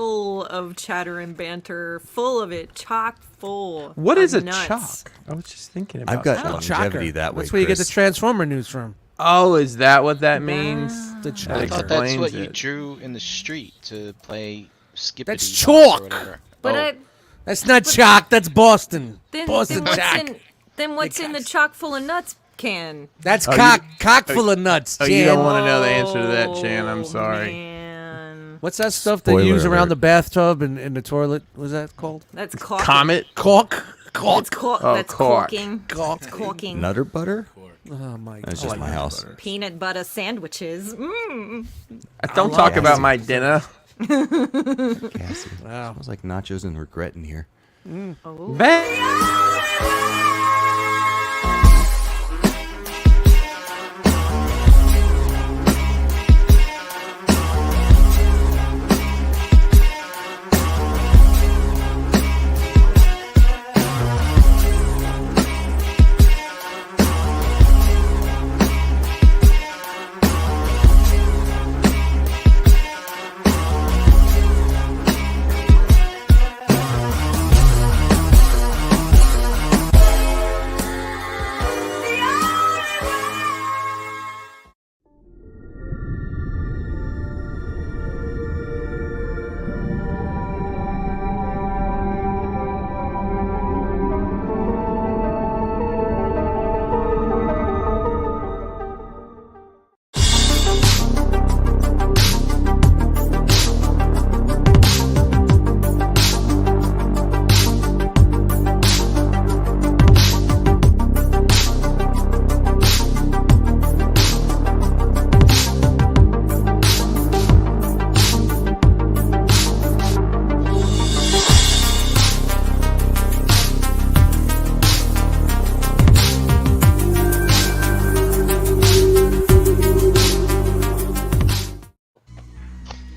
full of chatter and banter, full of it, chock full. What is a nuts. chalk? I was just thinking about I've got that. longevity that way. That's where you get the Chris. Transformer news from. Oh, is that what that means? The That chalk. I thought that's explains what you it. drew in the street to play Skippity. That's Box chalk! Or whatever. But Oh, That's not chalk. That's Boston. then Boston what's chalk. what's in the chock full of nuts can? That's Oh, cock full of nuts. Oh, you Jan. don't want to know the answer to that, Chan. I'm sorry. Man. What's that stuff they Spoiler use around alert. the bathtub and in the toilet? What's that called? That's caulking. Comet? Caulk. It's caulk. Oh, That's caulk. caulking. Caulk. It's caulking. Nutter butter? Oh my god. That's just my house. Peanut butter sandwiches. Don't talk about my dinner. Gassy. Wow. Smells like nachos and regret in here.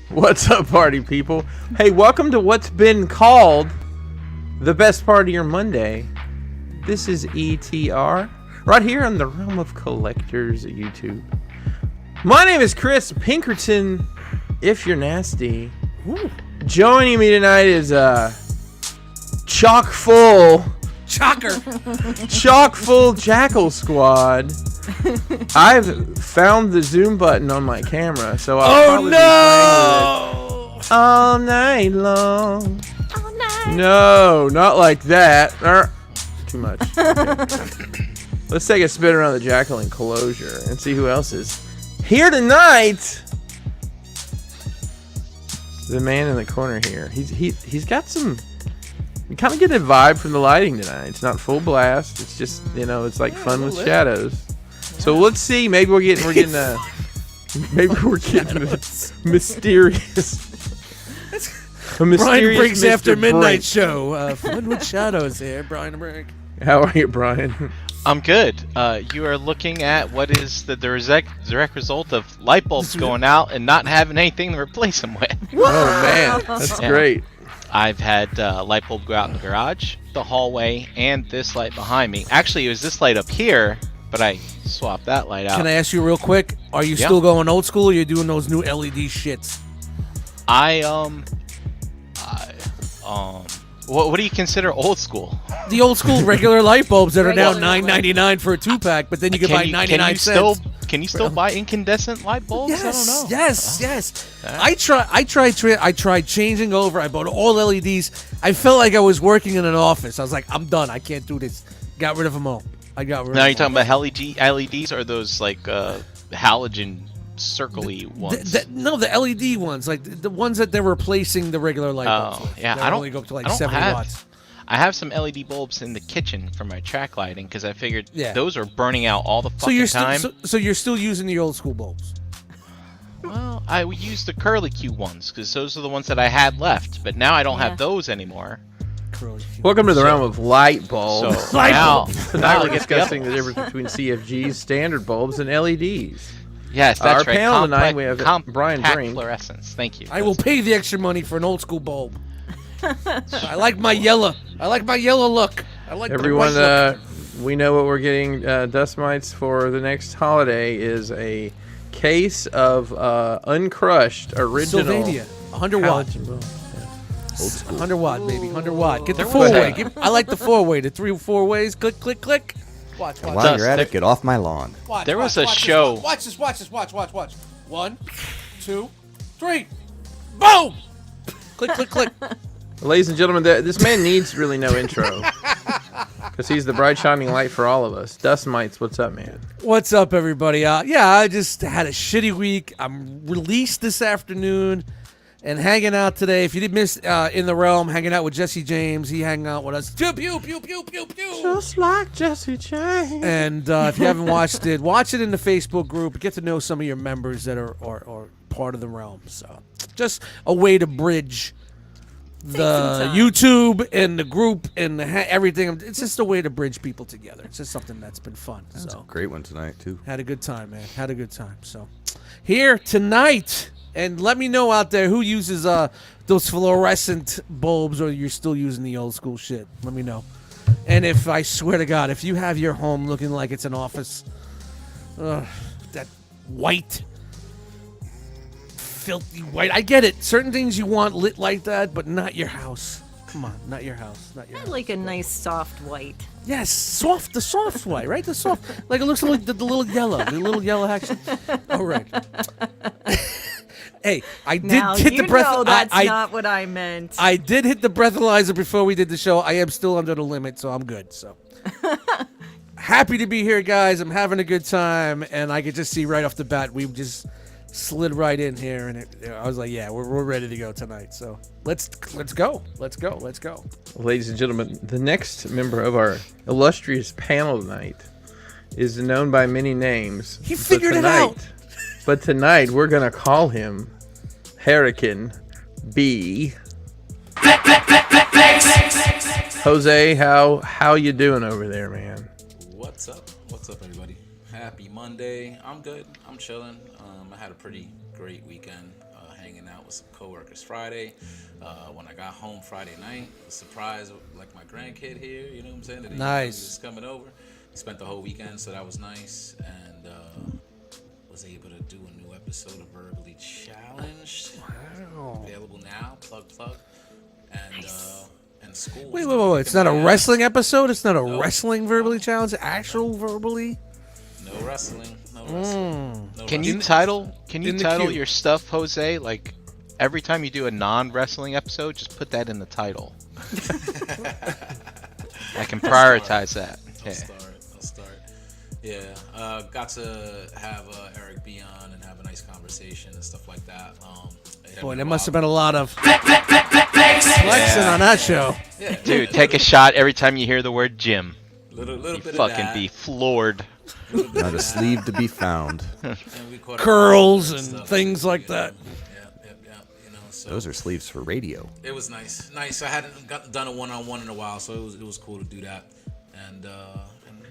What's up, party people? Hey, welcome to what's been called the best part of your Monday. This is ETR, right here on the Realm of Collectors YouTube. My name is Chris Pinkerton, if you're nasty. Joining me tonight is chock full Jackal Squad. I've found the zoom button on my camera, so I'll probably be playing with it all night long. All night. No, not like that. Too much. Okay. Let's take a spin around the Jackal enclosure and see who else is here tonight. The man in the corner here. He's got some. You kind of get a vibe from the lighting tonight. It's not full blast. It's just, it's like fun with shadows. So let's see. Maybe we're getting a mysterious. A mysterious Brian Briggs Mr. after midnight Brink. show. Fun with shadows here, Brian Briggs. How are you, Brian? I'm good. You are looking at what is the direct result of light bulbs going out and not having anything to replace them with. Oh man, that's Yeah. great. I've had light bulb go out in the garage, the hallway, and this light behind me. Actually, it was this light up here, but I swapped that light out. Can I ask you real quick? Are you still going old school or are you doing those new LED shits? What do you consider old school? The old school regular light bulbs that are now Regular $9.99 for a 2-pack, but then you can buy 99 cents. Can you still buy incandescent light bulbs? I don't know. Yes. I tried changing over. I bought all LEDs. I felt like I was working in an office. I was like, I'm done. I can't do this. Got rid of them all. I got rid Now of you're them. talking about LEDs or those like halogen circle-y ones? No, the LED ones, like the ones that they're replacing the regular light bulbs. Oh, with. yeah. They I don't only go up to like I don't 70 have, watts. I have some LED bulbs in the kitchen for my track lighting because I figured Yeah. those are burning out all the So fucking you're time. so you're still using the old school bulbs. Well, I would use the curly Q ones because those are the ones that I had left, but now I don't have those anymore. Welcome to the realm of light bulbs. So now, Tonight we're let's get discussing the difference between CFGs, standard bulbs, and LEDs. Yes, Our that's right. panel tonight, we have Brian compact Brink. fluorescence. Thank you. I will pay the extra money for an old school bulb. I like my yellow. I like my yellow look. I like Everyone, the white look. we know what we're getting Dustmightz for the next holiday is a case of uncrushed original Sylvania, 100 watts. halogen bulb. Old school. 100 watt, baby. 100 watt. Get the There was four-way. a- I like the four-way. The 3 or 4 ways. Click, click, click. Watch, And watch. while you're at Dust, it, get off my lawn. Watch, There was watch, a watch show- This, watch this, watch this, watch. 1, 2, 3. Boom! Click, click, click. Ladies and gentlemen, this man needs really no intro. Because he's the bright shining light for all of us. Dustmightz, what's up, man? What's up, everybody? I just had a shitty week. I'm released this afternoon and hanging out today. If you did miss In the Realm, hanging out with Jesse James. He hung out with us. Pew, pew, pew, pew, pew, pew. Just like Jesse James. And if you haven't watched it, watch it in the Facebook group. Get to know some of your members that are part of the realm. So just a way to bridge the some time. YouTube and the group and everything. It's just a way to bridge people together. It's just something that's been fun. So Great one tonight, too. had a good time, man. Had a good time. So here tonight, and let me know out there who uses those fluorescent bulbs, or you're still using the old school shit. Let me know. And if I swear to God, if you have your home looking like it's an office, that white, filthy white. I get it. Certain things you want lit like that, but not your house. Come on, not your house. Not your I house. like a nice soft white. Yes, soft, the soft white, right? The soft, like it looks like the little yellow action. All right. Hey, I did Now hit you the breath. know that's I not what I meant. I did hit the breathalyzer before we did the show. I am still under the limit, so I'm good. So happy to be here, guys. I'm having a good time, and I could just see right off the bat we just slid right in here, and I was like, yeah, we're ready to go tonight. So let's go. Ladies and gentlemen, the next member of our illustrious panel tonight is known by many names. He but figured it tonight- out. But tonight, we're going to call him Hurricane B. Jose, how you doing over there, man? What's up? What's up, everybody? Happy Monday. I'm good. I'm chilling. I had a pretty great weekend hanging out with some coworkers Friday. When I got home Friday night, a surprise, like my grandkid here, you know what I'm saying? That he Nice. was coming over. Spent the whole weekend, so that was nice. And was able to do a new episode of Verbally Challenged. Wow. Available now. Plug. And school. Wait. It's not a wrestling episode. It's not a wrestling verbally challenge. Actual verbally. No wrestling. No wrestling. No Can you wrestling. title in the title queue. your stuff, Jose? Like every time you do a non-wrestling episode, just put that in the title. I can prioritize that. I'll Yeah. start. Yeah, got to have Eric be on and have a nice conversation and stuff like that. Boy, there must have been a lot of flexing on that show. Dude, take a shot every time you hear the word gym. little You bit of fucking that. be floored. Not a sleeve to be found. And we caught up Curls on and stuff. things like that. Yeah. You know, so Those are sleeves for radio. it was nice. I hadn't done a one-on-one in a while, so it was cool to do that. And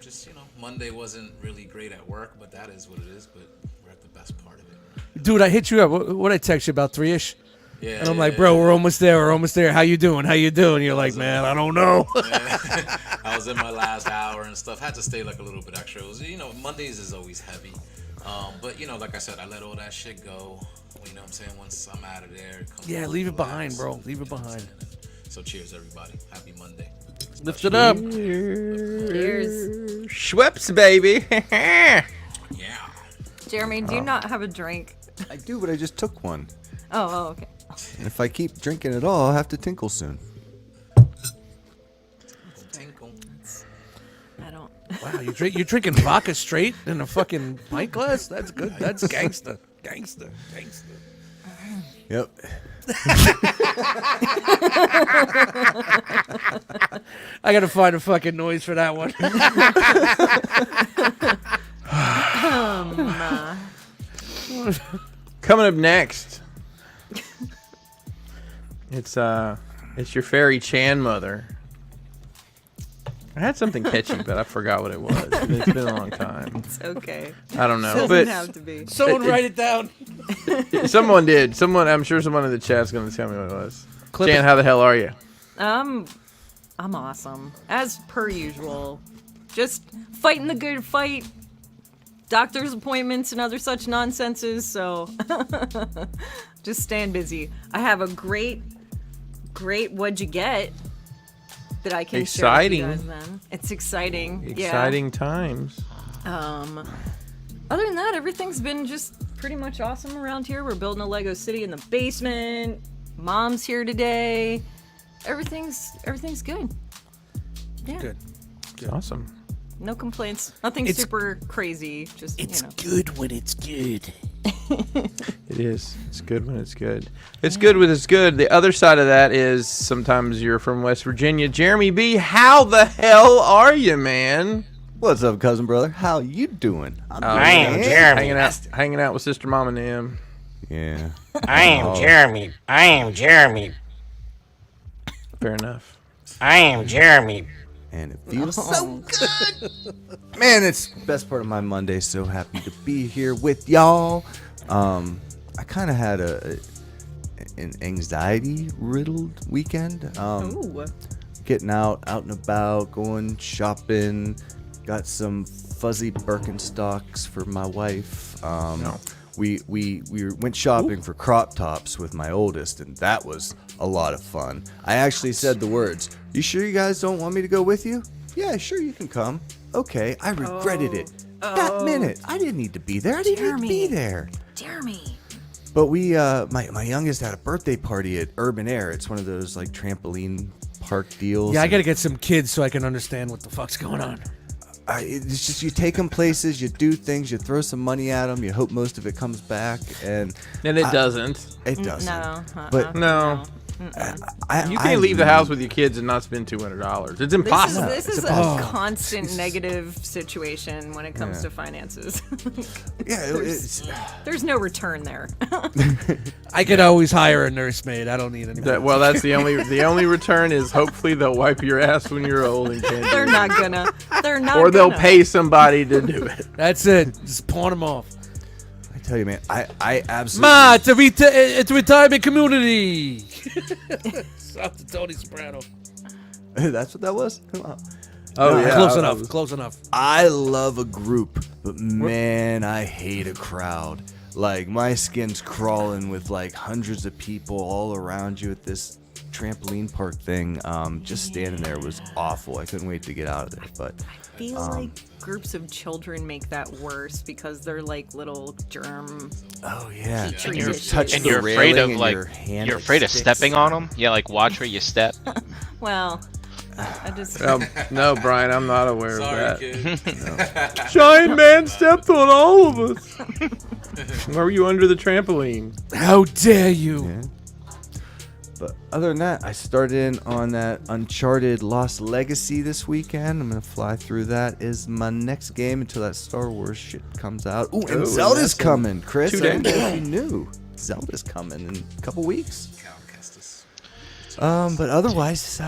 just Monday wasn't really great at work, but that is what it is. But we're at the best part of it. Dude, I hit you up. What I text you about 3-ish? Yeah. And I'm like, bro, we're almost there. How you doing? You're like, man, I don't know. I was in my last hour and stuff. Had to stay like a little bit extra. It was, Mondays is always heavy. But like I said, I let all that shit go. You know what I'm saying? Once I'm out of there. Yeah, leave it behind, bro. Leave it You know what I'm behind. saying? So cheers, everybody. Happy Monday. Lift it up. Cheers. Schweppes, baby. Yeah. Jeremy, do you not have a drink? I do, but I just took one. Oh, okay. And if I keep drinking it all, I'll have to tinkle soon. Tinkle. I don't. Wow, you're drinking vodka straight in a fucking pint glass? That's good. That's gangster. Yep. I gotta find a fucking noise for that one. Coming up next, it's your fairy Chan mother. I had something catchy, but I forgot what it was. It's been a long time. It's okay. I don't know, Doesn't have to be. Someone write it down. someone did. I'm sure someone in the chat's gonna tell me what it was. Clip Chan, it. how the hell are you? I'm awesome. As per usual. Just fighting the good fight. Doctor's appointments and other such nonsenses, so just staying busy. I have a great great. What'd you get? That I can Exciting. share with you guys then. It's exciting. Exciting times. Yeah. Other than that, everything's been just pretty much awesome around here. We're building a Lego city in the basement. Mom's here today. Everything's good. Yeah. Good. Awesome. No complaints. Nothing super crazy. Just It's you know. good when it's good. It is. It's good when it's good. It's good when it's good. The other side of that is sometimes you're from West Virginia. Jeremy B, how the hell are you, man? What's up, cousin brother? How you doing? I'm I am Jeremy. Hanging out with Sister Mom and them. Yeah. I am Jeremy. I am Jeremy. Fair enough. I am Jeremy. And it feels so good. Man, it's the best part of my Monday. So happy to be here with y'all. I kind of had an anxiety-riddled weekend. Ooh. Getting out and about, going shopping. Got some fuzzy Birkenstocks for my wife. We went shopping for crop tops with my oldest, and that was a lot of fun. I actually said the words, "You sure you guys don't want me to go with you?" "Yeah, sure, you can come." "Okay." I regretted it. That minute. I didn't need to be there. I didn't need to be there. Jeremy. But we, my youngest had a birthday party at Urban Air. It's one of those like trampoline park deals. Yeah, I and gotta get some kids so I can understand what the fuck's going on. it's just you take them places, you do things, you throw some money at them, you hope most of it comes back, and it doesn't. It doesn't. No. But No. I You can't leave the house with your kids and not spend $200. It's impossible. This is a constant negative situation when it comes to finances. Yeah, There's no return there. I could always hire a nursemaid. I don't need anybody. Well, that's the only return is hopefully they'll wipe your ass when you're old and can't. They're not gonna. They're not. Or they'll gonna. pay somebody to do it. That's it. Just pawn them off. I tell you, man, I absolutely. Ma, it's a retirement community. Stop to Tony Soprano. That's what that was. Oh yeah, Close enough. Close enough. I love a group, but man, I hate a crowd. Like, my skin's crawling with like hundreds of people all around you at this trampoline park thing. Just standing there was awful. I couldn't wait to get out of there. But I feel like groups of children make that worse because they're like little germ. oh yeah, And you you're- touch And the you're afraid railing of and like your hand you're afraid of sticks. stepping on them. Yeah, like watch where you step. Well, I just. No, Brian, I'm not aware Sorry, of kid. that. Giant man stepped on all of us. Why were you under the trampoline? How dare you? Yeah. But other than that, I started in on that Uncharted Lost Legacy this weekend. I'm gonna fly through that. Is my next game until that Star Wars shit comes out. Ooh, and Ooh, Zelda's that's in coming, Chris. 2 I don't know days. if you knew. Zelda's coming in a couple weeks. Countestus. But otherwise,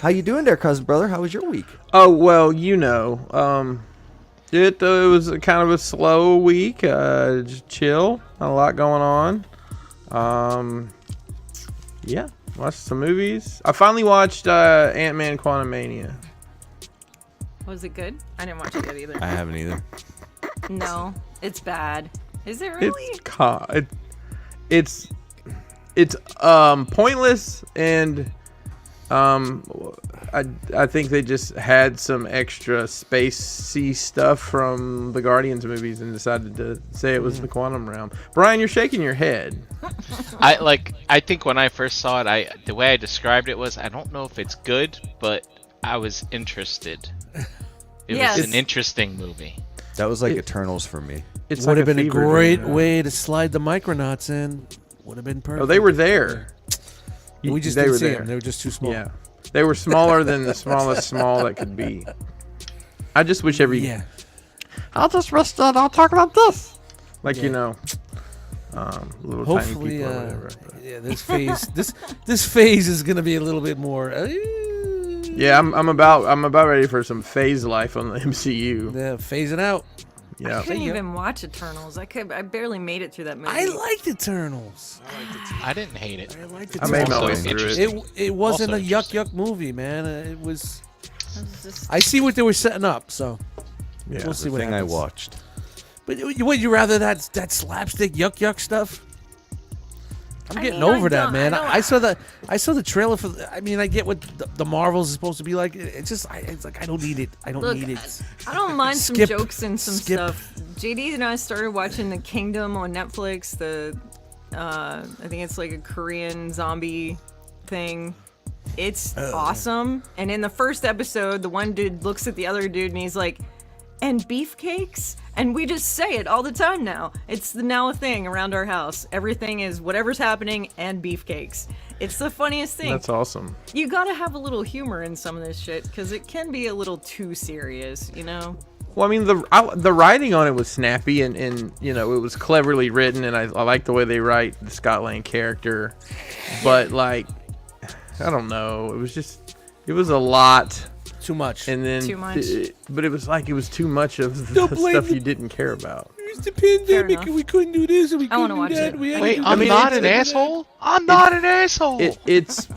how you doing there, cousin brother? How was your week? Oh well, you know, it was a kind of a slow week. Just chill, not a lot going on. Yeah, watched some movies. I finally watched Ant-Man Quantumania. Was it good? I didn't watch it yet either. I haven't either. No, it's bad. Is it really? It's pointless, and I think they just had some extra spacey stuff from the Guardians movies and decided to say it was the quantum realm. Brian, you're shaking your head. I think when I first saw it, the way I described it was, I don't know if it's good, but I was interested. It Yes. was an interesting movie. That was like Eternals for me. It's Would have like been a fever great dream. way to slide the Micronauts in. Would have been perfect. Oh, they were there. We just They didn't were see there. them. They were just too small. Yeah, they were smaller than the smallest small that could be. I just wish Yeah. I'll just rest that. I'll talk about this. Like, you know, little Hopefully, tiny people or whatever. yeah, this phase, this phase is gonna be a little bit more. Yeah, I'm about ready for some phase life on the MCU. Yeah, phasing out. Yeah. I couldn't Yeah. even watch Eternals. I barely made it through that movie. I liked Eternals. I didn't hate it. I liked I made my Also way through it. interesting. It wasn't Also a yuck movie, man. It was. I was just- I see what they were setting up, so Yeah. we'll see The what thing I happens. watched. But would you rather that slapstick yuck stuff? I'm I getting mean, over I that, don't- man. I don't- I saw the trailer for. I mean, I get what the Marvels is supposed to be like. It's just, it's like I don't need it. I don't Look, need it. I don't mind some Skip. jokes and some Skip. stuff. JD and I started watching The Kingdom on Netflix. I think it's like a Korean zombie thing. It's awesome. And in the first episode, the one dude looks at the other dude and he's like, "And beefcakes?" And we just say it all the time now. It's now a thing around our house. Everything is whatever's happening and beefcakes. It's the funniest thing. That's awesome. You gotta have a little humor in some of this shit because it can be a little too serious, you know? Well, I mean, the writing on it was snappy and it was cleverly written, and I like the way they write the Scott Lang character. But like, I don't know, it was a lot. Too much. And then, Too much. But it was like it was too much of the Don't blame stuff the- you didn't care about. It's the pandemic, enough. and we couldn't do this, and we I wanna couldn't do watch that. it. We had to Wait, do I'm this. not an asshole. I'm not an asshole. It's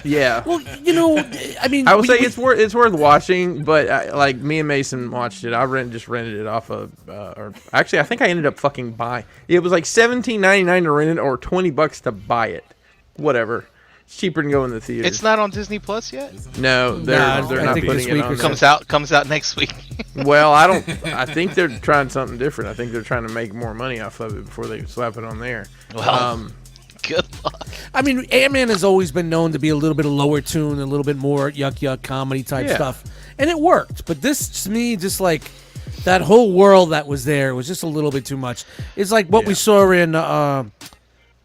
yeah. Well, I mean, I would say it's worth watching, but like me and Mason watched it. I just rented it off of, or actually, I think I ended up fucking buying. It was like $17.99 to rent it, or $20 to buy it. Whatever, it's cheaper than going to the theater. It's not on Disney Plus yet. No, they're I not think this putting it week on or there. Comes out next week. Well, I think they're trying something different. I think they're trying to make more money off of it before they slap it on there. Well, good luck. I mean, Ant-Man has always been known to be a little bit of lower tune, a little bit more yuck comedy type Yeah. stuff, and it worked. But this, to me, just like that whole world that was there was just a little bit too much. It's like what we saw in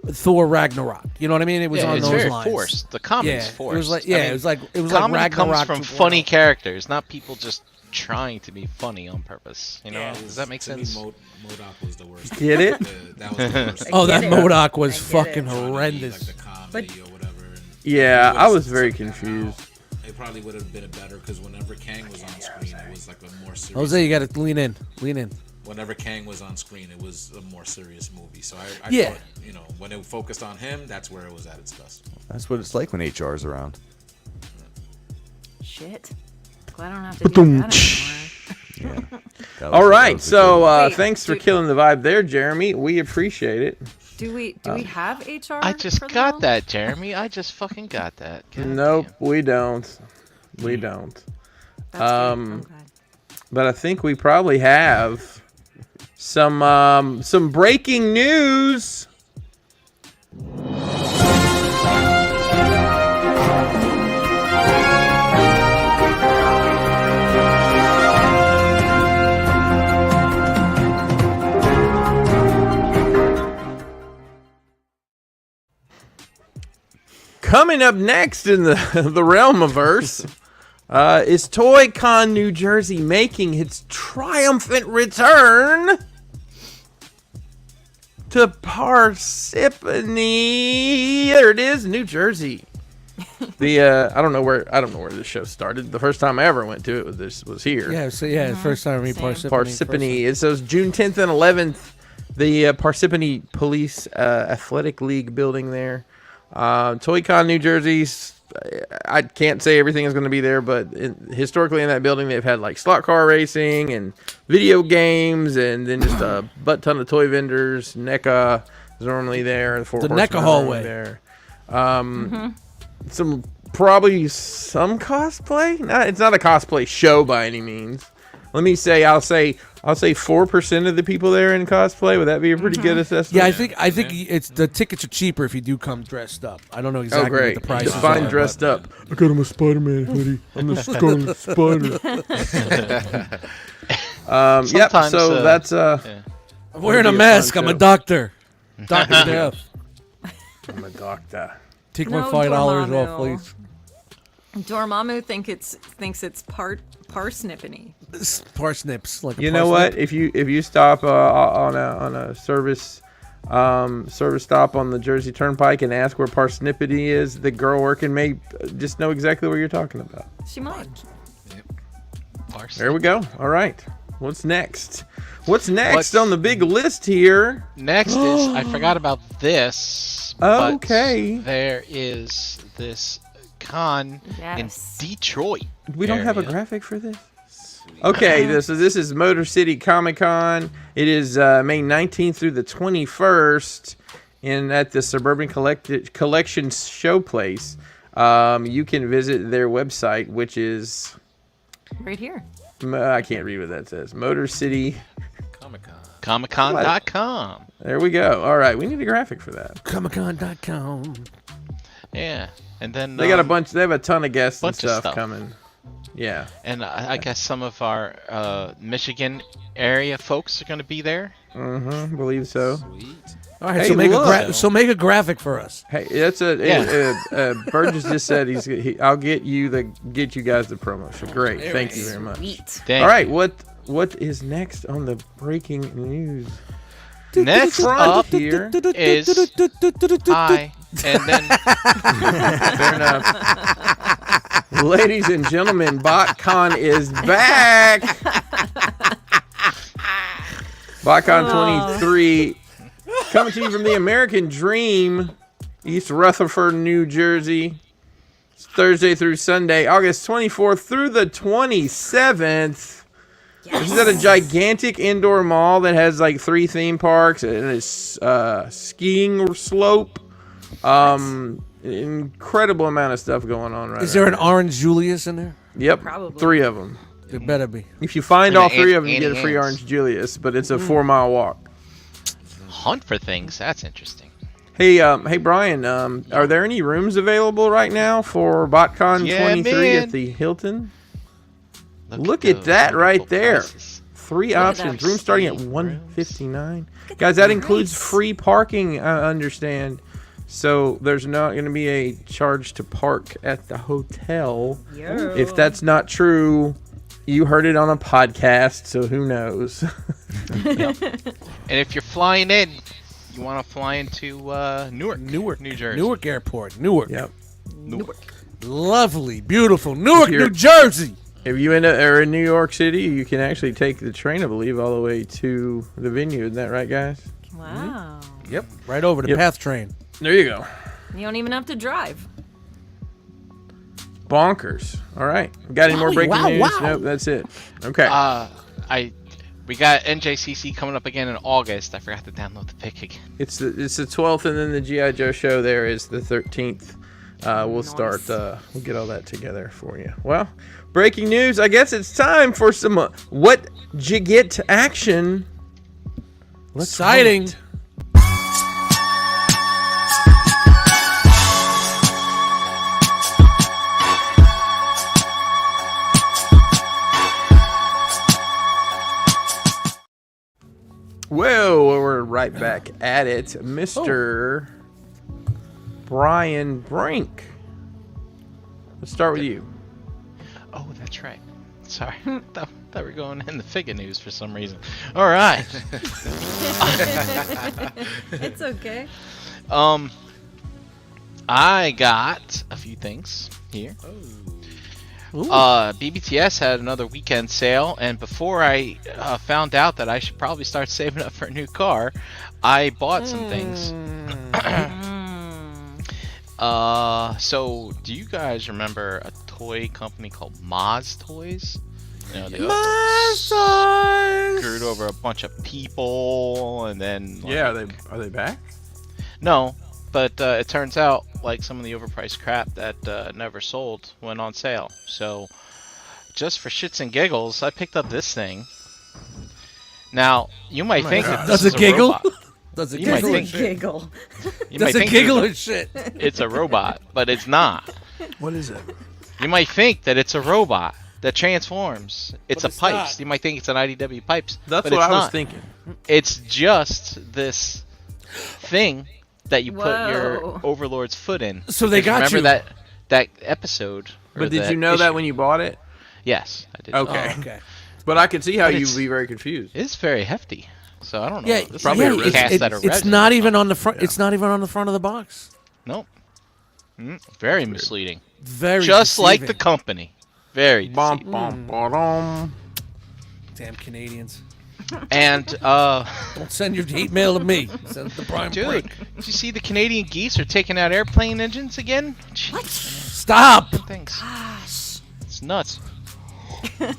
Thor Ragnarok. You know what I mean? It was on it's those very lines. forced. The comedy's Yeah, forced. it was like I mean, it was like comedy Ragnarok comes from 2.0. funny characters, not people just trying to be funny on purpose. You know, does that make To me, sense? MODOK was the worst. Get it? That was the worst. Oh, that get it. MODOK was I get fucking it. horrendous. Like the comedy or whatever. And Yeah, it I would've was very something confused. out. It probably would have been better because whenever Kang was on screen, it was like a more serious. Jose, you got to lean in. Whenever Kang was on screen, it was a more serious movie. So I Yeah. thought, when it focused on him, that's where it was at its best. That's what it's like when HR is around. Shit. Glad I don't have to do that anymore. Yeah. All right, so Wait, thanks for dude. killing the vibe there, Jeremy. We appreciate it. Do we have HR? I just for the got film? that, Jeremy. I just fucking got that. God Nope, damn. we don't. We don't. That's good. I'm glad. But I think we probably have some breaking news. Coming up next in the realm of verse is Toy Con New Jersey making its triumphant return to Parsippany. There it is, New Jersey. I don't know where this show started. The first time I ever went to it was here. Yeah, so first time we Parsippany. Parsippany. It says June 10th and 11th. The Parsippany Police Athletic League building there. Toy-Con, New Jersey's. I can't say everything is going to be there, but historically in that building they've had like slot car racing and video games, and then just a butt ton of toy vendors. NECA is normally there. The NECA hallway there. Some cosplay. No, it's not a cosplay show by any means. Let me say, I'll say 4% of the people there in cosplay. Would that be a pretty good assessment? Yeah, I think it's the tickets are cheaper if you do come dressed up. I don't know exactly great. what the price Define is. dressed up. I got him a Spider-Man hoodie. I'm the Scarlet Spider. Yep. Sometimes, So that's I'm wearing a be a mask. fun I'm a show. doctor. Doctor Death. I'm a doctor. Take No, my $5 Dormammu. off, please. Dormammu thinks it's parsnippany. Parsnips, like a You know what? parsnip. If you stop on a service stop on the Jersey Turnpike and ask where Parsippany is, the girl working may just know exactly what you're talking about. She might. There we go. All right. What's next? What's next What's- on the big list here? Next is I forgot about this. Okay. But there is this con in Yes. Detroit. We don't have a area. graphic for this. Okay, this is Motor City Comic Con. It is May 19th through the 21st, at the Suburban Collection Showplace. You can visit their website, which is Right here. I can't read what that says. Motor City. Comiccon.com. There we go. All right, we need a graphic for that. Comiccon.com. Yeah, and then They got a bunch. They have a ton of guests and bunch of stuff stuff. coming. Yeah. And I guess some of our Michigan area folks are going to be there. Mm-hmm. Believe so. Sweet. All right, Hey, so make look. make a graphic for us. Hey, that's Burgess just said I'll get you guys the promo. So great. Thank you very much. Sweet. Dang. All right, what is next on the breaking news? Next Front up here. is I, and then Fair enough. Ladies and gentlemen, BotCon is back. BotCon 23 coming to you from the American Dream, East Rutherford, New Jersey. It's Thursday through Sunday, August 24th through the 27th. This is at a gigantic indoor mall that has like 3 theme parks and a skiing slope. Incredible amount of stuff going on right Is there an Orange Julius in there? Yep, Probably. 3 of them. There better be. If you find And all the 3 of them, you get a Annie free Ann's. Orange Julius, but it's a 4-mile walk. hunt for things. That's interesting. Hey, Brian. Are there any rooms available right now for BotCon Yeah, 23 man. at the Hilton? Look at those that right wonderful there. prices. 3 at options. that. Room starting at Rooms. $159. Guys, that includes price. free parking. I understand. So there's not going to be a charge to park at the hotel. Yo. If that's not true, you heard it on a podcast. So who knows? And if you're flying in, you want to fly into Newark, New Jersey. Newark Airport. Newark. Yep. Lovely, beautiful. Newark, You're- New Jersey. If you are in New York City, you can actually take the train, I believe, all the way to the venue. Isn't that right, guys? Wow. Yep, right over the Yep. PATH train. There you go. You don't even have to drive. Bonkers. All right. Got any more Wowie, breaking wow, news? wow. Nope, that's it. Okay. We got NJCC coming up again in August. I forgot to download the pic again. It's the 12th, and then the G.I. Joe show there is the 13th. We'll start. We'll get all that together for you. Well, breaking news. I guess it's time for some what you get action. Let's Exciting. roll it. Well, we're right back at it, Mr. Brian Brink. Let's start with you. Oh, that's right. Sorry. thought we were going in the figure news for some reason. All right. It's okay. I got a few things here. BBTS had another weekend sale, and before I found out that I should probably start saving up for a new car, I bought some things. So do you guys remember a toy company called Moz Toys? You know, they screwed over a bunch of people, and then Yeah, are they back? no, but it turns out like some of the overpriced crap that never sold went on sale. So just for shits and giggles, I picked up this thing. Now you might think that this Does is it giggle? a robot. Does it You might giggle? think- Giggle. You Does might it think giggle that or shit? it's a robot, but it's not. What is it? You might think that it's a robot that transforms. It's But a it's pipes. not. You might think it's an IDW pipes. That's but what it's I was not. thinking. It's just this thing that you put your Whoa. overlord's foot in. So they Because got remember you. that episode? or But did that you know that issue? when you bought it? Yes, I did. Okay. Oh, okay. But I could see how But you'd it's- be very confused. It's very hefty. So I don't know. Yeah, This probably is a like resin. cast out of it's resin. not even on the front. It's not even on the front of the box. Nope. Very misleading. Very Just like the deceiving. company. Very Bum, deceiving. bum, ba-dum. Damn Canadians. And Don't send your hate mail to me. Send it to Brian dude, Brink. did you see the Canadian geese are taking out airplane engines again? Stop. Things. It's nuts.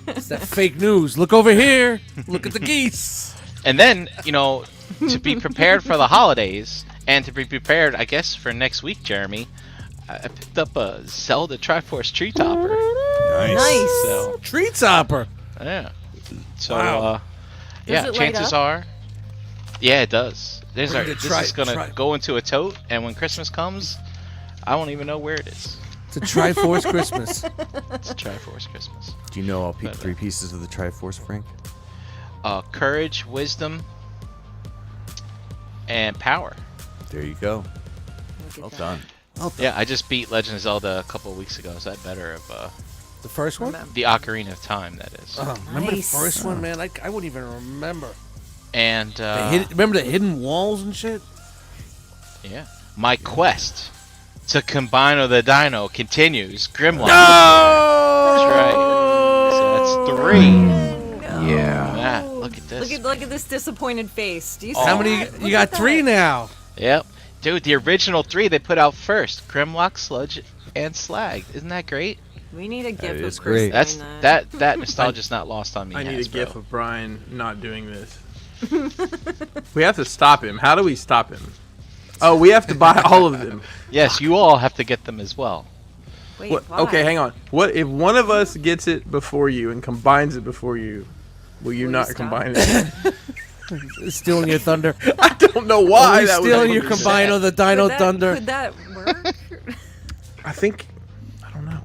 It's that fake news. Look over here. Look at the geese. And then, you know, to be prepared for the holidays And to be prepared, I guess, for next week, Jeremy, I picked up a Zelda Triforce Tree Topper. Nice. So, Tree topper. yeah. So, Wow. yeah, Does it light chances up? are. Yeah, it does. This Bring the is going to tri- go into a tote, and when Christmas comes, I won't even know where it is. It's a Triforce Christmas. It's a Triforce Christmas. Do you know all 3 pieces of the Triforce, Frank? Courage, wisdom, and power. There you go. Look at Well that. done. Yeah, I just beat Legend of Zelda a couple of weeks ago, so that better of The first one? the Ocarina of Time, that is. Remember the Nice. first one, man? I wouldn't even remember. And Remember the hidden walls and shit? yeah, my quest to combine with the Dino continues. Grimlock. No! That's right. So that's 3. Yeah. Yeah, look at this. Look at this disappointed face. Do you see How many? that? Look You got at 3 that. now. Yep. Dude, the original 3 they put out first. Grimlock, Sludge, and Slag. Isn't that great? We need a gif is of great. Chris That's doing that nostalgia's not lost on me. I need a Hasbro. gif of Brian not doing this. We have to stop him. How do we stop him? Oh, we have to buy all of them. Yes, you all have to get them as well. Wait, What, why? okay, hang on. What if one of us gets it before you and combines it before you? Will you Will you not stop? combine it? Stealing your thunder. I don't know why. Are that we would stealing make your me combine of sad. the Dino Could that, Thunder? Could that work? I think. I don't know.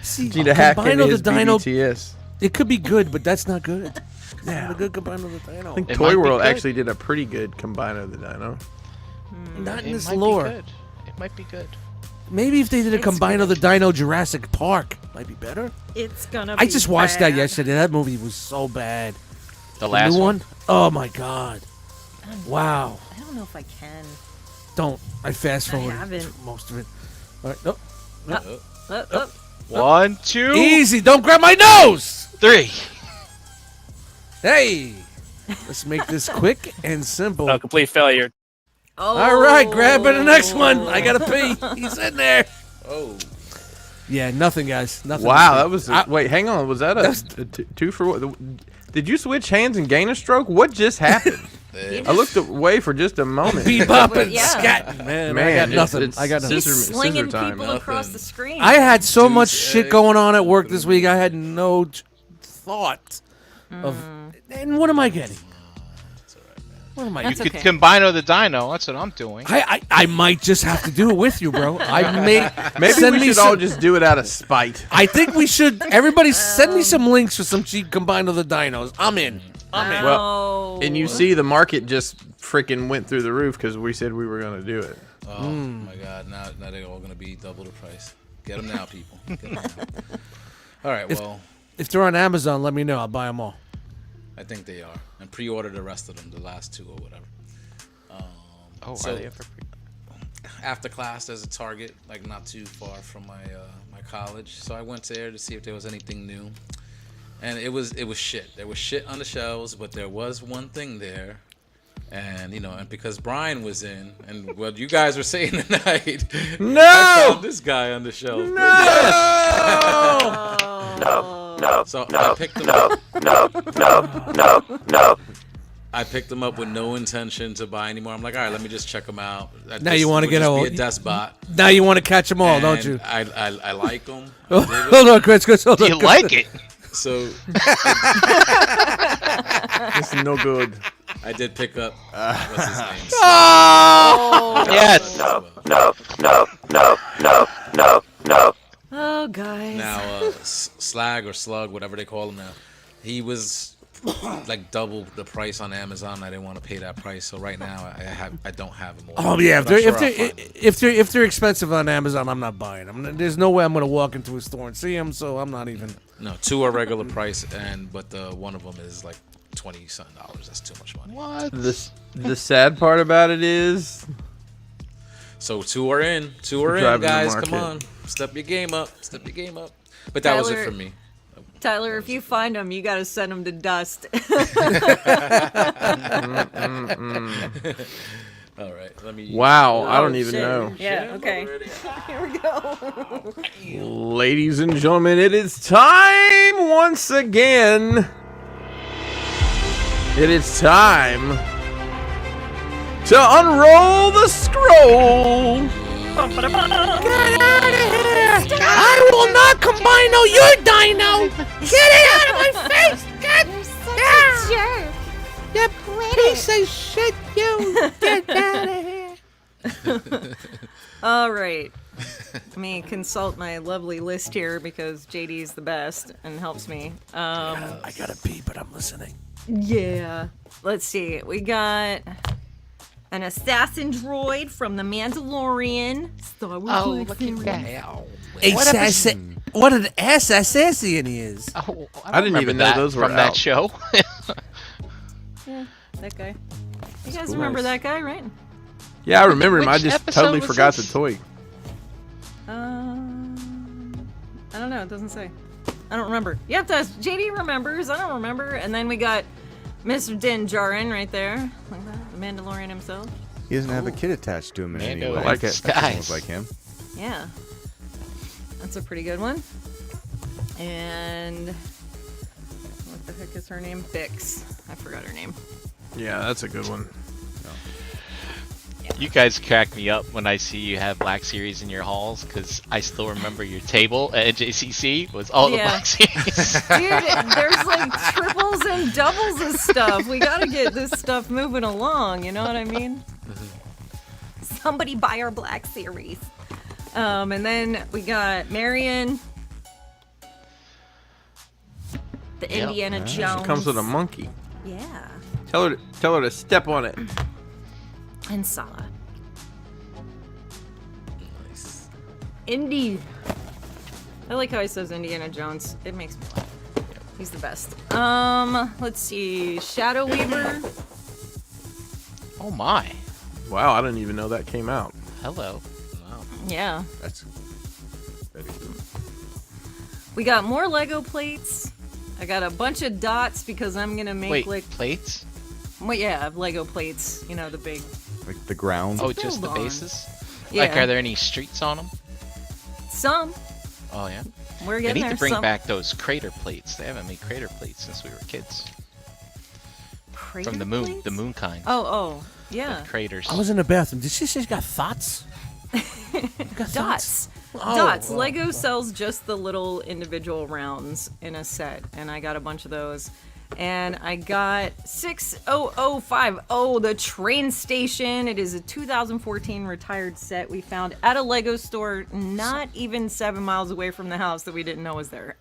See, Need to hack combine into of his the Dino. BBTS. It could be good, but that's not good. Yeah. Not a good combine of the Dino. I think It Toy might be World good. actually did a pretty good combine of the Dino. Not in It this might lore. be good. It might be good. Maybe if they did a It's combine of the good. Dino Jurassic Park, might be better. It's gonna. I be just watched that bad. yesterday. That movie was so bad. The The last new one. one? Oh my god. Wow. I don't know if I can. Don't. I fast I forwarded haven't. most of it. All right. No. 1, 2, Easy. Don't grab my nose. 3. Hey. Let's make this quick and simple. A complete failure. Oh. All right, grab the next one. I gotta pee. He's in there. Oh, Yeah, nothing, guys. Nothing. Wow, that was. I- Wait, hang on. Was that a two for what? Did you switch hands and gain a stroke? What just happened? I looked away for just a moment. Bebopping, Yeah. scatting, man. I Man, got nothing. it's I got nothing. He's Scissor slinging time. people across Nothing. the screen. I had so much Deuce shit egg. going on at work this week. I had no thought of. And what am I getting? What am I? That's You could okay. combine with the Dino. That's what I'm doing. I might just have to do it with you, bro. I may. Maybe send we me should some, all just do it out of spite. I think we should. Everybody, send me some links for some cheap combine of the dinos. I'm in. I'm in. Well, And you see, the market just freaking went through the roof because we said we were going to do it. oh my God! Now they're all gonna be double the price. Get them now, people. Get 'em now. All right. Well, If they're on Amazon, let me know. I'll buy them all. I think they are, and pre-order the rest of them, the last 2 or whatever. Oh, So- are they ever After class, there's a Target like not too far from my college, so I went there to see if there was anything new, and it was shit. There was shit on the shelves, but there was one thing there, and and because Brian was in, and what you guys were saying tonight, I found this guy on the shelf. So I picked him up. I picked them up with no intention to buy anymore. I'm like, all right, let me just check them out. Now you wanna get a a- Dustbot. Now you want to catch them all, don't you? I like them. Hold on, Chris. Hold Do on. you like it? So It's no good. I did pick up what's his name? Yes. Oh, guys. Now Slag or Slug, whatever they call him now. He was like double the price on Amazon. I didn't want to pay that price, so right now I don't have them. Oh yeah, But I'm sure I'll if find they're expensive on Amazon, I'm not buying them. There's no way I'm gonna walk into a store and see them, so I'm not even. No, 2 are regular price, but one of them is like $20-something. That's too much money. What? The sad part about it is, So 2 are in. 2 are in, Driving the guys. Come market. on, step your game up. Step your game up. But that was it Tyler- for me. Tyler, if you find them, you gotta send them to Dust. All right, let me. wow, I don't Oh, even shit. know. Yeah, okay. Here we go. Ladies and gentlemen, it is time once again. It is time to unroll the scroll. I will not combine your dino. Get it out of my face. God damn. You piece of shit, you. Get out of here. All right. Let me consult my lovely list here because JD's the best and helps me. I gotta pee, but I'm listening. Yeah. Let's see. We got an assassin droid from the Mandalorian. Star Wars Look at that. Assassin. What an assassin he is. Oh, I didn't even know that those were from that out. show. Yeah, that guy. You guys remember that guy, right? Yeah, I remember him. I Which just episode totally was forgot this? the toy. I don't know. It doesn't say. I don't remember. You have to ask. JD remembers. I don't remember. And then we got Mr. Din Djarin right there. Like that. The Mandalorian himself. He doesn't have a kid attached to him in any Mando way. I like it. That Guys. looks like him. Yeah. That's a pretty good one. And what the heck is her name? Bix. I forgot her name. Yeah, that's a good one. You guys crack me up when I see you have Black Series in your halls, because I still remember your table at JCC was all the Yeah. Black Series. Dude, there's like triples and doubles of stuff. We gotta get this stuff moving along, you know what I mean? Somebody buy our Black Series. And then we got Marion. The Yep. Indiana Jones. It comes with a monkey. Yeah. Tell her to step on it. And Salah. Indy. I like how he says Indiana Jones. It makes me laugh. He's the best. Let's see. Shadow Weaver. Oh my. Wow, I didn't even know that came out. Hello. Yeah. That's very good. We got more Lego plates. I got a bunch of dots because I'm gonna make Wait, like, plates? well, yeah, Lego plates. You know, the big. Like the ground. Oh, just the build on. bases? Yeah. Like, are there any streets on them? Some. Oh, yeah. We're They getting need there. to bring some. back those crater plates. They haven't made crater plates since we were kids. Crater From the moon. plates? The moon kind. Oh, yeah. Like craters. I was in the bathroom. Did she say she got thoughts? Got Dots. Oh, Dots. oh, Lego sells just the little individual rounds in a set, and I got a bunch of those. And I got 60050, the train station. It is a 2014 retired set we found at a Lego store not even 7 miles away from the house that we didn't know was there.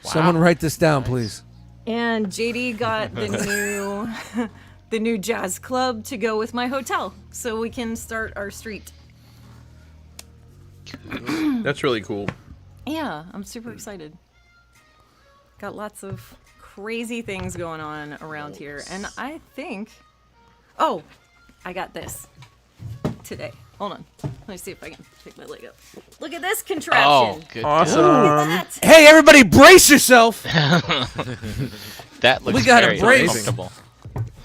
Someone write this down, please. And JD got the new the new jazz club to go with my hotel, so we can start our street. That's really cool. Yeah, I'm super excited. Got lots of crazy things going on around here, and I think, oh, I got this today. Hold on, let me see if I can pick my leg up. Look at this Oh, contraption. good. Awesome. That. Hey, everybody, brace yourself. That looks We got a very brace. uncomfortable.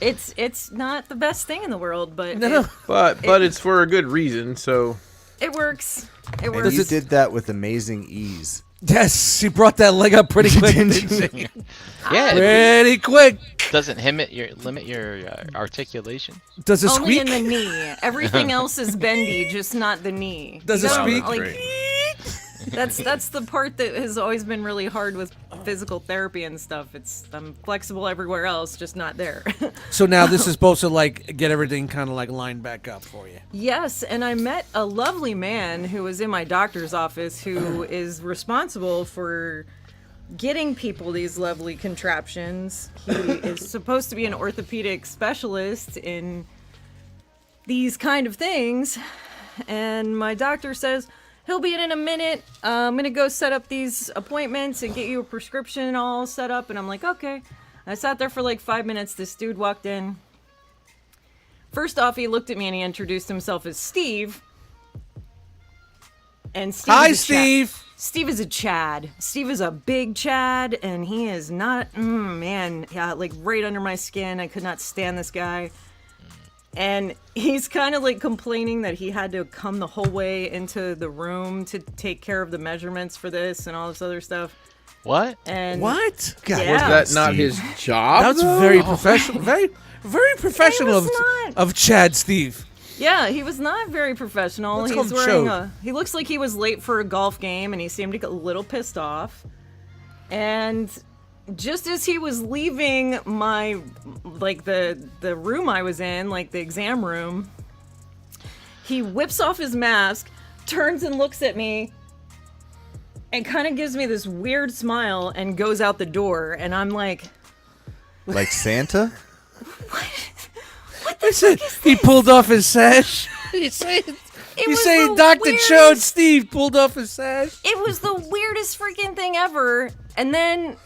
It's not the best thing in the world, but No. But it's for a good reason, so it works. It And works. you did that with amazing ease. Yes, she brought that leg up pretty quick. didn't she? Yeah, it Pretty quick. doesn't limit your articulation. Does it Only squeak? in the knee. Everything else is bendy, just not the knee. Does You it gotta, squeak? like, Great. That's the part that has always been really hard with physical therapy and stuff. I'm flexible everywhere else, just not there. So now this is supposed to like get everything kind of like lined back up for you. Yes, and I met a lovely man who was in my doctor's office who is responsible for getting people these lovely contraptions. He is supposed to be an orthopedic specialist in these kind of things, and my doctor says he'll be in a minute. I'm gonna go set up these appointments and get you a prescription all set up. And I'm like, okay. I sat there for like 5 minutes. This dude walked in. First off, he looked at me and he introduced himself as Steve. And Steve Hi, is a Chad. Steve. Steve is a Chad. Steve is a big Chad, and he is not, man, yeah, like right under my skin. I could not stand this guy. And he's kind of like complaining that he had to come the whole way into the room to take care of the measurements for this and all this other stuff. What? And What? God, Yeah. Was that not his job? That's though? very professional. Very professional was of not. Chad Steve. Yeah, he was not very professional. Let's He's call him wearing Chode. he looks like he was late for a golf game, and he seemed to get a little pissed off. And just as he was leaving my, like, the room I was in, like the exam room, he whips off his mask, turns and looks at me, and kind of gives me this weird smile and goes out the door. And I'm like, Like Santa? He pulled off his sash. You saying the Dr. weirdest- Chode Steve pulled off his sash? it was the weirdest freaking thing ever. And then,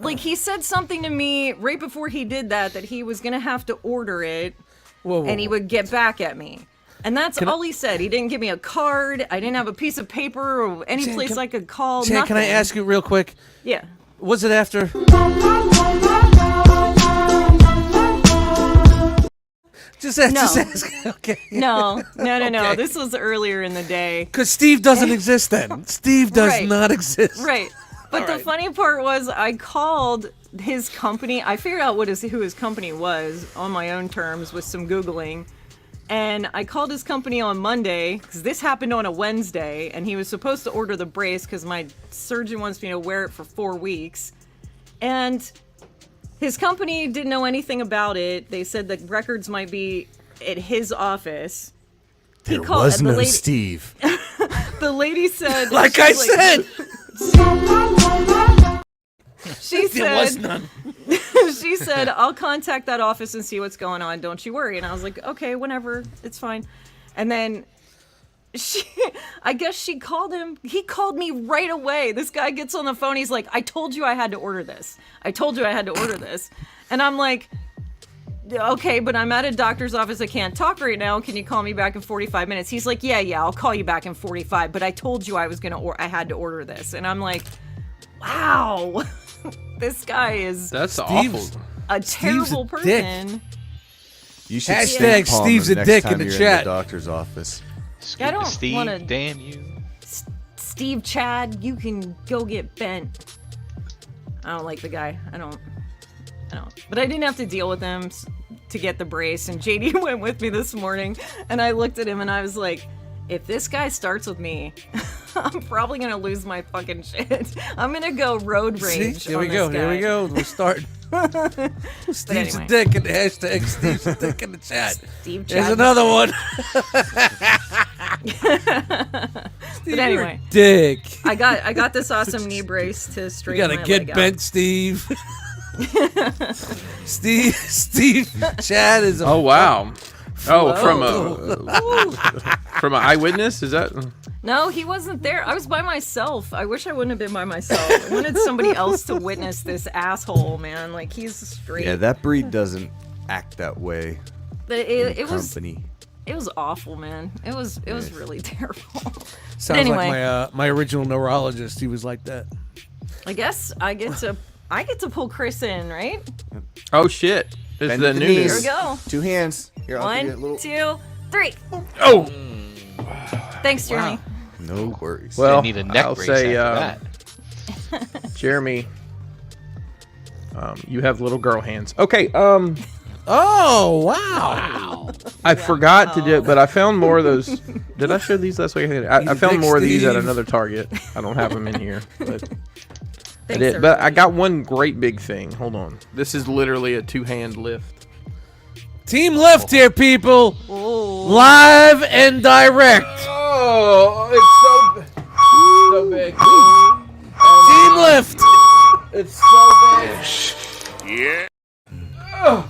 like, he said something to me right before he did that he was gonna have to order it, Whoa. and he would get back at me. And that's all he said. He didn't give me a card. I didn't have a pice of paper or any Chan, place can- I could call. Chan, can I nothing. ask you real quick? Yeah. Was it after? Just ask. Okay. No. Okay. This was earlier in the day. Because Steve doesn't exist then. Steve does Right. not exist. Right. But the right. funny part was I called his company. I figured out who his company was on my own terms with some Googling. And I called his company on Monday because this happened on a Wednesday, and he was supposed to order the brace because my surgeon wants me to wear it for 4 weeks. And his company didn't know anything about it. They said the records might be at his office. There called- was the no lady- Steve. The lady said, Like I said, she there was said, none. she said, I'll contact that office and see what's going on. Don't you worry. And I was like, okay, whenever. It's fine. And then I guess she called him. He called me right away. This guy gets on the phone. He's like, I told you I had to order this. And I'm like, okay, but I'm at a doctor's office. I can't talk right now. Can you call me back in 45 minutes? He's like, yeah, I'll call you back in 45. But I told you I had to order this. And I'm like, wow, this guy is That's Steve's- awful. a terrible a dick. person. You should Hashtag stand palm Steve's the a next dick time in the you're chat. In the doctor's office. I don't Steve, wanna- damn you. Steve Chad, you can go get bent. I don't like the guy. I don't. But I didn't have to deal with him to get the brace. And JD went with me this morning, and I looked at him and I was like, if this guy starts with me, I'm probably gonna lose my fucking shit. I'm gonna go road rage. See? Here on we go. this Here we guy. go. We're starting. Steve's anyway. a dick in the hashtag Steve's a dick in the chat. Steve There's Chad. another one. But anyway, Dick. I got this awesome knee brace to You straighten gotta my get leg out. bent, Steve. Steve Chad is a Oh wow. Oh, Whoa. from an eyewitness? Is that? No, he wasn't there. I was by myself. I wish I wouldn't have been by myself. I wanted somebody else to witness this asshole, man. Like, he's straight. Yeah, that breed doesn't act that way. But in it was company. awful, man. It was really terrible. sounds anyway. like my original neurologist. He was like that. I guess I get to pull Chris in, right? Oh shit! It's Bend the the new knees. Here we go. 2 hands. Here, I'll give you a 1, little. 2, 3. Oh, Thanks, Jeremy. No worries. well, Need a neck I'll brace say, after that. Jeremy, you have little girl hands. Okay, Oh wow! I forgot to do it, but I found more of those. Did I show these last week? I a found dick, more of these at Steve. another Target. I don't have them in here, but I Thanks, did. But I everybody. got one great big thing. Hold on. This is literally a 2-hand lift. Team lift here, people. Oh. Live and direct. Oh, it's so big. Team lift. It's so big. Yeah. Oh.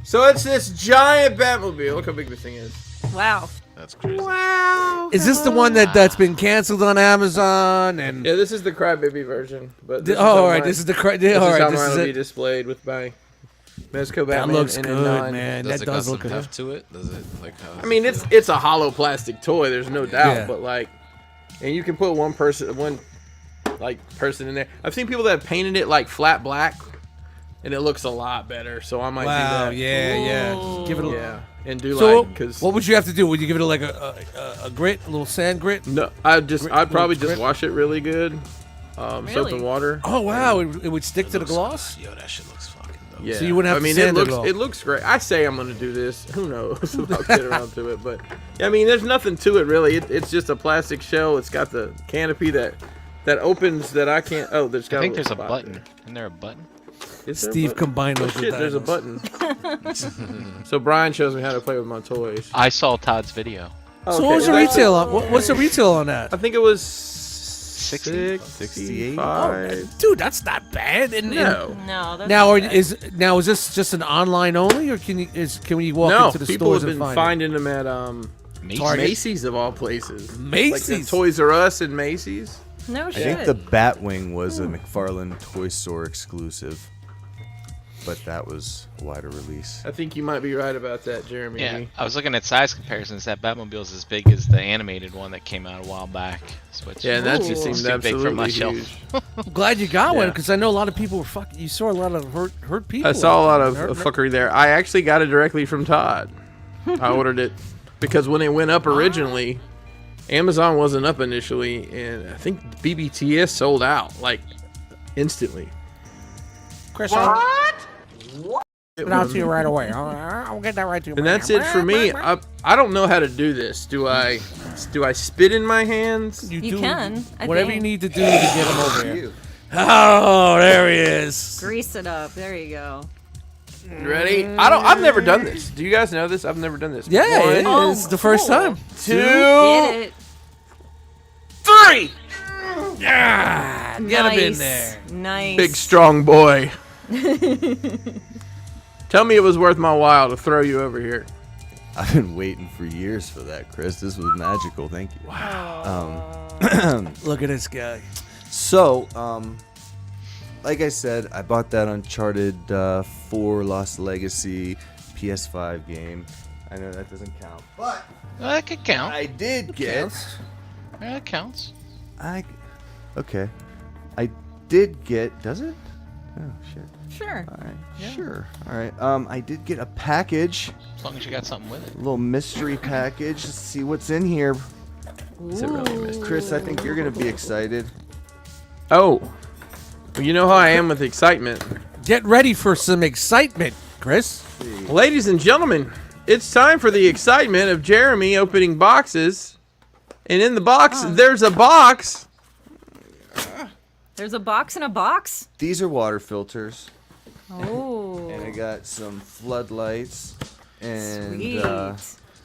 So it's this giant Batmobile. Look how big this thing is. Wow. That's crazy. Wow. Is this the one that's been canceled on Amazon? And Yeah, this is the crybaby version. But this all is right, how this is the this all is how right. This mine is will be it. displayed with my Mezco That Batman. looks and good, a 9. man. Does That it does got look some good. heft to it? Does it like? How I mean, it's a hollow plastic toy. There's no doubt, Yeah. but like, and you can put one person in there. I've seen people that have painted it like flat black, and it looks a lot better. So I might Wow, do that. yeah. Give it a Yeah, and do So like because what would you have to do? Would you give it like a grit, a little sand grit? no, I'd probably grit. just wash it really good, soap Really? and water. Oh wow, it would stick to the gloss. Yo, that shit looks fucking dope. Yeah. So you wouldn't have I to mean, sand it at all. it looks great. I say I'm gonna do this. Who knows if I'll get around to it, but I mean, there's nothing to it really. It's just a plastic shell. It's got the canopy that opens that I can't. Oh, there's got. I think little there's a spot button. there. Isn't there a button? Is there a Steve button? combined Oh those. shit! with There's a diamonds. button. So Brian shows me how to play with my toys. I saw Todd's video. So what was the that's retail on? What's the retail on that? I think it was 60? 65. Dude, that's not bad. No. No, that's Now, not bad. is this just an online only, or can we walk No, into the people stores have and been find finding them at Macy's of all places. Macy's? Like the Toys R Us and Macy's. No I shit. think the Batwing was a McFarlane Toy Store exclusive, but that was a wider release. I think you might be right about that, Jeremy. Yeah, I was looking at size comparisons. That Batmobile's as big as the animated one that came out a while back. Which Yeah, and that just Ooh. seems Too big for absolutely my shelf. huge. I'm glad you got one Yeah. because I know a lot of people were fucking. You saw a lot of hurt people. I saw a lot of Hurt- fuckery there. I actually got it directly from Todd. I ordered it because when it went up originally, Amazon wasn't up initially, and I think BBTS sold out like instantly. Chris, I'll get it out to you right away. I'll get that right to you. And that's it for me. I don't know how to do this. Do I spit in my hands? You do can, I whatever think. you need to do to get him over here. Oh, there he is. Grease it up. There you go. You ready? I've never done this. Do you guys know this? I've never done this. Yeah, One, it Oh, is the first cool. time. two, Get it. 3. Ah, get him in Nice. there. Nice. Big strong boy. Tell me it was worth my while to throw you over here. I've been waiting for years for that, Chris. This was magical. Thank you. Look at this guy. So, like I said, I bought that Uncharted 4 Lost Legacy PS5 game. I know that doesn't count, but Well, that could count. I did get. Yeah, it counts. Okay. I did get. Does it? Oh shit. Sure. All right. Sure. All right. I did get a package, As long as you got something with it. a little mystery package. Let's see what's in here. Is it really missed? Chris, I think you're gonna be excited. Oh. Well, you know how I am with excitement. Get ready for some excitement, Chris. Ladies and gentlemen, it's time for the excitement of Jeremy opening boxes. And in the box, there's a box. There's a box in a box. These are water filters, Oh. and I got some floodlights, and Sweet.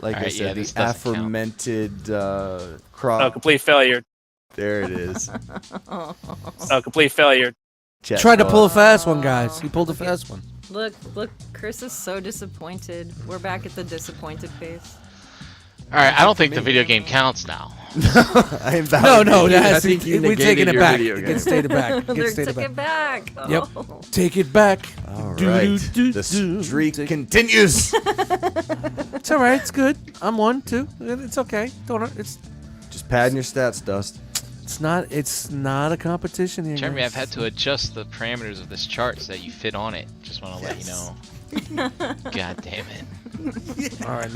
like I Alright, said, yeah, the this doesn't count. aforementioned Oh, crop. complete failure. There it is. Oh, complete failure. Chat Tried to bot. pull a fast one, guys. He pulled a fast one. Look, Chris is so disappointed. We're back at the disappointed phase. All right, I don't think the video game counts now. I am No, I that's think you we're taking negated it your back. video It game. gets stated back. It They gets stated took back. it back. Yep. Oh. Take it back. All Do, right. do, The do. streak continues. It's all right. It's good. I'm 1, 2. It's okay. Don't. It's Just padding your stats, Dust. It's not a competition here. Jeremy, guys. I've had to adjust the parameters of this chart so that you fit on it. Just want to let you know. God damn it. All right,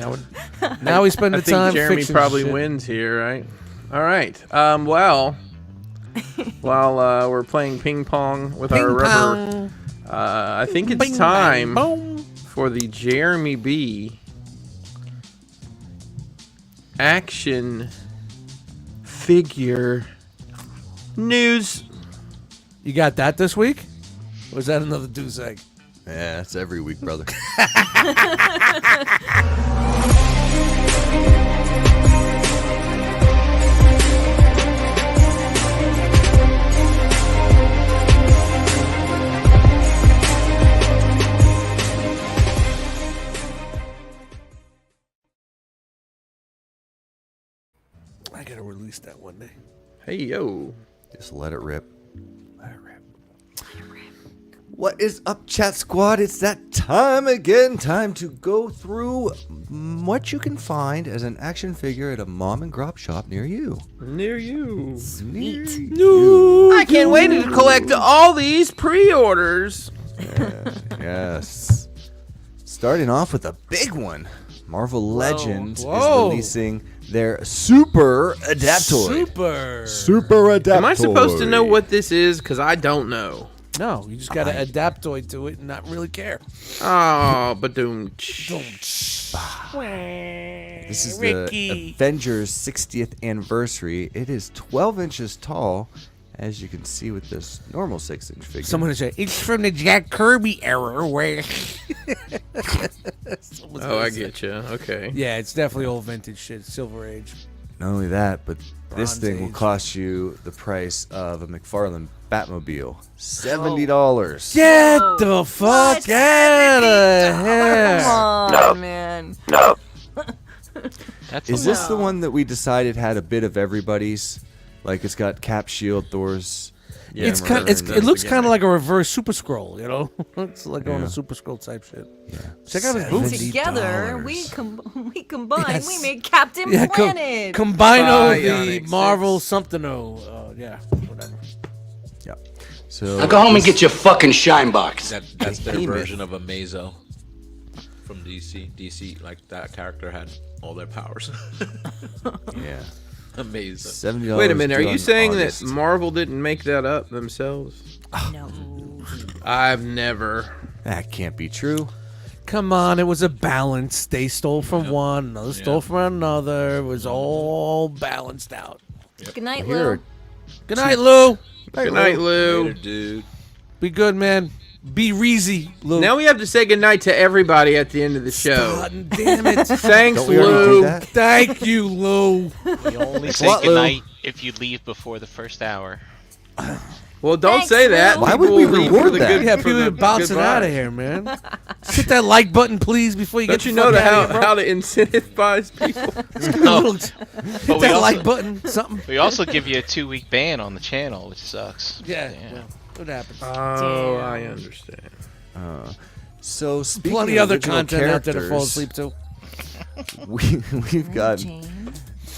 now we spend I the think time. Jeremy fixing probably shit. wins here, right? All right. Well, while we're playing ping pong with our Ping rubber, pong. I think it's Bing, time bang, boom. for the Jeremy B action figure news. You got that this week? Or was that another deuce egg? Yeah, it's every week, brother. I gotta release that one day. Hey yo. Just let it rip. Let it rip. What is up, chat squad? It's that time again. Time to go through what you can find as an action figure at a mom and grop shop near you. Near you. Sweet. I can't wait to collect all these pre-orders. Yes. Starting off with a big one. Marvel Legends is Whoa. releasing their Super Adaptoid. Super Adaptoid. Am I supposed to know what this is? Because I don't know. No, you just got to adaptoid to it and not really care. Oh, but This is the Avengers 60th anniversary. It is 12 inches tall, as you can see with this normal 6-inch figure. Someone would say, it's from the Jack Kirby era where... Oh, I get you. Okay. Yeah, it's definitely old vintage shit. Silver Age. Not only that, but this Bronze thing will Age. cost you the price of a McFarlane Batmobile. $70. Get the fuck out of here. Come on, man. That's Is this the one that we decided had a bit of everybody's? Like it's got Cap, Shield, Thor's. Yeah, It's Hammer kind. It's, and it looks the kind of gimmick. like a reverse Super Scroll, you know. It's like on Yeah. a Super Scroll type shit. Yeah. Check out his boots. $70. Together, we combine. Yes. We made Captain Yeah, Planet. Combino the Bionic Marvel Six. something. Yeah, whatever. Yeah. So Now go home and get your fucking shine box. That's their Behemoth. version of a Mazo from DC. DC, like that character had all their powers. Yeah. Amazing. $70. Wait a minute. Are due you on saying August. that Marvel didn't make that up themselves? No. I've never. That can't be true. Come on, it was a balance. They stole from one, another stole from another. It was all balanced out. Good night, Here Lou. are Good night, Lou. Good night, Lou. Later, dude. Be good, man. Be Reezy, Lou. Now we have to say goodnight to everybody at the end of the show. God damn it. Thanks, Don't we already do Lou. that? Thank you, Lou. You only say What, Lou? goodnight if you leave before the first hour. Well, don't Thanks, say that. Lou. Why People would we will leave reward for the that? good- Yeah, for people the are bouncing goodbye. out of here, man. Hit that like button, please, before you Don't get you the know fuck how, out of here, how to incentivize people? No. Hit But we that like also, button, something. we also give you a 2-week ban on the channel, which sucks. Yeah, Damn. well, what happens? Oh, Damn. I understand. So speaking Plenty of other original content out there to fall characters, asleep to. We've got Jane.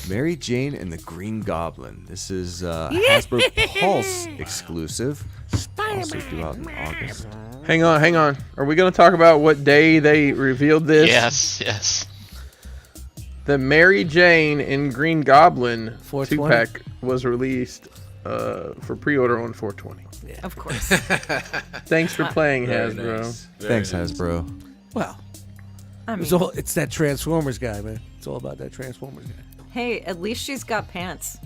Mary Jane and the Green Goblin. This is a Hasbro Pulse exclusive. Also due out in August. Hang on. Are we going to talk about what day they revealed this? Yes. The Mary Jane and Green Goblin 420? 2-pack was released for pre-order on 420. Of course. Thanks for playing, Very Hasbro. nice. Very Thanks, nice. Hasbro. Well, I mean, it's that Transformers guy, man. It's all about that Transformers guy. hey, at least she's got pants.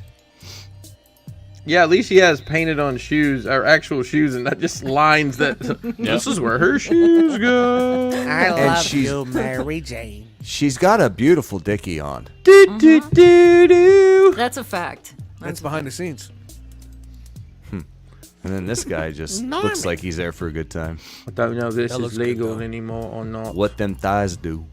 Yeah, at least she has painted on shoes, or actual shoes, and not just lines that. This is where her shoes go. I love she's- you, Mary Jane. She's got a beautiful dickie on. Do, do, do, do. That's a fact. That's behind the scenes. And then this guy just looks like he's there for a good time. I don't know if this That is looks good, legal though. anymore or not. What them thighs do.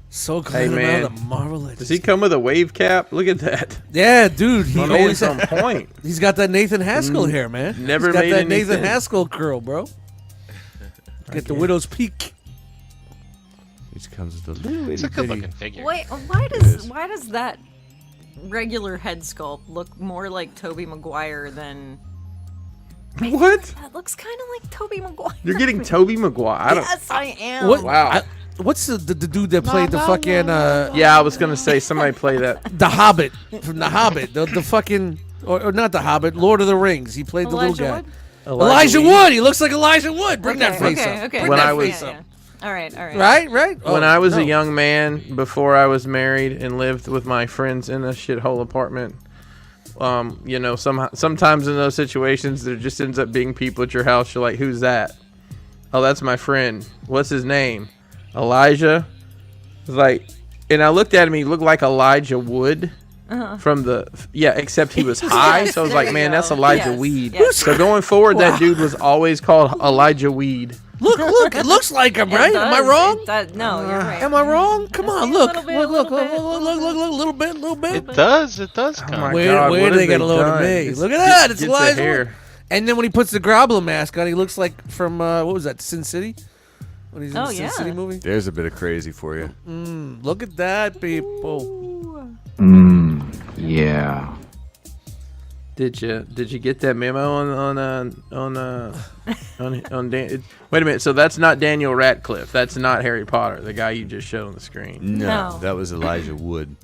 So Hey, glad man. about the Marvel Legends. Does he come with a wave cap? Look at that. Yeah, dude. He My always man's on point. He's got that Nathan Haskell hair, man. Never He's got made that Nathan anything. Haskell curl, bro. Get the widow's peak. He just comes with a little It's a itty good bitty. looking figure. Wait, why does that regular head sculpt look more like Tobey Maguire than? What? That looks kind of like Tobey Maguire. You're getting Tobey Maguire. I don't. Yes, I am. What? Wow. What's the dude that played the fucking Yeah, I was gonna say somebody play that. the Hobbit from the Hobbit, the fucking or not the Hobbit, Lord of the Rings. He played the Elijah little guy. Wood? Elijah Wood. He looks like Elijah Wood. Bring that face okay, up. Okay. Bring When that I was- face up. All right. Right. When I was no. a young man, before I was married and lived with my friends in a shithole apartment, you know, sometimes in those situations, there just ends up being people at your house. You're like, "Who's that?" "Oh, that's my friend." "What's his name?" "Elijah." It's like, and I looked at him. He looked like Elijah Wood from the except he was high. So I was There like, you "Man, go. that's Elijah Yes, Weed." yes. So going forward, that dude was always called Elijah Weed. Look. It looks like him, right? It Am I does, wrong? it does. No, you're right. Am I wrong? Come on, a look. little bit, Look, little bit. little bit. It does. It does Oh come. my Where God, do what they have get a load of done? me? It's- Look at that. It's get the Elijah hair. Wood. And then when he puts the Goblin mask on, he looks like from what was that, Sin City? When he's in Oh, the Sin yeah. City movie. There's a bit of crazy for you. Look at that, people. Yeah. Did you get that memo on Dan? Wait a minute. So that's not Daniel Radcliffe. That's not Harry Potter, the guy you just showed on the screen. No, that was Elijah Wood.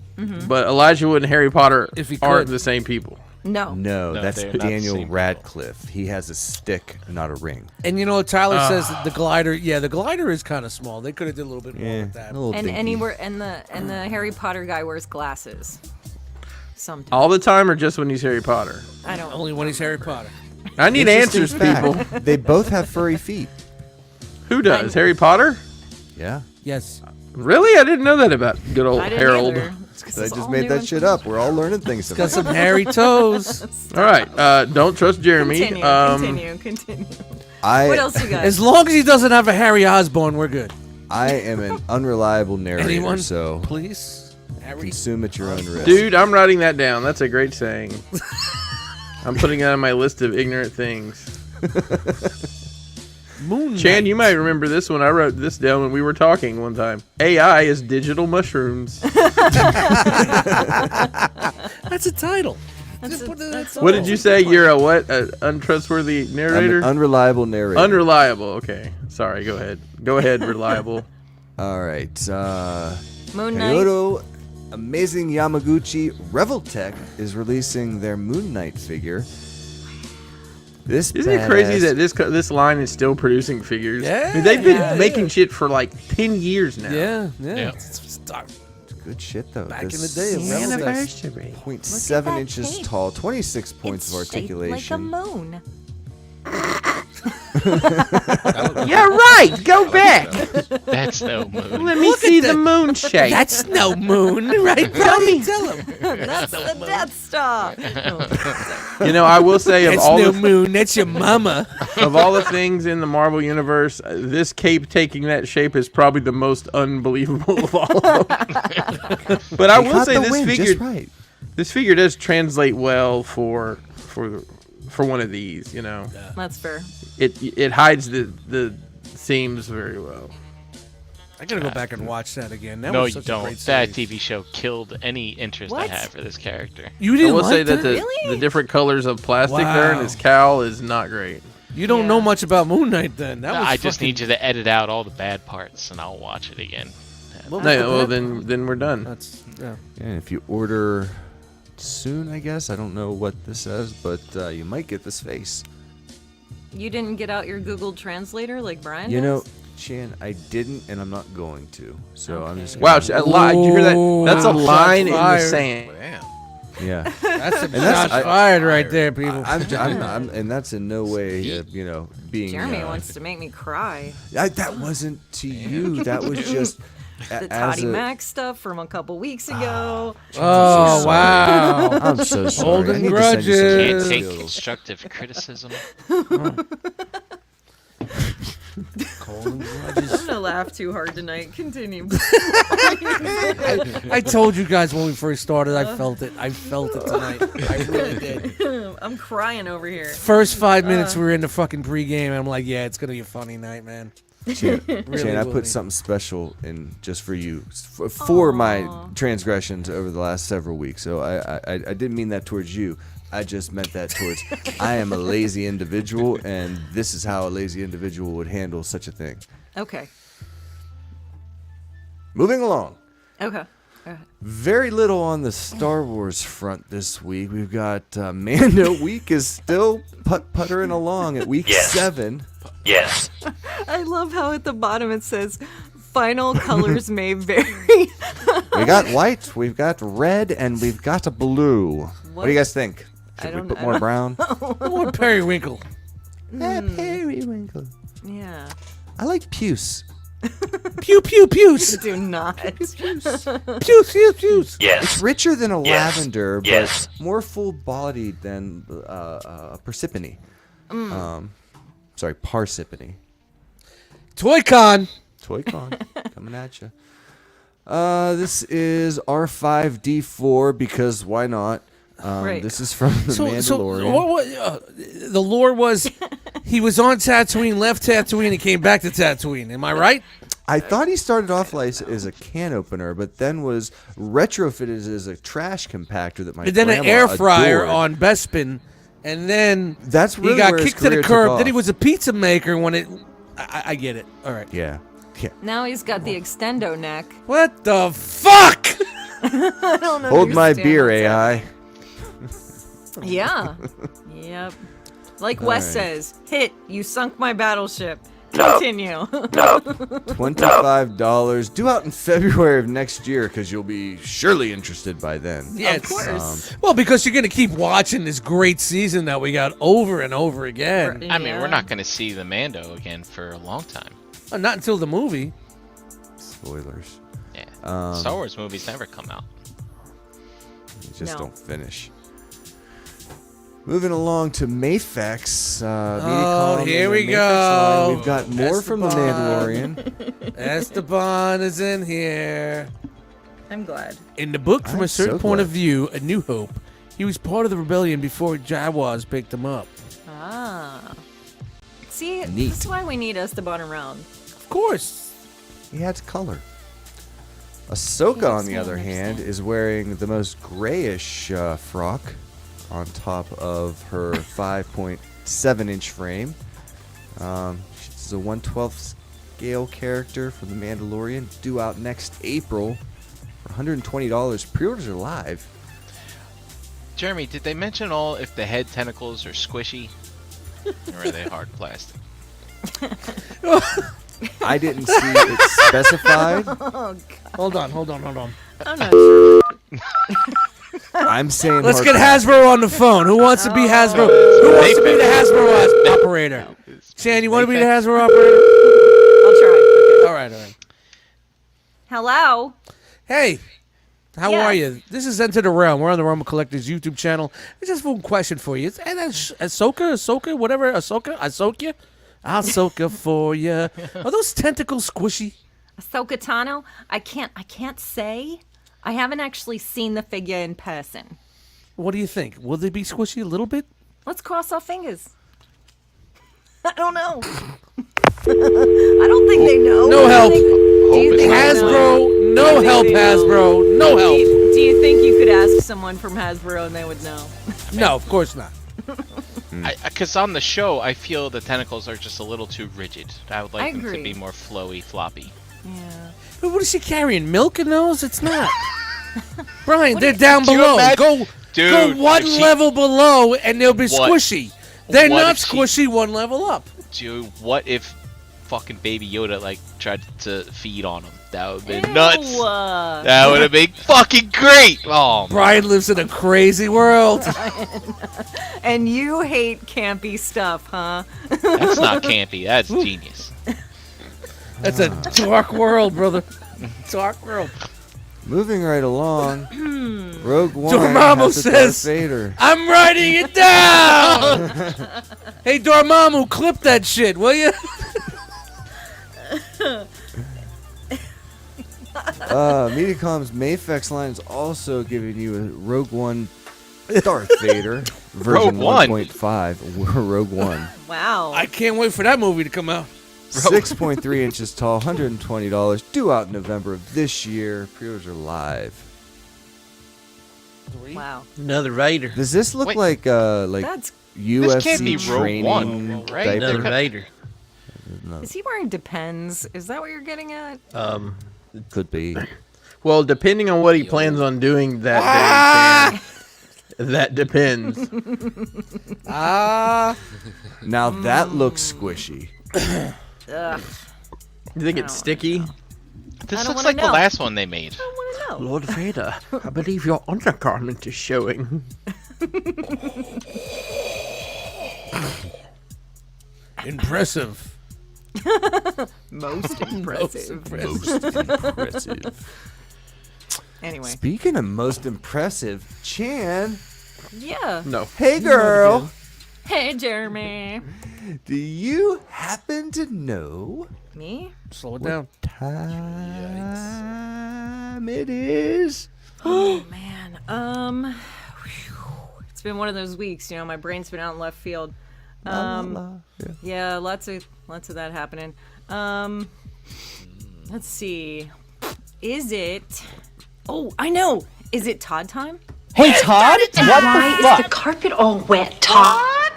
But Elijah Wood and Harry Potter If he aren't could. the same people. No, that's they're not the Daniel same Radcliffe. He has a stick, not a ring. And you know, Tyler says that the glider. Yeah, the glider is kind of small. They could have did a little bit more Yeah, with that. a little And dinky. the Harry Potter guy wears glasses. Sometimes. All the time or just when he's Harry Potter? I don't. Only when he's Harry Potter. I need Interesting answers, fact, people. They both have furry feet. Who does? Harry Potter? Yeah. Yes. Really? I didn't know that about good old I didn't Harold. either. I just made that shit up. We're all learning things tonight. Got some hairy toes. All right. Don't trust Jeremy. Continue. I What else you got? As long as he doesn't have a Harry Osborn, we're good. I am an unreliable narrator, Anyone, so please? Harry. consume at your own risk. Dude, I'm writing that down. That's a great saying. I'm putting that on my list of ignorant things. Moon Chan, Knight. you might remember this one. I wrote this down when we were talking one time. AI is digital mushrooms. That's a title. What did you say? You're a what? A untrustworthy I'm narrator? an unreliable narrator. Unreliable. Okay. Sorry. Go ahead. Go ahead, reliable. All right. Moon Knight. Kyoto Amazing Yamaguchi Reveltech is releasing their Moon Knight figure. This Isn't it crazy that this line is still producing figures? Yeah, I mean, they've been yeah, making shit for like 10 years now. Yeah. Yeah. It's good shit though? Back in This the day, it is was Anniversary. 0.7 that inches cape. tall, 26 points It's of shaped articulation. like a moon. Yeah, right. Go back. That's no moon. Let me see the moon shape. That's no moon, right? Tell him. That's the Death Star. You know, I will say of That's all no the moon. That's your mama. of all the things in the Marvel universe, this cape taking that shape is probably the most unbelievable of all of them. But I will Caught say the this wind figure just right. this figure does translate well for one of these, you know. That's fair. It hides the seams very well. I gotta go back and watch that again. That No, was you such a great don't. That series. TV show killed any interest I What? had for this character. You I didn't will like say that that? the Really? different colors of plastic there in Wow. his cowl is not great. You don't Yeah. know much about Moon Knight then. That was I just fucking- need you to edit out all the bad parts, and I'll watch it again. What was No, the well bad- then we're done. That's yeah. And if you order soon, I guess, I don't know what this says, but you might get this face. You didn't get out your Google Translator like Brian You does? know, Chan, I didn't, and I'm not going to. So I'm just Wow, gonna, a lie. Did you hear that? That's a Ooh, line in the shots sand. Damn. yeah. That's some And that's- shots I- fired right there, people. I'm, and that's in no way, being. Jeremy wants to make me cry. That wasn't to you. That was just The as Toddy a. Mac stuff from a couple weeks ago. Oh wow! I'm so sorry. Holding I need to send you some grudges. Can't good take skills. constructive criticism. I'm gonna laugh too hard tonight. Continue. I told you guys when we first started. I felt it. I felt it tonight. I really did. I'm crying over here. First 5 minutes we were in the fucking pregame, and I'm like, yeah, it's gonna be a funny night, man. Chan, Really I will put be. something special in just for you, for my transgressions over the last several weeks. So I didn't mean that towards you. I just meant that towards I am a lazy individual, and this is how a lazy individual would handle such a thing. Okay. Moving along. Okay. Very little on the Star Wars front this week. We've got Mando week is still puttering along at week 7. Yes. I love how at the bottom it says final colors may vary. We got white, we've got red, and we've got a blue. What do you guys think? Should we put more brown? Or periwinkle. Periwinkle. Yeah. I like puce. Pew pew pews. Do not. Pew pew pews. Yes. It's richer than a Yes. lavender, but Yes. more full-bodied than Persephone. Sorry, Parsippany. Toy-Con. Toy-Con coming at you. This is R5D4 because why not? Right. This is from the Mandalorian. The lore was he was on Tatooine, left Tatooine, and came back to Tatooine. Am I right? I thought he started off like as a can opener, but then was retrofitted as a trash compactor that my And then an grandma air fryer adored. on Bespin, and then That's really he got where his kicked to the career took curb. off. Then he was a pizza maker when it. I get it. All right. Yeah. Now he's got the extendo neck. What the fuck? I don't Hold my understand beer, what's AI. Yeah. Yep. Like All Wes right. says, hit, you sunk my battleship. Continue. $25 due out in February of next year because you'll be surely interested by then. Yes. Of course. Well, because you're gonna keep watching this great season that we got over and over again. I mean, we're Yeah. not going to see the Mando again for a long time. Not until the movie. Spoilers. Yeah. Um, Star Wars movies never come out. You just No. don't finish. Moving along to Mafex. Oh, here and we the Mafex go. line. We've got more from the Esteban. Mandalorian. Esteban is in here. I'm glad. In the book, from I'm a certain so point glad. of view, A New Hope, he was part of the rebellion before Jawas picked him up. Ah. See, Neat. this is why we need Esteban around. Of course. He adds color. Ahsoka, on the other hand, is wearing the most grayish frock on top of her 5.7-inch frame. She's a 1/12 scale character from The Mandalorian, due out next April for $120. Pre-orders are live. Jeremy, did they mention all if the head tentacles are squishy? Or are they hard plastic? I didn't see it specified. Oh, God. Hold on. I'm not sure. I'm saying Let's hard get plastic. Hasbro on the phone. Who wants to be Hasbro? Who wants to be the Hasbro operator? Shan, you want to be the Hasbro operator? I'll try. Okay. All right. Hello. Hey, how Yes. are you? This is Enter the Realm. We're on the Realm of Collectors YouTube channel. I just have one question for you. And Ahsoka, whatever, Ahsoka? I'll soak her for you. Are those tentacles squishy? Ahsoka Tano. I can't say. I haven't actually seen the figure in person. What do you think? Will they be squishy a little bit? Let's cross our fingers. I don't know. I don't think they know. No help. Do you think they know? Hasbro, no think help, they know? Hasbro, no help. Do you think you could ask someone from Hasbro and they would know? No, of course not. Because on the show, I feel the tentacles are just a little too rigid. I would like I them to agree. be more flowy, floppy. Yeah. But what is she carrying? Milk in those? It's not. Brian, they're down Could you below. imagine- Go Dude, one if she- level below and they'll be What? squishy. They're What not if she- squishy one level up. Dude, what if fucking Baby Yoda like tried to feed on them? That would have been nuts. Ew. That would have been fucking great. Oh, Brian lives in a crazy world. And you hate campy stuff, huh? that's not campy. That's genius. That's a dark world, brother. Dark world. Moving right along, Rogue One Dormammu has a Darth says- Vader. I'm writing it down. Hey, Dormammu, clip that shit, will you? Mediacom's Mafex line is also giving you a Rogue One Darth Vader version Rogue One? 1.5. Rogue One. Wow. I can't wait for that movie to come out. 6.3 inches tall, $120, due out in November of this year. Pre-orders are live. Wow. Another Vader. Does this look Wait. like That's. UFC can't be Rogue training One, right? diaper? Another Vader. Is he wearing Depends? Is that what you're getting at? Could be. Well, depending on what he plans on doing that day, Sam, that depends. Now that looks squishy. Ugh. You think it's sticky? This I don't looks wanna like know. the last one they made. I want to know. Lord Vader, I believe your undergarment is showing. Impressive. Most impressive. Impressive. Anyway. Speaking of most impressive, Chan. Yeah. No. Hey, girl. Hey, Jeremy. Do you happen to know Me? Slow it down. time it is? Oh man. Whew. It's been one of those weeks. You know, my brain's been out in left field. Yeah, lots of that happening. Let's see. Is it? Oh, I know. Is it Todd time? Hey, Todd? What Why the fuck? is the carpet all wet, Todd?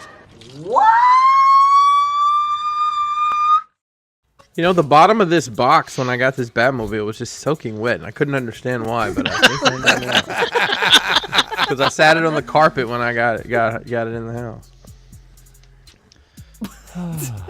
You know, the bottom of this box when I got this Batmobile was just soaking wet, and I couldn't understand why, but I think I know now. Because I sat it on the carpet when I got it in the house.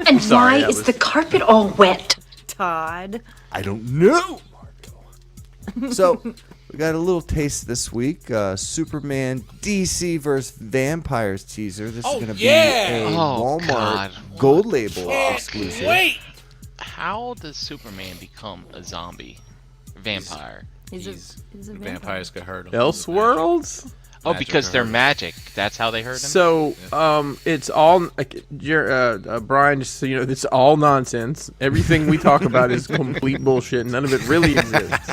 And Sorry, why that is was- the carpet all wet? Todd. I don't know, Marco. So, we got a little taste this week. Superman DC vs. Vampires teaser. This is going to be a Walmart God. Gold Label exclusive. Wait. How does Superman become a zombie vampire? He's a vampire. Vampires could hurt him. Elseworlds? Oh, Magic because they're hurt him. magic. That's how they hurt him. So, it's all, Brian, just so you know, it's all nonsense. Everything we talk about is complete bullshit. None of it really exists.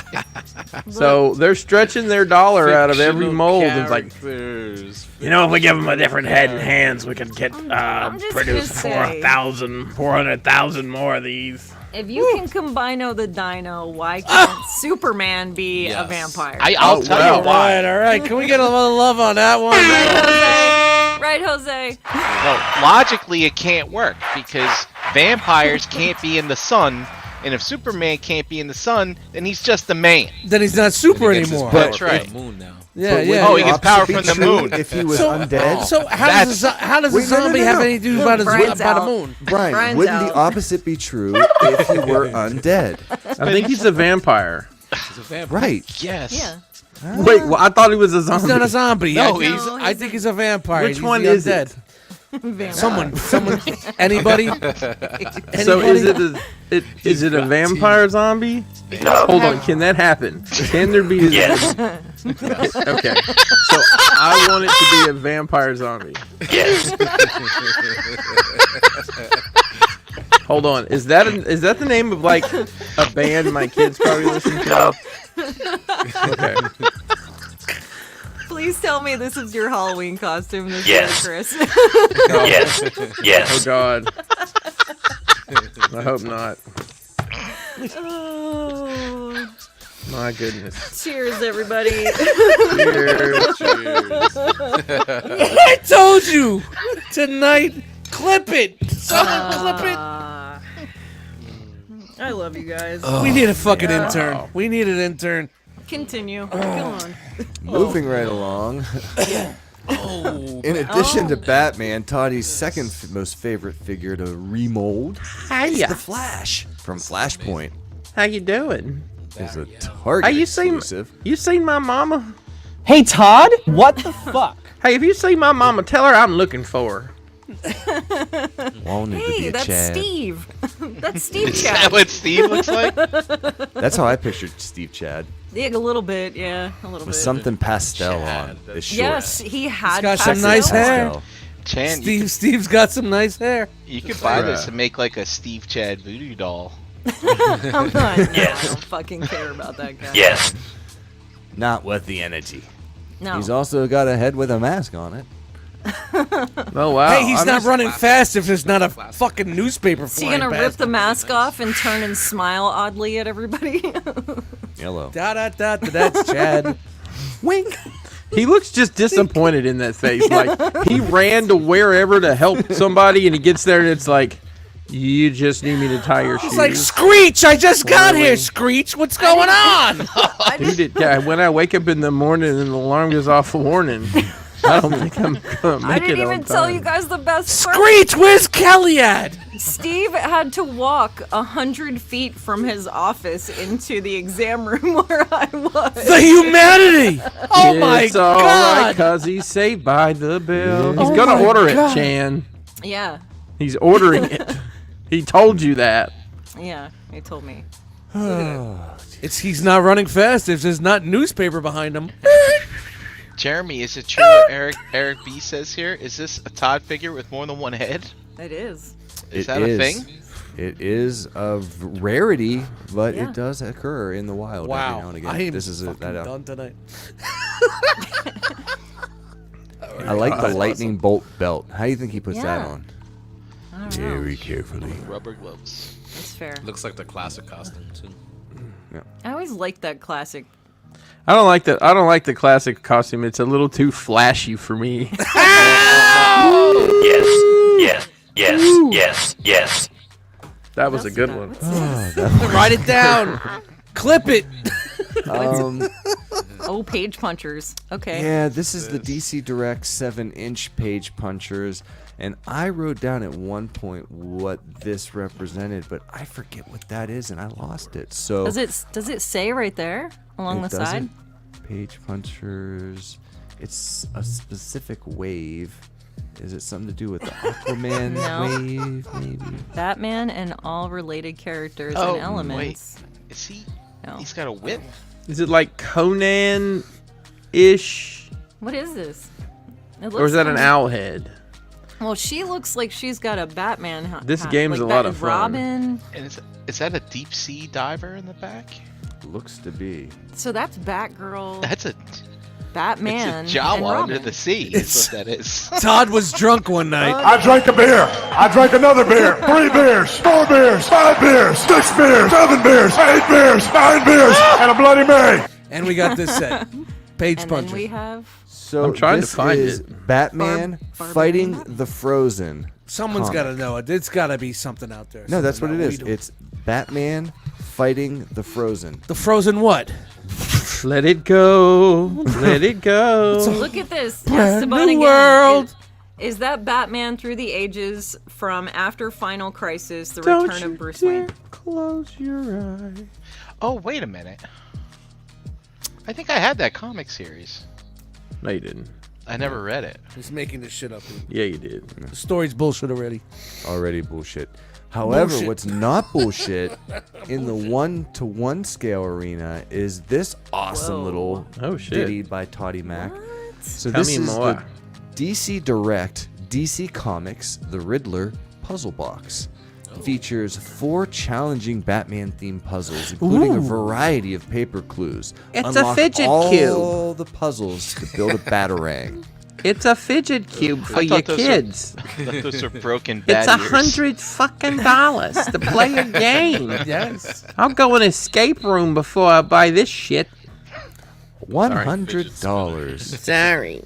So, they're stretching their dollar out of every mold. It's like, You know, if we give them a different head and hands, we could get I'm just produce gonna say- 400,000 more of these. If you can combino the dino, why can't Superman be a Yes. vampire? I'll tell you why. All right. Can we get a little love on that one? Right, Jose? No, logically it can't work because vampires can't be in the sun, and if Superman can't be in the sun, then he's just a man. Then he's not super anymore. That's right. The moon now. Yeah, But yeah. Oh, would he gets the power opposite from be the true moon. If he was So- undead? So how does a Wait, no, zombie no, have no. anything to do about Brian's the out. moon? Brian, Brian's wouldn't the out. opposite be true if he were undead? I think he's a vampire. He's a vampire. Right. Yes. Yeah. Wait, well, I thought he was a zombie. He's not a zombie. No, I think he's a vampire. Which He's one the is undead. it? Vampire. Someone, anybody? So Anybody? is it a vampire zombie? Hold on, can that happen? Can there be? Yes. Okay, so I want it to be a vampire zombie. Yes. Hold on, is that the name of like a band my kids probably listen to? Okay. Please tell me this is your Halloween costume this Yes. year, Chris. Yes. Oh Yes. God. I hope not. Oh, My goodness. cheers, everybody. Cheers. I told you tonight. Clip it. Someone clip it. I love you guys. We need a fucking intern. We need an intern. Continue. Go on. Moving right along. In addition to Batman, Toddy's second most favorite figure to remold is the Flash from Flashpoint. How you doing? Is a Target Hey, you seen exclusive. my mama? Hey, Todd? What the fuck? Hey, if you see my mama, tell her I'm looking for her. Wanted to be Hey, a that's Chad. Steve. That's Steve Is that Chad. what Steve looks like? That's how I pictured Steve Chad. Yeah, a little bit. Yeah, a little With bit. something pastel on his shorts. Yes, he had. got some pastel. nice hair. Pastel. Chan, you, Steve's got some nice hair. you could buy this Bruh. and make like a Steve Chad voodoo doll. I'm not. Yes. I don't fucking care about that guy. Yes. Not with the energy. No. He's also got a head with a mask on it. Oh wow. Hey, he's I'm not just- running fast if there's not a fucking newspaper Is he flying gonna past rip the him. mask off and turn and smile oddly at everybody? Yellow. Da da da da. That's Chad. Wink. He looks just disappointed in that face. Like he ran to wherever to help somebody, and he gets there, and it's like, you just need me to tie your shoes. He's like, Screech, I just got here, Whirling. Screech. What's going on? When I wake up in the morning and the alarm goes off a warning, I don't think I'm gonna make I it didn't on even tell time. you guys the best part. Screech, where's Kelly at? Steve had to walk 100 feet from his office into the exam room where I was. The humanity. Oh my It's all right, God. 'cause he's saved by the bell. He's Oh gonna my order God. it, Chan. Yeah, He's ordering it. He told you that. yeah, he told me. He's not running fast if there's not newspaper behind him. Jeremy, is it true what Eric B says here? Is this a Todd figure with more than one head? It is. Is that a thing? It is of rarity, but Yeah. it does occur in the wild every now Wow, and again. I am This is fucking done tonight. I like the lightning bolt belt. How do you think he puts that Yeah. on? I don't know. Very carefully. Rubber gloves. That's fair. Looks like the classic costume too. I always liked that classic. I don't like the classic costume. It's a little too flashy for me. Yes. That was a good one. Write it down. Clip it. Oh, page punchers. Okay. Yeah, this is the DC Direct 7-inch page punchers, and I wrote down at one point what this represented, but I forget what that is, and I lost it. So Does it say right there along the side? Page punchers. It's a specific wave. Is it something to do with the Aquaman wave, maybe? Batman and all related characters and elements. Wait. Is he? No. He's got a whip. Is it like Conan-ish? What is this? Or is that an owl head? Well, she looks like she's got a Batman hat. This game's a lot of fun. Robin. And is that a deep sea diver in the back? Looks to be. So that's Batgirl. That's a Batman. It's a Jawa and under Robin. the sea. Is what that is. Todd was drunk one night. I drank a beer. I drank another beer. 3 beers. 4 beers. 5 beers. 6 beers. 7 beers. 8 beers. 9 beers. And a Bloody Mary. And we got this set. Page And puncher. then we have. So I'm trying to this find is it. Batman fighting the Frozen. Someone's comic. got to know it. It's got to be something out there. No, that's what Something it that is. we don't- It's Batman fighting the Frozen. the Frozen what? Let it go. Let it go. Look at this. Brand Esteban new again. world. Is that Batman through the ages from after Final Crisis, the Don't return you of Bruce dare Wayne? close your eye. Oh, wait a minute. I think I had that comic series. No, you didn't. I never read it. He's making this shit up. Yeah, you did. The story's bullshit already. Already bullshit. However, Bullshit. what's not bullshit in the 1-to-1 scale arena is this awesome little shit. ditty by Toddy Mac. So Tell this me is more. the DC Direct DC Comics The Riddler puzzle box. Features 4 challenging Batman-themed puzzles, including a variety of paper clues. It's a Unlock fidget all cube. the puzzles to build a Batarang. It's a fidget cube for your kids. I thought those are broken bad It's ears. $100 to play a game. Yes. I'll go in an escape room before I buy this shit. $100 Sorry.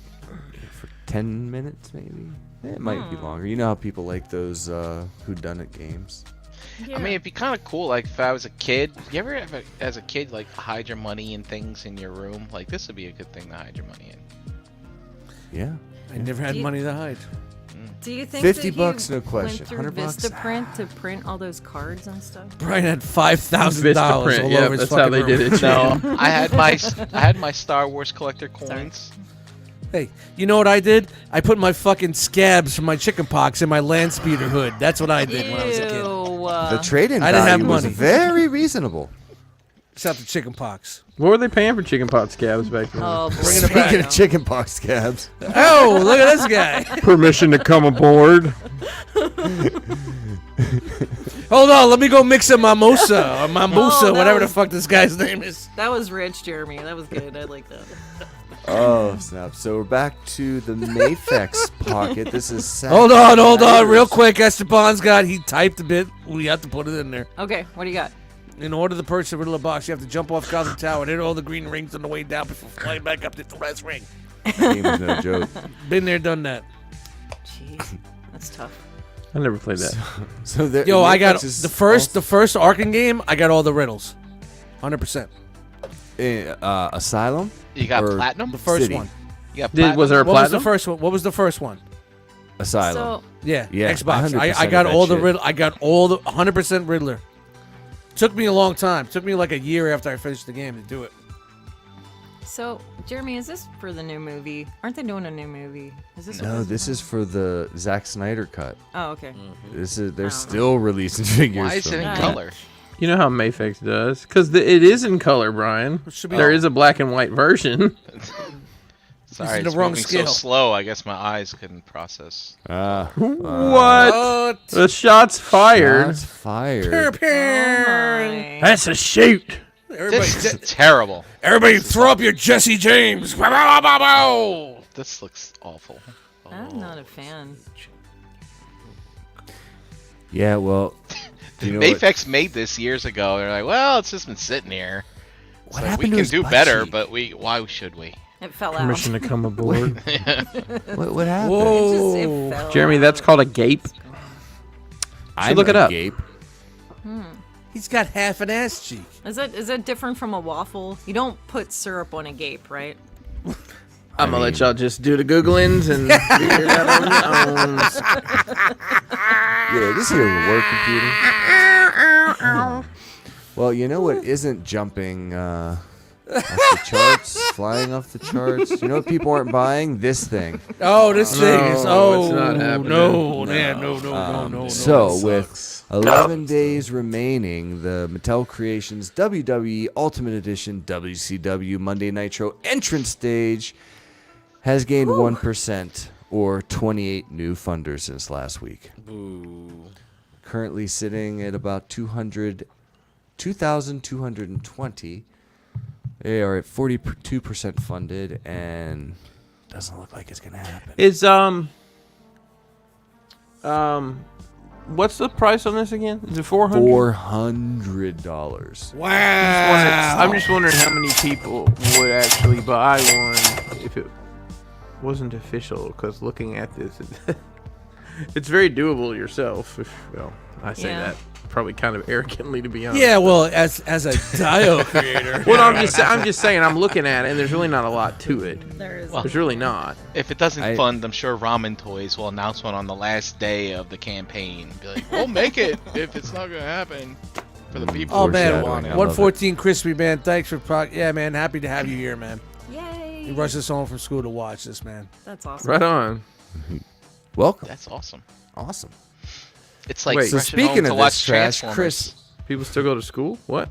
for 10 minutes, maybe. It might be longer. You know how people like those whodunit games. Yeah. I mean, it'd be kind of cool, like, if I was a kid. You ever, as a kid, like, hide your money and things in your room? Like, this would be a good thing to hide your money in. Yeah. I never had money to hide. Do you think $50 that he no question. went through $100 Vistaprint to print all those cards and stuff? Brian had $5,000 all Vistaprint, over yeah, his that's fucking how they did room. it. No, I had my Star Wars collector coins. Hey, you know what I did? I put my fucking scabs from my chicken pox in my land speeder hood. That's what I did when I was a kid. The trade-in I didn't have value was money. very reasonable. Except the chicken pox. What were they paying for chicken pot scabs back then? Oh, Bringing it back. Speaking of chicken pox scabs. Oh, look at this guy. Permission to come aboard. Hold on, let me go mix a mimosa or mimosa, Oh, that whatever the was- fuck this guy's name is. That was rich, Jeremy. That was good. I like that. Oh, snap. So we're back to the Mafex pocket. This is Zack Hold on, Snyder's- real quick. Esteban's he typed a bit. We have to put it in there. Okay, what do you got? In order to purchase the Riddler box, you have to jump off Gotham Tower and hit all the green rings on the way down before flying back up to the last ring. Game was no joke. Been there, done that. Jeez, that's tough. I never played that. So there, Yo, I got Mafex is the first Arkham game. I got all the riddles, 100%. Asylum. You got or platinum? The first City? one. You got Was platinum? there a What was the platinum? first one? What was the first one? Asylum. So, Yeah, Yeah, Xbox. 100% I got of that all the shit. riddle. I got all the 100% Riddler. Took me a long time. Took me like a year after I finished the game to do it. so Jeremy, is this for the new movie? Aren't they doing a new movie? Is this? what No, this this is for the Zack Snyder cut. Oh, okay. This is they're Oh. still releasing figures. Why is it from in it. color? You know how Mafex does? Because it is in color, Brian. should be There all- is a black and white version. Sorry, in it's the wrong moving scale. so slow. I guess my eyes couldn't process. What? What? The shot's fired. Shots fired. My. That's a shoot. Everybody, This is terrible. everybody throw up your Jesse James. This looks awful. I'm not a fan. Yeah, well, Do you know what, Mayfex made this years ago. They're like, well, it's just been sitting here. It's what like, happened we to can his do butt better, cheek? but why should we? It fell Permission out. to come aboard. What happened? Whoa. It fell Jeremy, that's out. called a gape. I'm look it a up. Gape. He's got half an ass cheek. Is that different from a waffle? You don't put syrup on a gape, right? I'm gonna let y'all just do the Googlings and figure it out on your own. Yeah, this here will work, computer. Well, you know what isn't jumping off the charts, flying off the charts? You know what people aren't buying? This thing. Oh, this thing is. No, Oh, it's not happening. no, man, no. So, with 11 days remaining, the Mattel Creations WWE Ultimate Edition WCW Monday Nitro entrance stage has gained 1%, or 28 new funders since last week. Currently sitting at about 2,220. They are at 42% funded, and doesn't look like it's gonna happen. Is what's the price on this again? Is it $400? $400. Wow. I'm just wondering how many people would actually buy one if it wasn't official. Because looking at this, it's very doable yourself. Well, I say Yeah. that probably kind of arrogantly, to be honest. Yeah, well, as a Dio creator. Well, I'm just saying. I'm looking at it, and there's really not a lot to it. There is. There's really not. If it doesn't fund, I'm sure Ramen Toys will announce one on the last day of the campaign. Be like, we'll make it if it's not gonna happen for the people. Oh who man, really want it. 114 Crispy, man. Thanks for yeah, man. Happy to have you here, man. Yay. You rushed us home from school to watch this, man. That's awesome. Right on. Welcome. That's awesome. Awesome. It's like Wait, so rushing home speaking to of watch this trash, Transformers. Chris, People still go to school? What?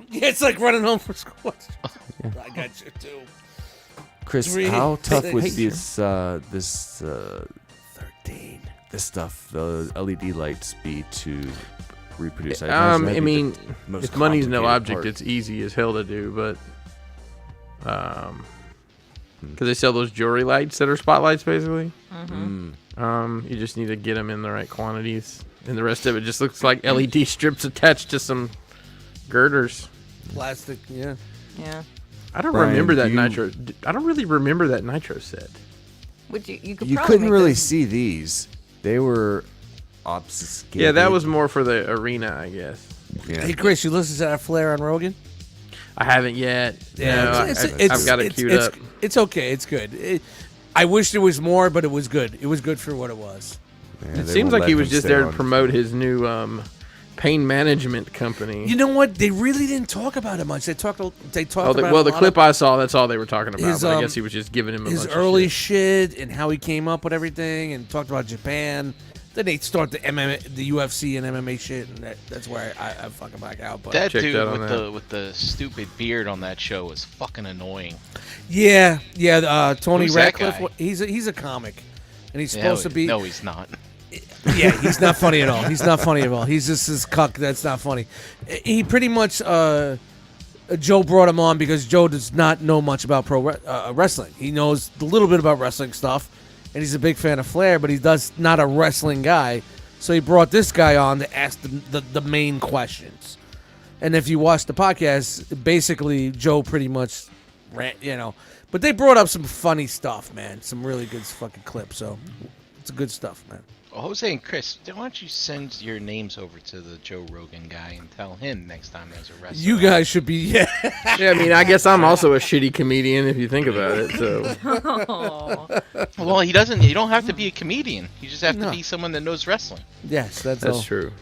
Yeah, it's like running home from school. I got you too. Chris, Three, how tough six, would hey, this 13 this stuff, the LED lights, be to reproduce? I'd imagine I that'd be mean, the most if money's no complicated object, part. it's easy as hell to do. But because they sell those jewelry lights that are spotlights, basically. You just need to get them in the right quantities, and the rest of it just looks like LED strips attached to some girders. Plastic, yeah. Yeah. I don't Brian, remember that do you- nitro. I don't really remember that nitro set. Would you could You probably couldn't make really those- see these. They were obfuscated. Yeah, that was more for the arena, I guess. Yeah. Hey, Chris, you listen to that Flair on Rogan? I haven't yet. Yeah, No, I've got it queued up. It's okay. It's good. I wish there was more, but it was good. It was good for what it was. Yeah, It they seems won't like he let was them just stay there to on. promote his new pain management company. You know what? They really didn't talk about it much. They talked Oh, about the a lot clip of I saw, that's all they were talking about. his, But I guess he was just giving him a his bunch early of shit. shit and how he came up with everything, and talked about Japan. Then they start the UFC and MMA shit, and that's where I fucking back out. But That Check dude that on with that. the stupid beard on that show is fucking annoying. yeah, Tony Who's that Ratcliffe. guy? He's a comic, and he's supposed to be. No, he's not. Yeah, he's not funny at all. He's not funny at all. He's just this cuck that's not funny. He pretty much, Joe brought him on because Joe does not know much about wrestling. He knows a little bit about wrestling stuff, and he's a big fan of Flair, but he does not a wrestling guy. So he brought this guy on to ask the main questions. And if you watch the podcast, basically Joe pretty much ran, but they brought up some funny stuff, man. Some really good fucking clips. So it's good stuff, man. Well, Jose and Chris, why don't you send your names over to the Joe Rogan guy and tell him next time there's a wrestler? You guys should be, yeah. Yeah, I mean, I guess I'm also a shitty comedian if you think about it. So Well, he doesn't. You don't have to be a comedian. You just have to No. be someone that knows wrestling. Yes, that's that's all. true.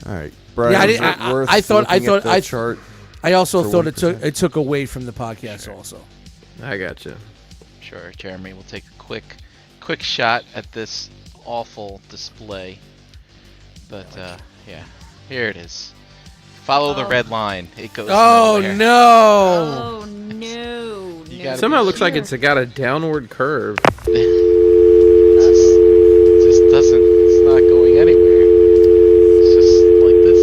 All right, Brian. Yeah, is it worth I thought looking at the chart. I also for thought 1%? it took away from the podcast also. I gotcha. Sure, Jeremy. We'll take a quick shot at this awful display. But yeah, here it is. Follow the red line. It goes. Oh nowhere. no! Oh no! You no. gotta Somehow it be looks like sure. it's got a downward curve. It just doesn't. It's not going anywhere. It's just like this.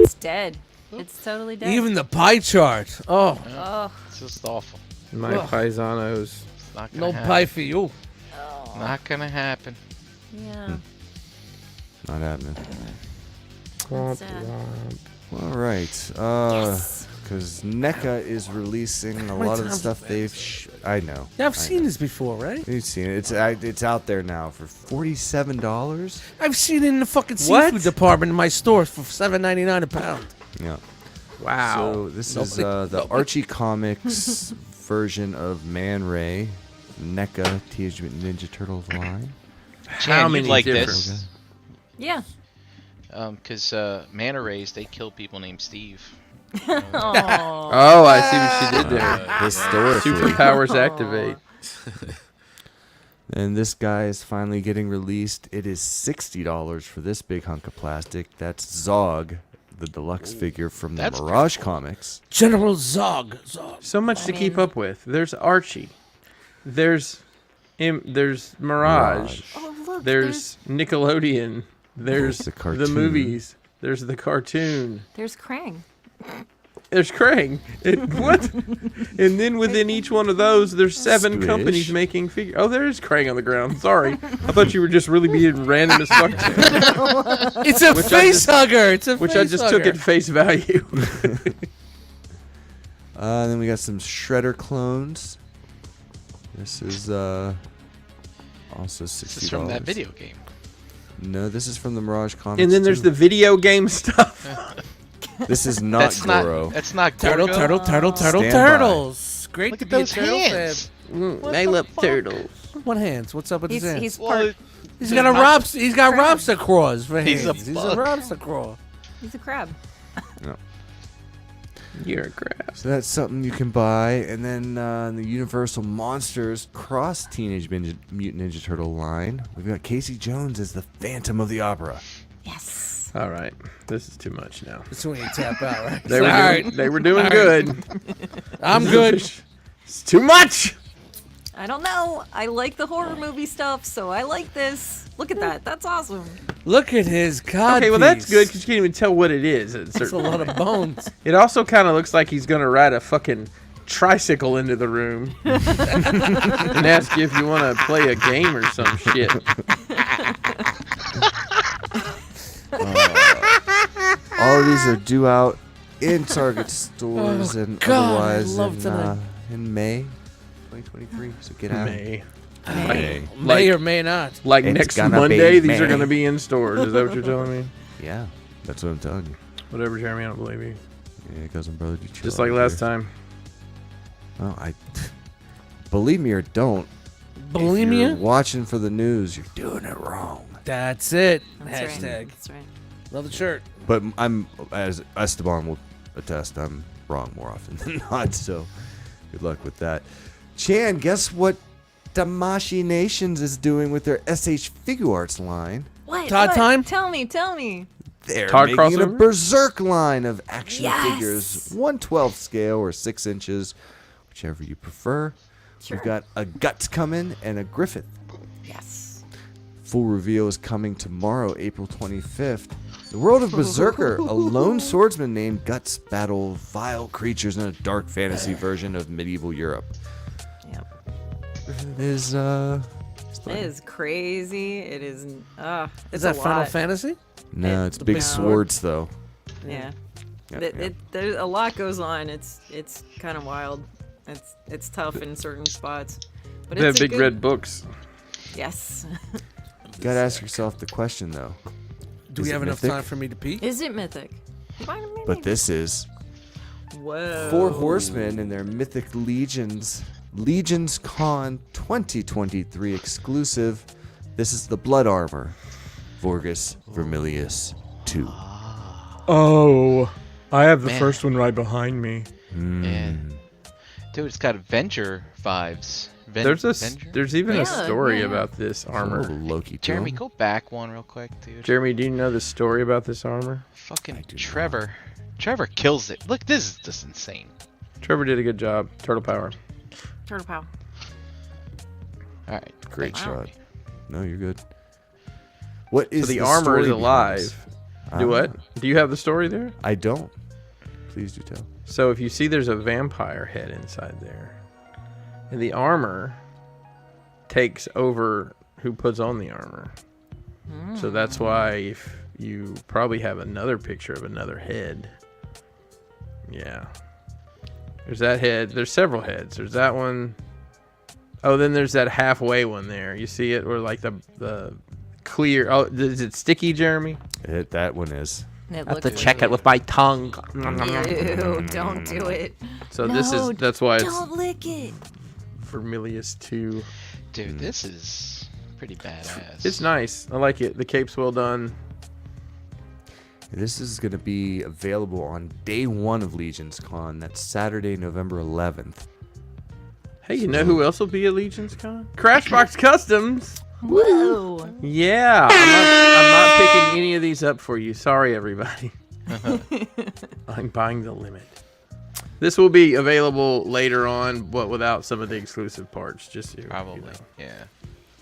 It's dead. It's totally dead. Even the pie chart. Oh, Oh, It's just awful. My Ugh. paisanos. It's not gonna no happen. pie for you. Not gonna happen. yeah. Not happening. That's sad. All right. Because NECA is releasing a lot of the stuff they've. I know. Yeah, I've seen this before, right? You've seen it. It's out there now for $47. I've seen it in the fucking seafood department in my store for $7.99 a pound. Yeah. Wow. So this is the Archie Comics version of Man Ray, NECA Teenage Mutant Ninja Turtles line. How many like this? Yeah. Because manta rays, they kill people named Steve. Oh, I see what she did there. Historically. Superpowers activate. And this guy is finally getting released. It is $60 for this big hunk of plastic. That's Zog, the deluxe figure from the Mirage Comics. General Zog. So much to keep up with. There's Archie. There's Mirage. Oh, look, There's Nickelodeon. There's the movies. There's the cartoon. There's Krang. There's Krang. What? And then within each one of those, there's 7 Squish. companies making figures. Oh, there is Krang on the ground. Sorry. I thought you were just really being random as fuck. It's a face hugger. It's a which I just took at face value. Then we got some Shredder clones. This is also $60. This is from that video game. No, this is from the Mirage Comics. And then there's the video game stuff. This is not Goro. That's not Turtles. Great Look to at be a those turtle hands. fan. I love turtles. What hands? What's up with his hands? He's part. He's got lobster claws for He's hands. a He's bug. a lobster claw. He's a crab. No. You're a crab. So that's something you can buy. And then the Universal Monsters Cross Teenage Mutant Ninja Turtle line, we've got Casey Jones as the Phantom of the Opera. Yes. All right. This is too much now. That's when you tap out, right? They were doing good. I'm good. It's too much. I don't know. I like the horror movie stuff, so I like this. Look at that. That's awesome. Look at his cod Okay, well that's piece. good because you can't even tell what it is. At a That's a certain lot point. of bones. It also kind of looks like he's gonna ride a fucking tricycle into the room and ask you if you want to play a game or some shit. All of these are due out in Target stores and God, otherwise I love tonight. in May 2023. So get out. May. May or may not. Like It's next gonna Monday, be these are May. gonna be in stores. Is that what you're telling me? Yeah, that's what I'm telling you. Whatever, Jeremy. I don't believe you. Yeah, cousin brother, you chill Just out like last here. time. Well, I believe me or don't. If you're Bulimia? watching for the news, you're doing it wrong. That's it. That's Hashtag. right. That's right. Love the shirt. But I'm, as Esteban will attest, I'm wrong more often than not. So good luck with that. Chan, guess what Damashi Nations is doing with their SH Figure Arts line? What? Todd What? time? Tell me. Tell me. They're Todd making a crossover? Berserk line of action Yes! figures, 1/12 scale or 6 inches, whichever you prefer. Sure. We've got a Guts coming and a Griffith. Yes. Full reveal is coming tomorrow, April 25th. The world of Berserker, a lone swordsman named Guts battle vile creatures in a dark fantasy version of medieval Europe. Yep. It is, It is crazy. It is. Is It's that a Final lot. Fantasy? no, it's the big big swords though. Yeah. Yeah, There's a lot goes on. It's kind of wild. It's tough in certain spots. But They have it's a big good- red books. Yes. You gotta ask yourself the question though. Do Is we it have enough mythic? time for me to pee? Is it mythic? But this is Whoa. 4 horsemen and their mythic legions. Legions Con 2023 exclusive. This is the blood armor. Vorgus Vermilius 2. Oh, I have the Man. first one right behind me. Yeah. Dude, it's got Avenger vibes. There's even a Yeah, story yeah. about this A armor. little Loki to Jeremy, him. go back one real quick, dude. Jeremy, do you know the story about this armor? Fucking do Trevor. Trevor kills it. Look, this is just insane. Trevor did a good job. Turtle power. Turtle pow. All right. Great Wow. shot. No, you're good. What is So the armor is story behind alive. this? Do what? Do you have the story there? I don't. Please do tell. So if you see there's a vampire head inside there, and the armor takes over who puts on the armor. So that's why if you probably have another picture of another head. Yeah. There's that head. There's several heads. There's that one. Oh, then there's that halfway one there. You see it? Or like the clear. Oh, is it sticky, Jeremy? That one is. It I have to looks check it with my tongue. Ew, don't do it. So No, that's why it's Don't lick it. Vermilius 2. Dude, this is pretty badass. It's nice. I like it. The cape's well done. This is going to be available on day 1 of Legion's Con. That's Saturday, November 11th. Hey, you know who else will be at Legion's Con? Crashbox Customs. Whoa. Yeah, I'm not picking any of these up for you. Sorry, everybody. I'm buying the limit. This will be available later on, but without some of the exclusive parts. Just so Probably, you know. yeah.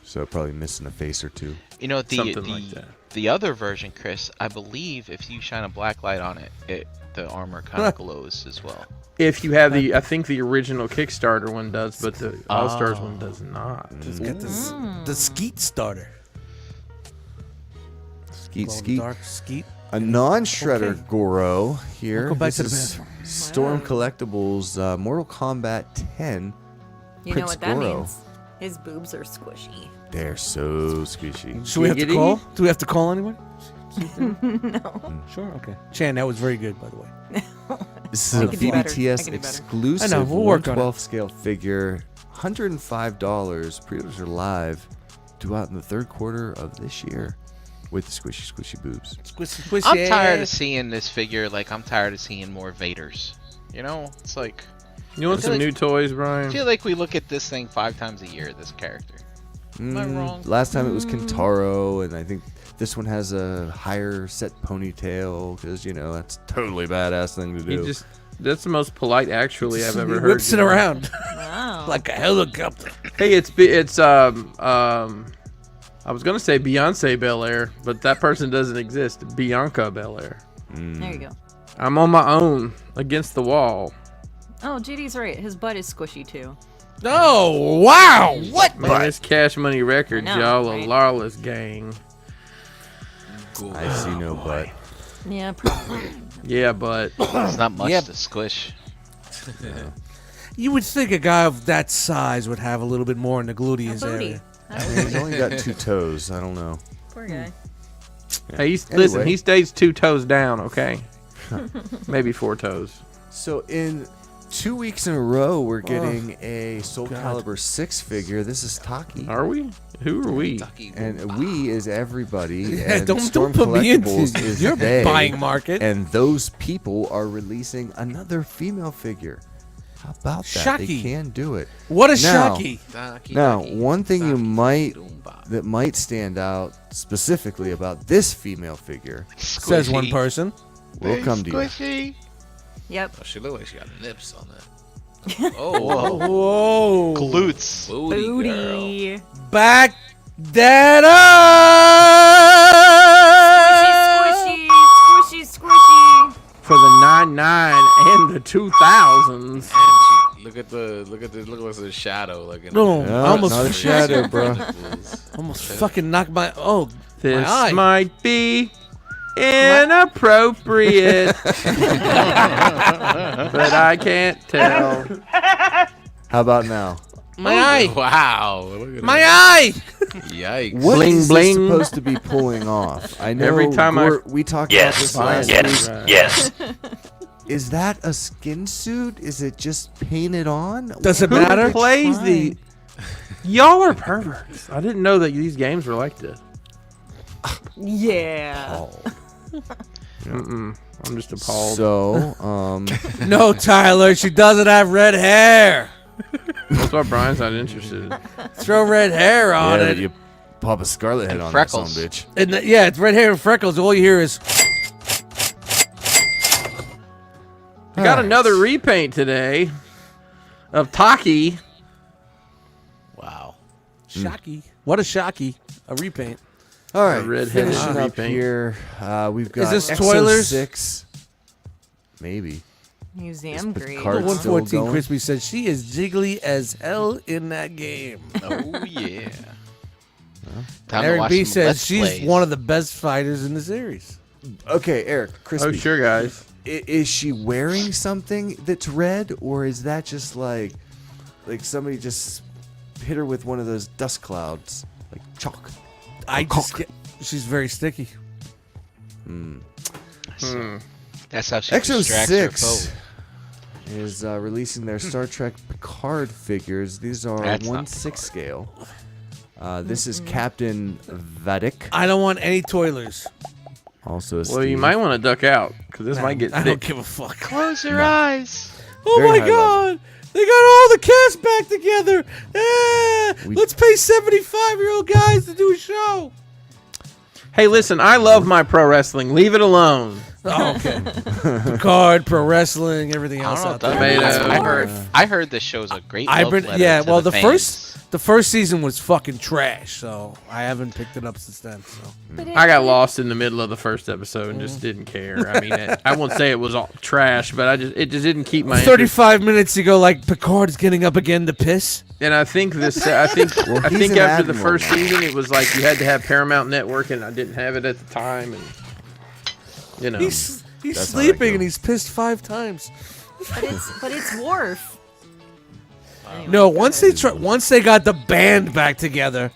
So probably missing a face or two. You know, Something like that. the other version, Chris, I believe if you shine a black light on it, the armor kind of glows as well. If you have I think the original Kickstarter one does, but the All Stars one does not. Just get the Skeet starter. Skeet. Dark Skeet. A non-shredder Okay. Goro here. We'll go back This to the is bathroom. Storm Collectibles Mortal Kombat 10. You know Prince what that Goro. means? His boobs are squishy. They're so squishy. Should we have to Giggity. call? Do we have to call anyone? No. Sure. Okay. Chan, that was very good, by the way. This is I a can do better. I BBTS can do better. exclusive I know, we'll work on it. 1/12 scale figure. $105. Pre-orders are live. Due out in the 3rd quarter of this year. With the squishy boobs. Squishy, squishy. I'm tired of seeing this figure. Like, I'm tired of seeing more Vaders. You know, it's like You want I feel some like- new toys, I Brian? feel like we look at this thing 5 times a year. This character. Am I wrong? Last time it was Kentaro, and I think this one has a higher set ponytail because that's a totally badass thing to do. That's the most polite actually I've ever He heard. whips it around Wow. like a helicopter. Hey, it's I was gonna say Beyonce Belair, but that person doesn't exist. Bianca Belair. There you go. I'm on my own against the wall. Oh, JD's right. His butt is squishy too. Oh, wow. What? Man, it's Cash Money Records, I know, y'all. right? A lawless gang. I see no butt. Yeah, probably. Yeah, but It's not much Yeah. to squish. You would think a guy of that size would have a little bit more in the gluteus booty. area. He's only got 2 toes. I don't know. Poor guy. hey, listen, Anyway. he stays 2 toes down, okay? Maybe 4 toes. So in 2 weeks in a row, we're getting a Soul Calibur 6 figure. This is Taki. Are we? Who are we? And we is everybody. Yeah, and don't Storm put me into Collectibles is your they. buying market. And those people are releasing another female figure. How about that? They Shocky. can do it. What a Now- shocky. Now, one thing that might stand out specifically about this female figure Says one person. will come to you. Squishy. Yep. Oh, she look like she got nips on that. Oh, Whoa. Glutes. booty, girl. Booty. Back that up. Squishy, squishy. For the 99 and the 2000s. And she, look at the shadow. Like in No, No, I almost not a shadow, bro. almost fucking knocked my This my eye. might be inappropriate, but I can't tell. How about now? My eye. Wow. Look at My that. eye. Yikes. What Bling, is bling. this supposed to be pulling off? I know Every time we talked Yes, about this last week. yes. Is that a skin suit? Is it just painted on? Does it Who matter? plays the? Y'all are perverts. I didn't know that these games were like this. Yeah. I'm just appalled. So, No, Tyler, she doesn't have red hair. That's why Brian's not interested. Throw red hair on yeah, it. you pop a scarlet head on freckles. that son of a bitch. And yeah, it's red hair and freckles. All you hear is I got another repaint today of Taki. Wow. shocky. What a shocky. A repaint. All right, red-headed finishing up repaint. here, we've got this Exo Toilers? 6. Maybe. Museum This grade. card- Cards still 114 going? Crispy said she is jiggly as hell in that game. Oh yeah. This is 114 Crispy said she is jiggly as hell in that game. This is Oh yeah. Exo Time to Eric watch B some says Let's she's Plays. one of the best fighters in the series. Okay, Eric, Crispy. Oh, sure, guys. Is she wearing something that's red, or is that just like somebody just hit her with one of those dust clouds, like chalk? She's very sticky. That's how she distracts her Exo6 foe. is releasing their Star Trek Picard figures. These are That's not 1/6 scale. This is Captain Vadik. I don't want any toilers. Also, a Well, you Steve. might want to duck out because this might get I thick. don't give a fuck. Close your eyes. Oh Very my high god! They got all the cast back together. Let's pay 75-year-old guys to do a show. Hey, listen, I love my pro wrestling. Leave it alone. Oh, okay. Picard, pro wrestling, everything else out there. I heard this show's a great love letter yeah, to well, the the fans. first season was fucking trash, so I haven't picked it up since then. So I got lost in the middle of the first episode and just didn't care. I mean, I won't say it was all trash, but it just didn't keep my 35 minutes ago, like Picard's getting up again to piss. And I think I think he's an after the admiral first now. season, it was like you had to have Paramount Network, and I didn't have it at the time, and you know. He's That's how that sleeping goes. and he's pissed 5 times. But it's Worf. No, once they got the band back together,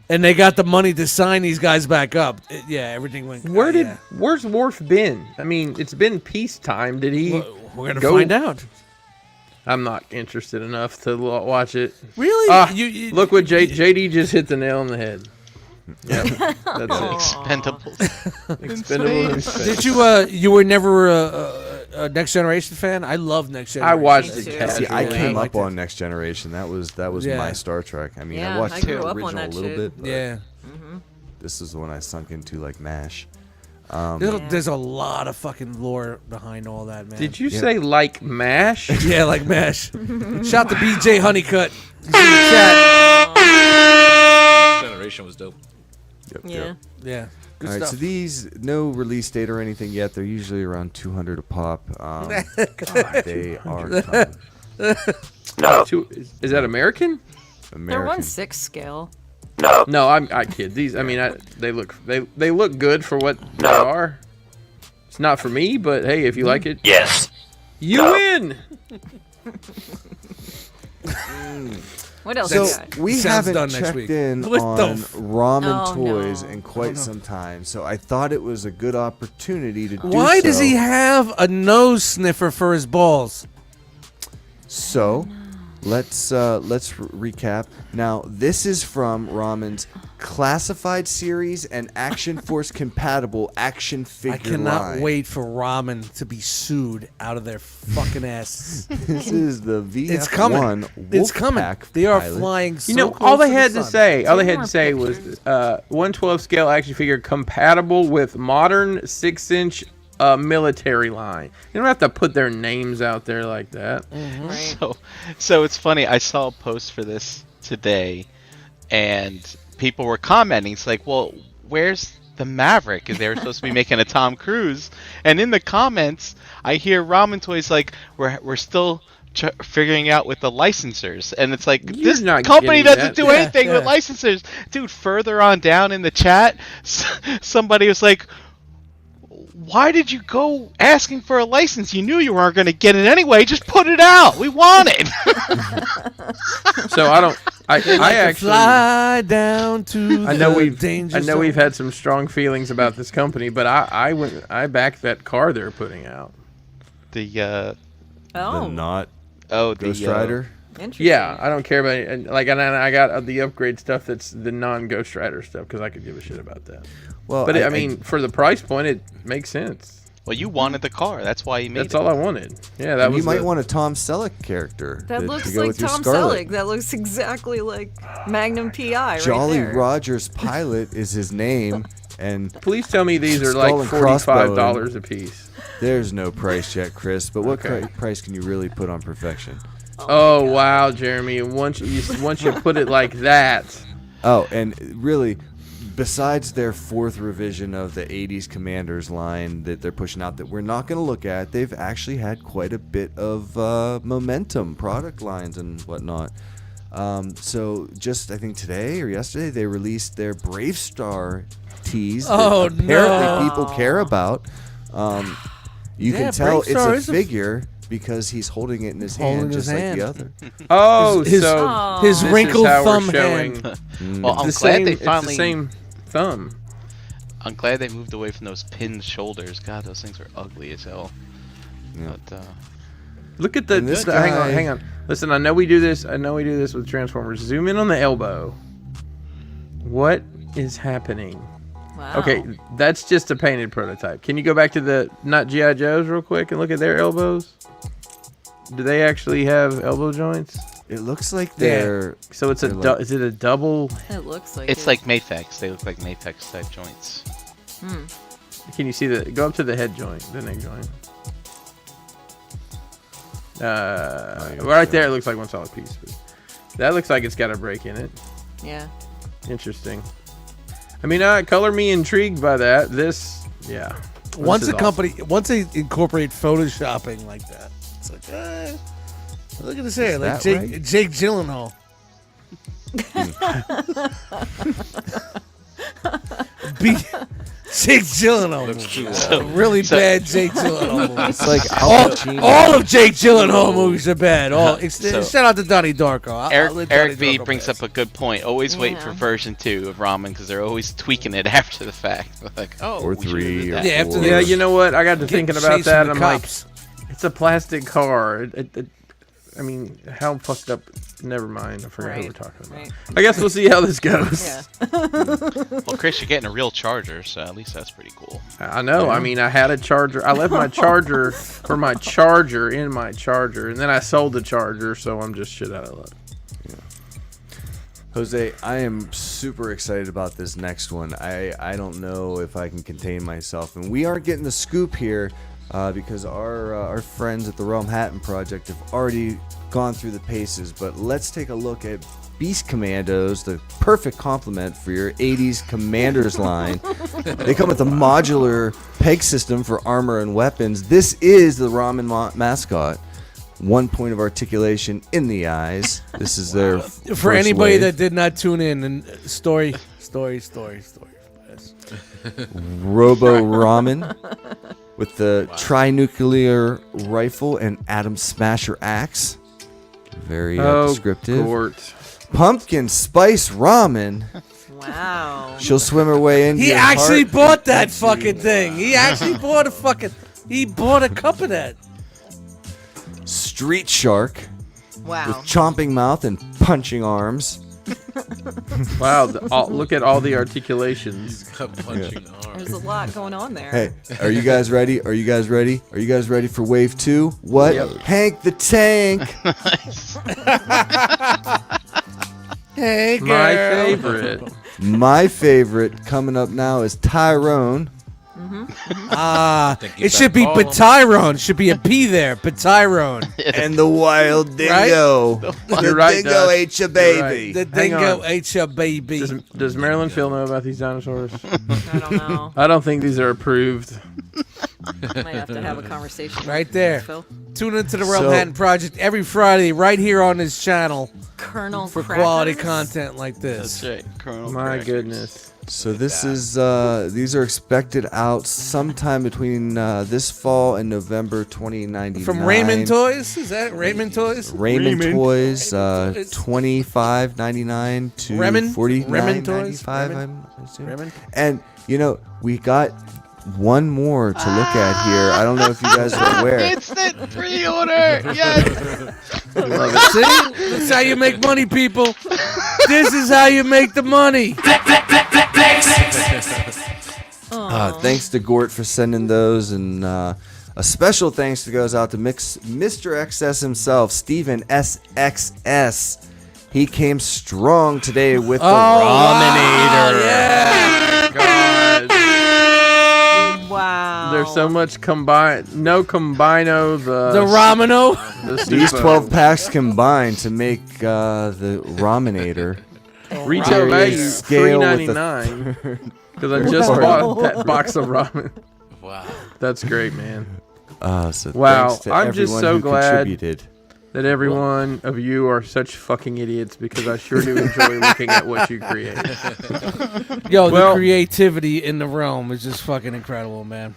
and they got the money to sign these guys back up, everything went. Where's Worf been? I mean, it's been peacetime. Did he? We're gonna go? find out. I'm not interested enough to watch it. Really? You look what JD just hit the nail on the head. Yep, that's it. Expendables. Expendables. Did you were never a Next Generation fan? I love Next Generation. I watched it too. casually. See, I came liked up it. on Next Generation. That was Yeah. my Star Trek. I mean, Yeah, I watched I the grew up on original a that little shit. bit. But Yeah. This is the one I sunk into like MASH. There's a lot of fucking lore behind all that, man. Did you say like MASH? Yeah, like MASH. Shout to BJ Honeycutt. He's in the chat. Generation was dope. Yeah. Yeah. Good All right, stuff. so these no release date or anything yet. They're usually around 200 a pop. God, they are tough. Is that American? They're American. 1/6 scale. No, I kid. These, I mean, they look good for what they are. It's not for me, but hey, if you like it, Yes. you win. What else So you got? we Sounds haven't done next checked week. in What the on ramen Oh, toys no. in quite some time, so I thought it was a good opportunity to do Why does so. he have a nose sniffer for his balls? So, let's recap. Now, this is from Ramen's classified series and Action Force compatible action figure I cannot line. wait for ramen to be sued out of their fucking asses. This is the VF1 It's coming. It's coming. Wolfpack They are pilot. flying so You know, close all they the had to sun. say, all they Take had more to say was 1/12 scale action figure compatible with modern 6-inch military line. You don't have to put their names out there like that. Right. So it's funny. I saw a post for this today, and people were commenting. It's like, well, where's the Maverick? Because they were supposed to be making a Tom Cruise. And in the comments, I hear Ramen Toys like, we're still figuring out with the licensors. And it's like, You're this not company getting doesn't that. do anything with licensors. Dude, further on down in the chat, somebody was like, why did you go asking for a license? You knew you weren't going to get it anyway. Just put it out. We want it. So I actually fly down to I know the danger we've zone. had some strong feelings about this company, but I backed that car they're putting out. The The not the Ghost Rider. Interesting. Yeah, I don't care about it. And like, and I got the upgrade stuff that's the non-Ghost Rider stuff because I could give a shit about that. Well, But I mean, for the price point, it makes sense. Well, you wanted the car. That's why you made That's it. all I wanted. Yeah, that and was. you might want a Tom Selleck character That to looks go like with your Tom Scarlet. Selleck. That looks exactly like Magnum PI right Jolly there. Rogers Pilot is his name, and Please tell me these are Skull like and crossbow $45 a piece. there's no price yet, Chris. But what Okay. price can you really put on perfection? Oh wow, Jeremy! Once you put it like that, Oh, and really, besides their fourth revision of the 80s Commanders line that they're pushing out that we're not going to look at, they've actually had quite a bit of momentum, product lines and whatnot. So just I think today or yesterday they released their Brave Star tees. Oh, that apparently no. people care about. You Yeah, can tell Brave Star it's is a a figure because he's holding it in his Holding hand, his just hand. like the other. Oh, His- so his this wrinkled is how thumb we're showing. hand. Well, I'm It's the glad same, they it's finally. the same thumb. I'm glad they moved away from those pinned shoulders. God, those things were ugly as hell. Yeah. But Look at the. And this hang on, guy- hang on. Listen, I know we do this. I know we do this with Transformers. Zoom in on the elbow. What is happening? Wow. Okay, that's just a painted prototype. Can you go back to the not GI Joes real quick and look at their elbows? Do they actually have elbow joints? It looks like they're. So it's a. They're like- Is it a double? It looks like it's it. like Mafex. They look like Mafex type joints. Can you see the? Go up to the head joint, the neck joint. Right there, it looks like one solid piece. But that looks like it's got a break in it. Yeah. Interesting. I mean, color me intrigued by that. This, yeah. Once This a is company, once they incorporate photoshopping like that, it's like, look at this hair, like that right? Jake Gyllenhaal. Jake Gyllenhaal movie. Really bad Jake Gyllenhaal movie. It's like Al Pacino. All of Jake Gyllenhaal movies are bad. So- Shout out to Donnie Darko. I'll let Eric Donnie B Darko brings pass. up a good point. Always wait for Yeah. version 2 of ramen because they're always tweaking it after the fact. Like, oh, Or we should've 3 did or that. Yeah, after 4. they- Yeah, you know what? I got to thinking about Chasing that. the I'm cops. like, it's a plastic car. I mean, how fucked up? Never mind. I forgot who we're Right, talking about. right. I guess we'll see how this goes. Yeah. Well, Chris, you're getting a real charger, so at least that's pretty cool. I know. I mean, I had a charger. I left my charger for my charger in my charger, and then I sold the charger, so I'm just shit out of luck. Jose, I am super excited about this next one. I don't know if I can contain myself, and we aren't getting the scoop here because our friends at the Realm Hatton Project have already gone through the paces. But let's take a look at Beast Commandos, the perfect complement for your 80s Commanders line. They come with a modular peg system for armor and weapons. This is the ramen mascot. 1 point of articulation in the eyes. This is their For first anybody wave. that did not tune in, and story. Yes. Robo Ramen with the trinuclear rifle and atom smasher axe. Very descriptive. Gort. Pumpkin spice ramen. Wow. She'll swim her way into He your actually heart. bought that fucking thing. He actually bought a fucking. He bought a cup of that. Street shark Wow. with chomping mouth and punching arms. Wow. Look at all the articulations. Punching arm. There's a lot going on there. Hey, are you guys ready? Are you guys ready? Are you guys ready for wave 2? What? Yep. Hank the Tank. Hey, girl. My favorite. My favorite coming up now is Tyrone. It should be Batyrone. Should be a P there. Batyrone. And the wild dingo. You're right, dingo Dust. ate your You're baby. right. The Hang dingo on. ate your baby. Does Marilyn Phil know about these dinosaurs? I don't know. I don't think these are approved. Might have to have a conversation. Right with there. Phil. Tune into the Realm So- Hatton Project every Friday right here on this channel Colonel for Crackers. quality content like this. That's right, Colonel. My Crackers. goodness. So this is these are expected out sometime between this fall and November 2099. From Raymond Toys? Is that Raymond Toys? Raymond Toys, $25.99 to Raymond? $49.95. Raymond Toys? I'm assuming. Raymond? And you know we got one more to look at here. I don't know if you guys are aware. Instant pre-order. Yes. See? That's how you make money, people. This is how you make the money. Thanks to Gort for sending those, and a special thanks goes out to Mr. XS himself, Steven SXS. He came strong today with the Raminator. God. Wow. There's so much no combino. The Ramino. These 12 packs combined to make the Raminator. Retail value Scale with the $3.99 because I just bought that box of ramen. Wow. That's great, man. So Wow, thanks to I'm just everyone so who glad. contributed. that every one of you are such fucking idiots because I sure do enjoy looking at what you create. Yo, the creativity in the realm is just fucking incredible, man.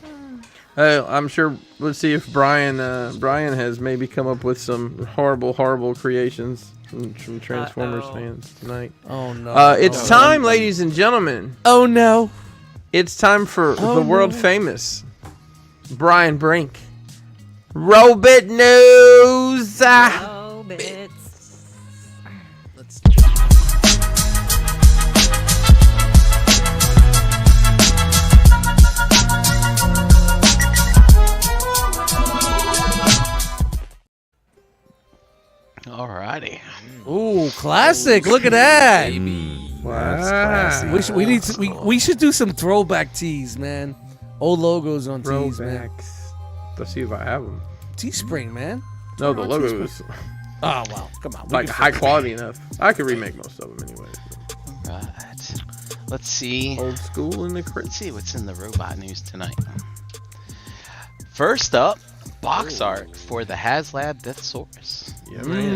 I'm sure. Let's see if Brian has maybe come up with some horrible creations from Transformers fans tonight. Oh no! It's time, ladies and gentlemen. Oh no! It's time for the world famous Brian Brink. Robit News. Robits. Let's. Alrighty. Ooh, classic! Look at that. Wow. We should do some throwback tees, man. Old logos on tees, man. Let's see if I have them. Teespring, man. No, the logo is Oh well, come on. like high quality enough. I could remake most of them anyway. Right. Let's see. Old school in the crate. Let's see what's in the robot news tonight. First up, box art for the HasLab Deathsaurus. Yeah, man.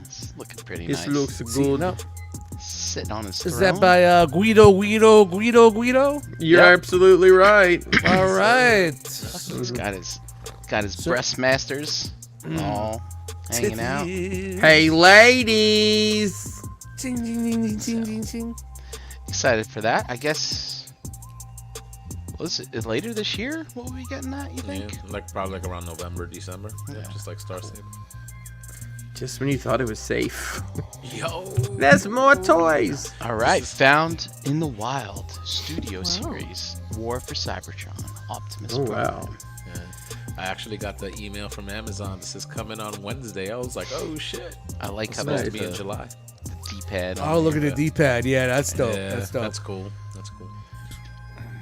It's looking pretty This nice. looks good. Sitting on his throne. Is that by Guido? You're absolutely right. All right. He's got his breastmasters all hanging out. Hey, ladies. Ching, ching, ching, ching, ching, ching. Excited for that. I guess. Was it later this year? What were we getting at? You think? Yeah, probably around November, December. Yeah, just like Star Saber. Just when you thought it was safe. Yo. There's more toys. All right, found in the wild studio series War for Cybertron Optimus Prime. Wow. Yeah. I actually got the email from Amazon. This is coming on Wednesday. I was like, oh shit. I like how supposed there's to be in July. The D-pad. Oh, look at the D-pad. Yeah, that's dope. Yeah, that's dope. That's cool. That's cool.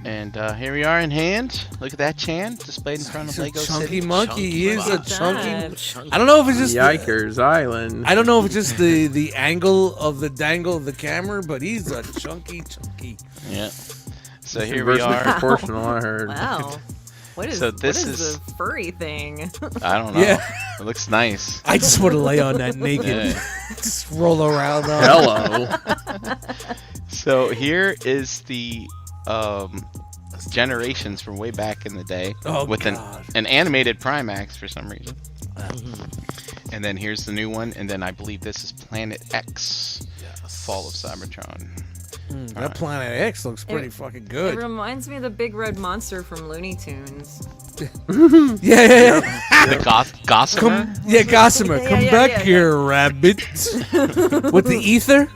And here we are in hand. Look at that Chan displayed in front of Lego Chunky City. monkey. He is a Look at chunky. I don't know if it's just Yikers Island. I don't know if it's just the angle of the dangle of the camera, but he's a chunky. Yeah. So here we Inversely are. proportional, I heard. Wow. What is, So this what is is- the furry thing? I don't know. Yeah. It looks nice. I just want to lay on that naked, Yeah. just roll around. Hello. So here is the generations from way back in the day with an animated Primax for some reason. And then here's the new one, and then I believe this is Planet X, Fall of Cybertron. That Planet X looks pretty fucking good. It reminds me of the big red monster from Looney Tunes. Yeah. The Gossamer? Gossamer. Yeah, Come yeah, back yeah, here, rabbit. With the ether?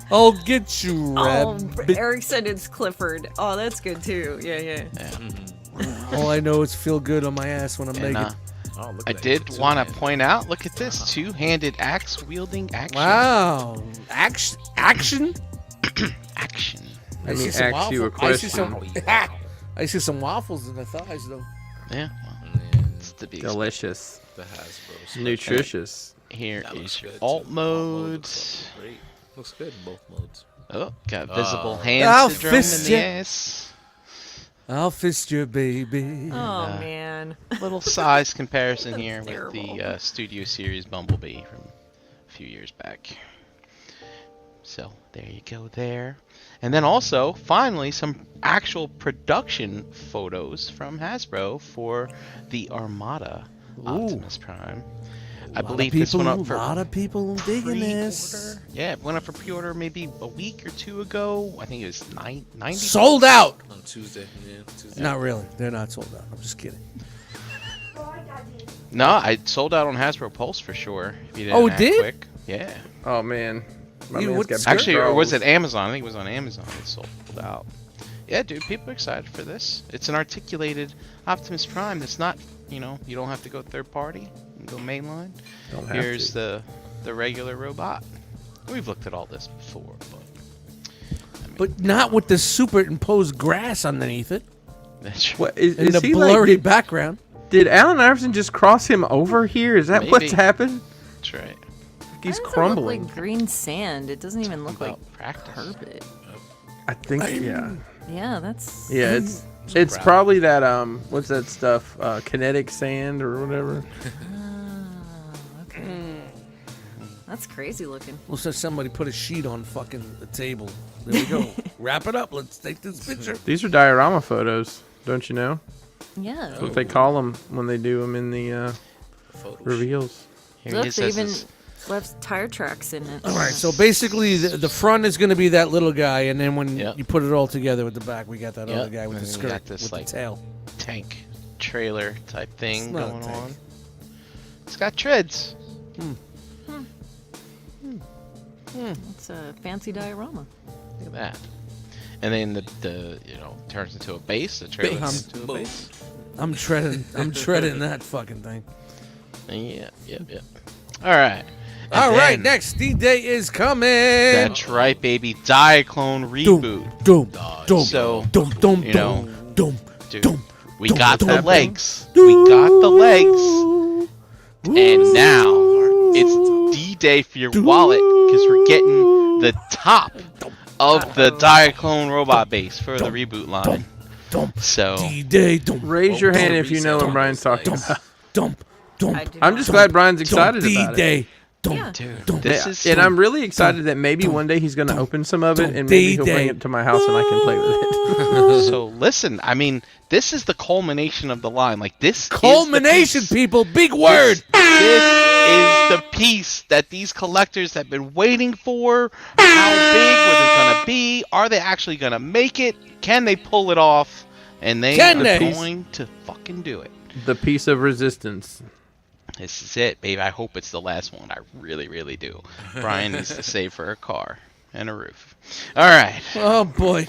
I'll get you, Oh, rabbit. Eric said it's Clifford. Oh, that's good too. Yeah. All I know is feel good on my ass when I'm And, naked. I did want to point out, look at this, two-handed axe-wielding action. Wow. Action? Action. Let me some ask you a waffles. question. I see some waffles in the thighs, though. Yeah, it's to be expected. Delicious. The Hasbro. Nutritious. Here That is looks your good, alt too. mode. Great. Looks good in both modes. Oh, got visible I'll hand syndrome in fist the ya. ass. I'll fist your baby. Oh man. Little size comparison here with Terrible. the Studio Series Bumblebee from a few years back. So there you go there. And then also, finally, some actual production photos from Hasbro for the Armada Optimus Prime. I believe this went up for a lot of people digging this. pre-order. Yeah, it went up for pre-order maybe a week or two ago. I think it was 90. Sold out. On Tuesday. Yeah, Tuesday. Not really. They're not sold out. I'm just kidding. No, I sold out on Hasbro Pulse for sure. If you didn't Oh, it act did? Quick. Yeah. Oh man. My You- man's what- got big Actually, or was draws. it Amazon? I think it was on Amazon. It sold out. Yeah, dude, people are excited for this. It's an articulated Optimus Prime that's not, you don't have to go third party. You can go mainline. Don't have Here's to. the regular robot. We've looked at all this before, but But not with the superimposed grass underneath it. that's What is, And is the he blurry like? background. Did Allen Iverson just cross him over here? Is that what's Maybe. happened? That's right. He's Why does it crumbling. look like green sand. It doesn't even look like About practice. carpet. I think. Yeah. Yeah, that's. Yeah. It's probably that what's that stuff? Kinetic sand or whatever. That's crazy looking. Looks like somebody put a sheet on fucking the table. There we go. Wrap it up. Let's take this picture. These are diorama photos, don't you know? Yeah. That's what they call them when they do them in the reveals. Look, they even left tire tracks in it. All right, so basically the front is going to be that little guy, and then when you put it all together with the back, we got that other guy with the skirt, got this, with like, the tail. Tank trailer type thing It's not a going tank. on. It's got treads. It's a fancy diorama. Look at that. And then the turns into a base. The trailer turns into a base. I'm treading that fucking thing. Yep. All right. All right, next D-Day is coming. That's right, baby. Diaclone reboot. So, you know, dude, we got the legs. We got the legs. And now it's D-Day for your wallet because we're getting the top of the Diaclone robot base for the reboot line. So, D-Day. Raise your hand if you know what Brian's talking about. I'm just glad Brian's excited about it. dude, this is And I'm really excited that maybe one day he's going to open some of it and maybe he'll bring it to my house and I can play with it. So listen, I mean, this is the culmination of the line. Like this culmination, is the piece. people, big word. This is the piece that these collectors have been waiting for. How big was it gonna be? Are they actually gonna make it? Can they pull it off? And they are going to fucking do it. The piece of resistance. This is it, babe. I hope it's the last one. I really, really do. Brian needs to save for a car and a roof. All right. Oh boy.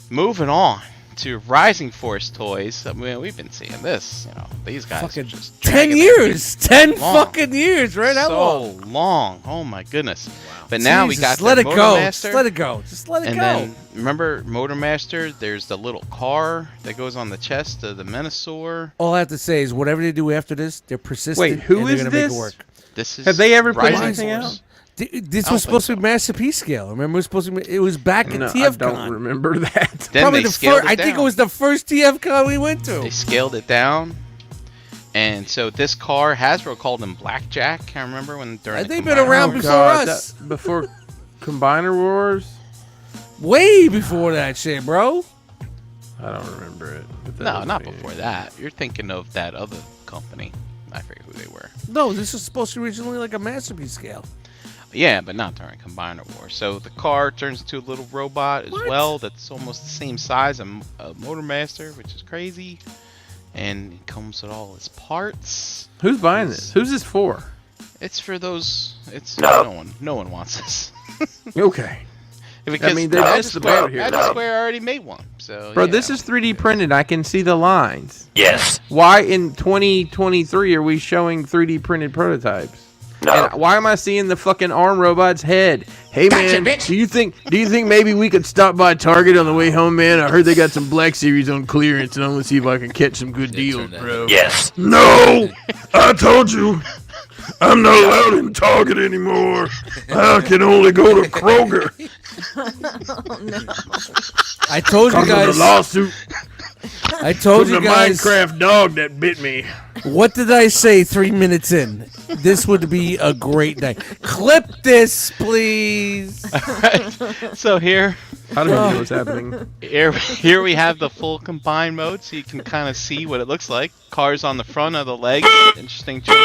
Moving on to Rising Force toys. I mean, we've been seeing this. You know, these guys fucking are just 10 years. 10 fucking years, right? How long? So long. Oh my goodness. But now we got let the it go. Motormaster. Just let it go. Just let it And go. then remember Motormaster? There's the little car that goes on the chest of the Menosaur. All I have to say is whatever they do after this, they're persistent. Wait, who and they're is gonna this? Make it work. This is Have they ever put Rising anything Force. out? This was supposed to be Masterpiece scale. Remember, it was supposed to be. It was back at No, TFCon. I don't remember that. Then Probably they the scaled first. it I think it down. was the first TFCon we went to. They scaled it down. And so this car, Hasbro called him Blackjack. I remember when during They've the been around Oh, before God, us. before Combiner Wars? Way before that shit, bro. I don't remember it. but that No, was not me. before that. You're thinking of that other company. I forget who they were. No, this was supposed to be originally like a Masterpiece scale. Yeah, but not during Combiner War. So the car turns into a little robot as well that's almost the same size as a Motormaster, which is crazy. And it comes with all its parts. Who's buying this? Who's this for? It's for those. It's no one wants this. Okay. Because I mean, they missed the boat here. Magic Square already made one. So Bro, yeah. this is 3D printed. I can see the lines. Yes. Why in 2023 are we showing 3D printed prototypes? No. And why am I seeing the fucking arm robot's head? Hey man, do you think maybe we could stop by Target on the way home, man? I heard they got some Black Series on clearance, and I'm gonna see if I can catch some good deals, bro. Yes. No! I told you! I'm not allowed in Target anymore. I can only go to Kroger. I told you Because of guys. the lawsuit I told from you the guys. Minecraft dog that bit me. What did I say 3 minutes in? This would be a great night. Clip this, please. So here, I don't know what's happening. here we have the full combined mode, so you can kind of see what it looks like. Cars on the front of the legs. Interesting choice.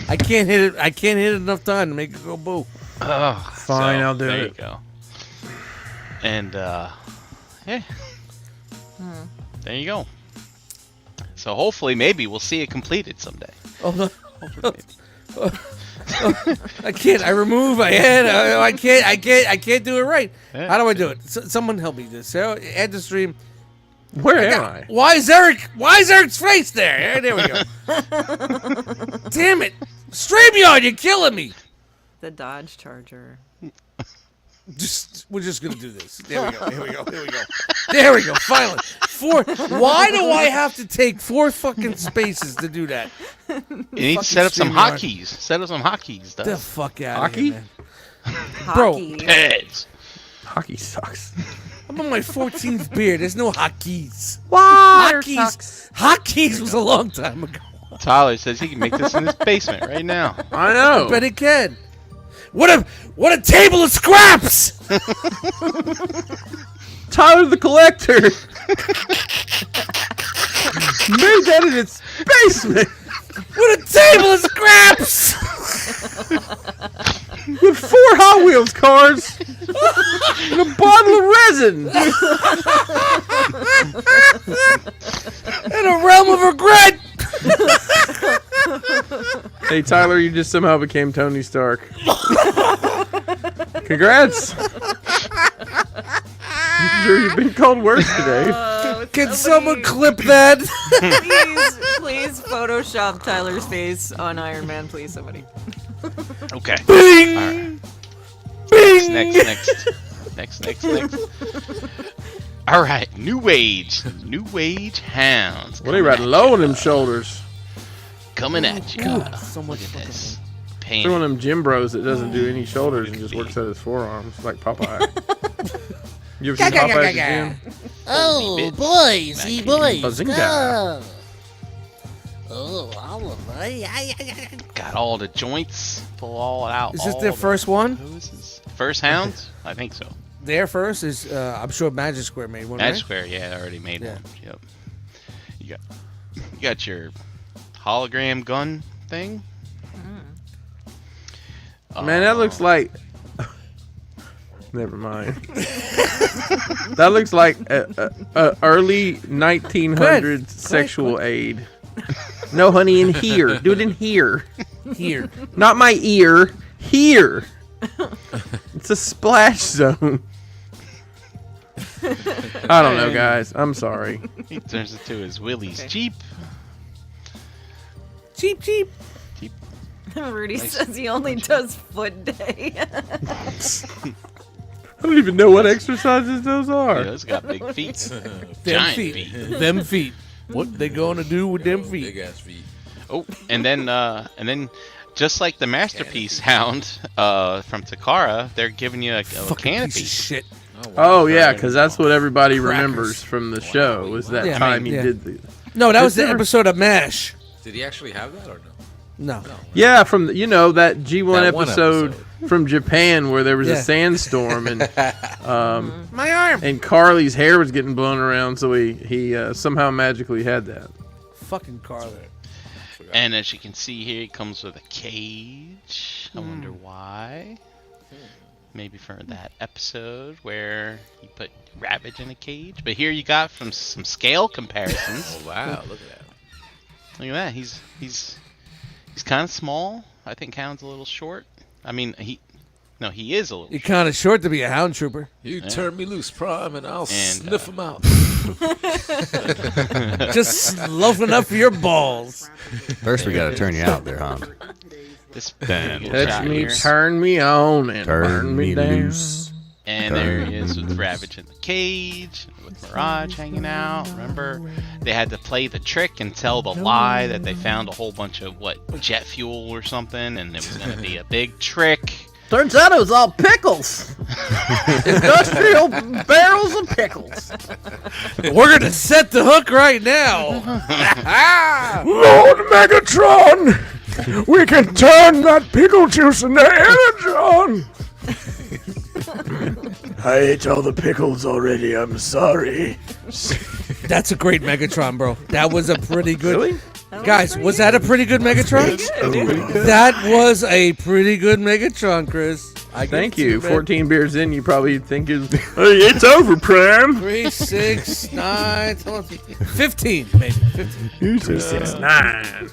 I can't hit it. I can't hit it enough time to make it go boo. Oh, Fine, I'll do there it. you go. And yeah, there you go. So hopefully, maybe we'll see it completed someday. Oh no. Hopefully, maybe. I can't. I remove. I add. I can't. I can't do it right. Yeah. How do I do it? Someone help me. This. Add the stream. Where am I? Why is Eric's face there? There we go. Damn it! StreamYard, you're killing me. The Dodge Charger. We're just gonna do this. There we go. Here we go. Here we go. There we go. Finally, Why do I have to take 4 fucking spaces to do that? You need to set up some hotkeys. Set up some hotkeys, The though. fuck out Hockey? of here, man. Bro, Heads. Hockey sucks. I'm on my 14th beer. There's no hotkeys. Water Hotkeys was a long time ago. Tyler says he can make this in his basement right now. I know. But it can. What a table of scraps! Tyler the Collector made that in its basement What a table of scraps! with 4 Hot Wheels cars and a bottle of resin. In a realm of regret! Hey Tyler, you just somehow became Tony Stark. Congrats. I'm sure you've been called worse today. Can someone clip that? Please Photoshop Tyler's face on Iron Man, please, somebody. Okay. Bing! All right. Bing! Next. All right, New Age hounds. What are you riding low on them shoulders? Coming at you. God, so much Look at this. They're Pain. one of them gym bros that doesn't do any shoulders and just works at his forearms, like Popeye. You ever seen Popeye at the gym? Oh, boys, see, boys. Bazinga. Oh, all of Got all the joints. Pull all out. Is this all their the first one? hoses. First hounds? I think so. Their first is, I'm sure Magic Square made one, Magic right? Square, yeah, I already made Yeah. one. Yep. You got your hologram gun thing. Man, that looks like. Never mind. That looks like a early 1900s sexual aid. No, honey, in here. Do it in here. Here. Not my ear. Here. It's a splash zone. I don't know, guys. I'm sorry. He turns it to his Willie's Jeep. Cheap. Rudy Nice. says he only does foot day. I don't even know what exercises those are. Yeah, those got big feet. Them Giant feet. Them feet. What they gonna do with them feet? Big ass feet. Oh, and then, just like the masterpiece hound from Takara, they're giving you a Fucking canopy. piece of shit. Oh, yeah, because that's what everybody Crackers. remembers from the show, was that Yeah, time he yeah. did the... No, that was the Never- episode of MASH. Did he actually have that or no? No. Yeah, from the, that G1 That one episode from Japan where there was Yeah. a sandstorm and My arm. and Carly's hair was getting blown around, so he somehow magically had that. Fucking Karl. And as you can see here, it comes with a cage. I wonder why. Maybe for that episode where he put Ravage in a cage. But here you got from some scale comparisons. Oh wow, look at that. Look at that. He's kind of small. I think Hound's a little short. I mean, he is a little. You're kind of short to be a hound trooper. You turn me loose, Prime, and I'll sniff him out. Just loafing up for your balls. First, we gotta turn you out there, huh? This Damn. big Touch shot me, here. turn me on, and burn me down. loose. And there he is with Ravage in the cage, with Mirage hanging out. Remember, they had to play the trick and tell the lie that they found a whole bunch of, jet fuel or something, and it was going to be a big trick. Turns out it was all pickles. Industrial barrels of pickles. We're gonna set the hook right now. Lord Megatron, we can turn that pickle juice into energon. I ate all the pickles already. I'm sorry. That's a great Megatron, bro. That was a pretty good. Really? Guys, was that a pretty good Megatron? That was a pretty good Megatron, Chris. Thank you. 14 beers in, you probably think it's over, Prime. 3, 6, 9, 12, 15, maybe 15. 3, 6, 9.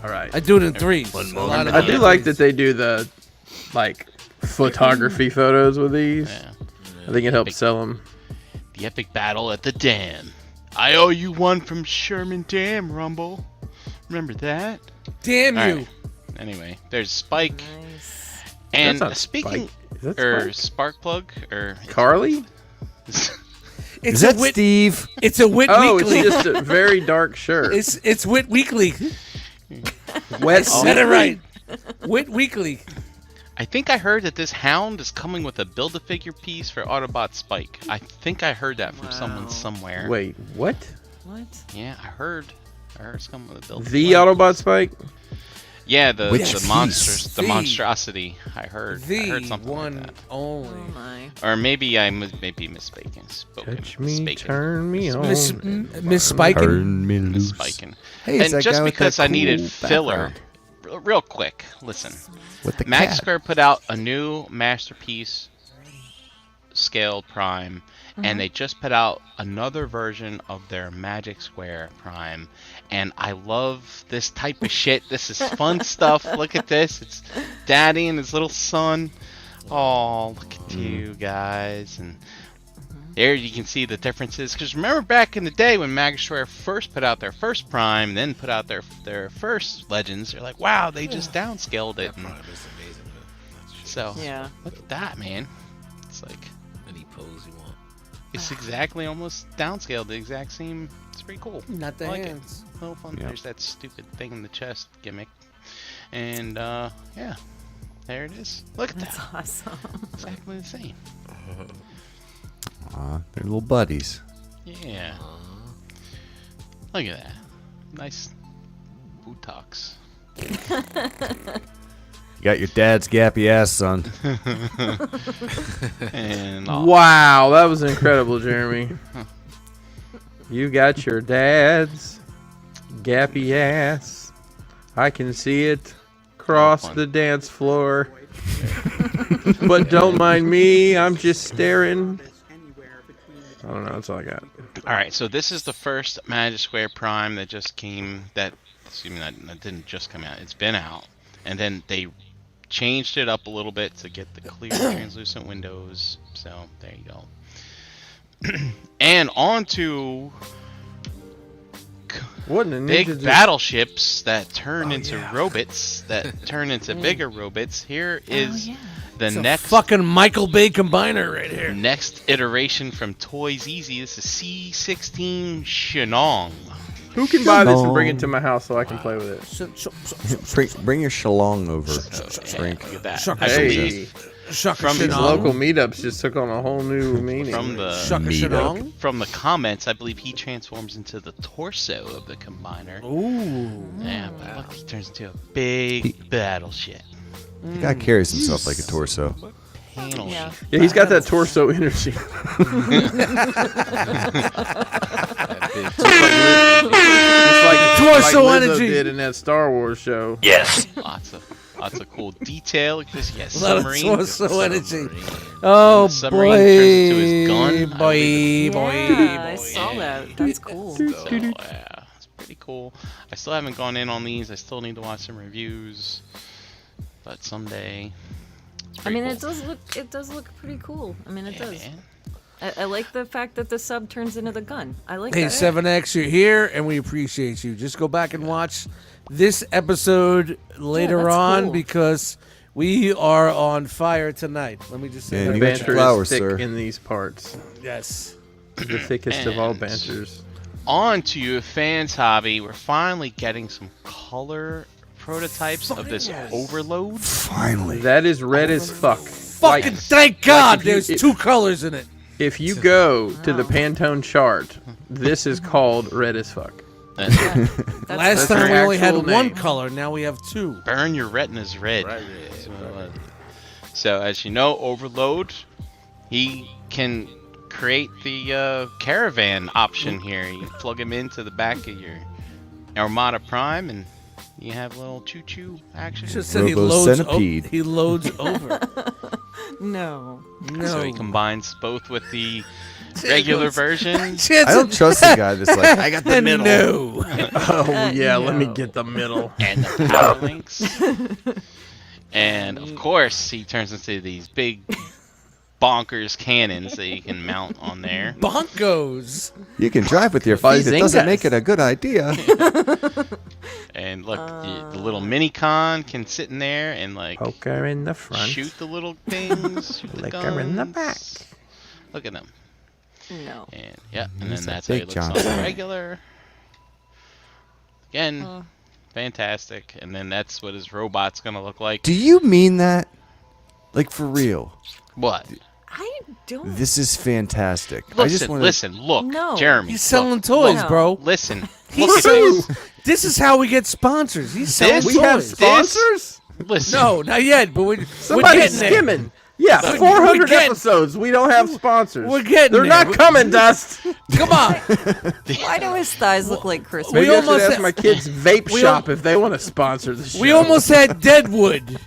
All right. I do it in threes. I do like that they do the photography photos with these. Yeah. I think it helps sell them. The epic battle at the dam. I owe you one from Sherman Dam, Rumble. Remember that? Damn All you. right. Anyway, there's Spike. And That's not speaking, Spike. Is that Spike? Sparkplug, or Carly? It's Is that a Wit, Steve? It's a Wit Oh, Weekly. it's just a very dark shirt. It's Wit Weekly. Wet Said it right. Wit Weekly. I think I heard that this hound is coming with a Build-A-Figure piece for Autobot Spike. I think I heard that from someone somewhere. Wait, what? What? Yeah, I heard. I heard it's coming with a build. The Autobot Spike? Yeah, the Which monsters, the The- monstrosity. I heard something one like that. only. Oh my. Or maybe I maybe misspoken. Touch me, turn me on. Miss Spiking. Turn me loose. Spiking. Hey, it's And that just guy with because that I needed cool filler, background. real quick, listen. With the Max cat. Square put out a new masterpiece scale prime, and they just put out another version of their Magic Square prime. And I love this type of shit. This is fun stuff. Look at this. It's Daddy and his little son. Oh, look at you guys. And there you can see the differences. Because remember back in the day when Magic Square first put out their first prime, and then put out their first Legends, you're like, wow, they just downscaled it. And so, Yeah. look at that, man. It's like, Any pose you want. it's exactly almost downscaled, the exact same. It's pretty cool. Not the I like hands. it. Little fun. Yeah. There's that stupid thing in the chest gimmick. And, yeah. There it is. Look at That's that. awesome. Exactly the same. They're little buddies. Yeah. Look at that. Nice buttocks. You got your dad's gappy ass, son. And Wow, that was incredible, Jeremy. You got your dad's gappy ass. I can see it cross fun. the dance floor. But don't mind me, I'm just staring. I don't know, that's all I got. Alright, so this is the first Magic Square Prime that just came, that didn't just come out, it's been out. And then they changed it up a little bit to get the clear translucent windows. So, there you go. And on to What in a big ninja battleships that turn into robots, that turn into bigger robots. Here is the It's a next fucking Michael Bay combiner right here. next iteration from Toys Easy. This is C16 Shenong. Who can buy this and bring it to my house so I can play with it? Bring your shalong over, Shrink. Look at that. Shuck I a believe From These local meetups just took on a whole new meaning. from the Shenong? from the comments, I believe he transforms into the torso of the combiner. Ooh. Yeah, but look, he turns into a big battleship. The guy carries himself like a torso. Panel Yeah. Yeah, he's got that torso energy. Torso Lizzo energy. did in that Star Wars show. Yes. Lots of cool detail. Like this, yes, A lot of submarine. torso energy. Oh, Submarine boy. turns into his gun. Yeah, I saw that. That's cool. So, yeah, it's pretty cool. I still haven't gone in on these. I still need to watch some reviews, but someday. I mean, it does look pretty cool. I mean, it does. Man. I like the fact that the sub turns into the gun. I like Hey, that. 7X, you're here, and we appreciate you. Just go back and watch this episode later that's on cool. because we are on fire tonight. Let me just say Yeah, that. you got your Banter flowers, is thick sir. in these parts. Yes. The thickest of all And- banters. On to your fans' hobby. We're finally getting some color prototypes of this Overload. Finally. That is red as fuck. Fucking thank God if you- there's if- 2 colors in it. If you go to the Pantone chart, this is called red as fuck. Last That's time her we only had actual one name. color, now we have 2. Burn your retinas red. So as you know, Overload, he can create the caravan option here. You plug him into the back of your Armada Prime, and you have a little choo-choo action. Just said he Robo loads, Centipede. he loads over. No. No. So he combines both with the regular version. I don't trust the guy that's like, I got the middle. No. Oh yeah, let me no. get the middle. And the power links. And of course, he turns into these big bonkers cannons that you can mount on there. Bonkos. You can drive with your feet. It doesn't Bazingas. make it a good idea. And look, the little mini con can sit in there and like Poker in the front. shoot the little things, shoot the Liquor in the guns. back. Look at them. No. And yeah, and He's then a that's how he big looks on Johnson. the regular. Again, fantastic. And then that's what his robot's gonna look like. Do you mean that? Like for real? What? I don't. This is fantastic. I just Listen, wanna... listen, look, No. Jeremy. He's selling look, toys, No. bro. Listen, He's look at selling. this. This is how we get sponsors. He's selling This- We have toys. sponsors? Listen. No, not yet. But we're Somebody's getting there. skimming. Yeah, We're 400 getting- episodes. We don't have sponsors. We're getting They're there. not coming, Dust. Come on. Why do his thighs look like Christmas? Maybe We I should almost ask had- my kids' vape we shop if they want to sponsor the show. We almost had Deadwood.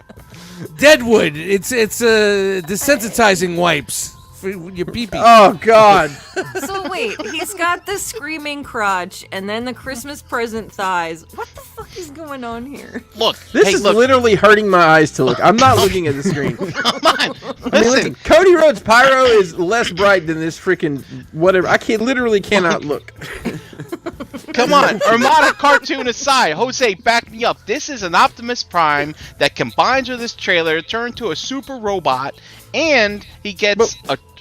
Deadwood. It's desensitizing wipes for your pee pee. Oh, God. So wait, he's got the screaming crotch and then the Christmas present thighs. What the fuck is going on here? Look, This hey, is look. literally hurting my eyes to look. I'm not looking at the screen. Come on. I mean, Listen. look, Cody Rhodes Pyro is less bright than this freaking whatever. I literally cannot look. Come on, Armada cartoon aside, Jose, back me up. This is an Optimus Prime that combines with this trailer, turned to a super robot, and he gets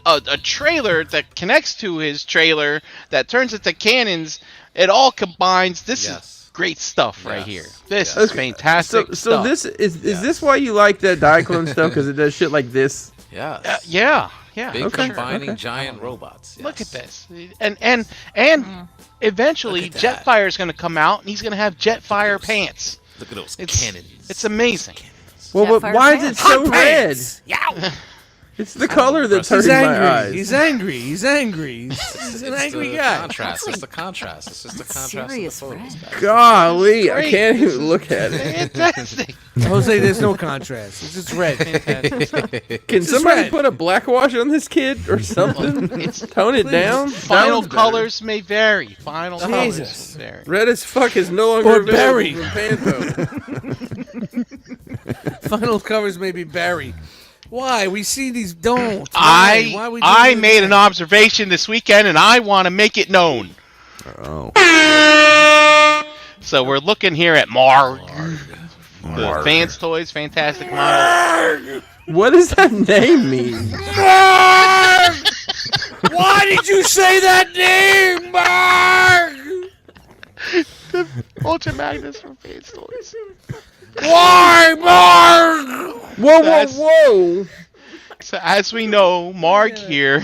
a trailer that connects to his trailer that turns into cannons. It all combines. This is great stuff right here. This is fantastic So stuff. this is this why you like that Diaclone stuff? Because it does shit like this. Yeah. Yeah. Big Okay. combining giant robots. Look at this, and eventually Look at that. Jetfire is going to come out, and he's going to have Jetfire pants. Look at those It's cannons. It's amazing. Well, but Jetfire why is it pants. so red? Pants. Yow. It's the color that's He's hurting my angry. eyes. He's angry. He's angry. He's an angry the guy. Contrast. It's the contrast. It's just the contrast of the serious photos. guys. Golly, I Great. can't even look at it. Fantastic. Jose, there's no contrast. It's just red. Can just somebody red. put a black wash on this kid or something? Tone it down. Final Down's better. colors may vary. Final colors Jesus. may vary. Red as fuck is no longer Or available berry. from Pantone. Final covers may be Barry. Why? We see these don't. Why? Why we I doing made this? an observation this weekend, and I want to make it known. Oh. So we're looking here at Marg. The Fans Toys Fantastic Model. What does that name mean? Why did you say that name, Mark? Ultra Magnus from Fans Toys. Why, Mark? Whoa, That's- whoa, whoa! So as we know, Marg here,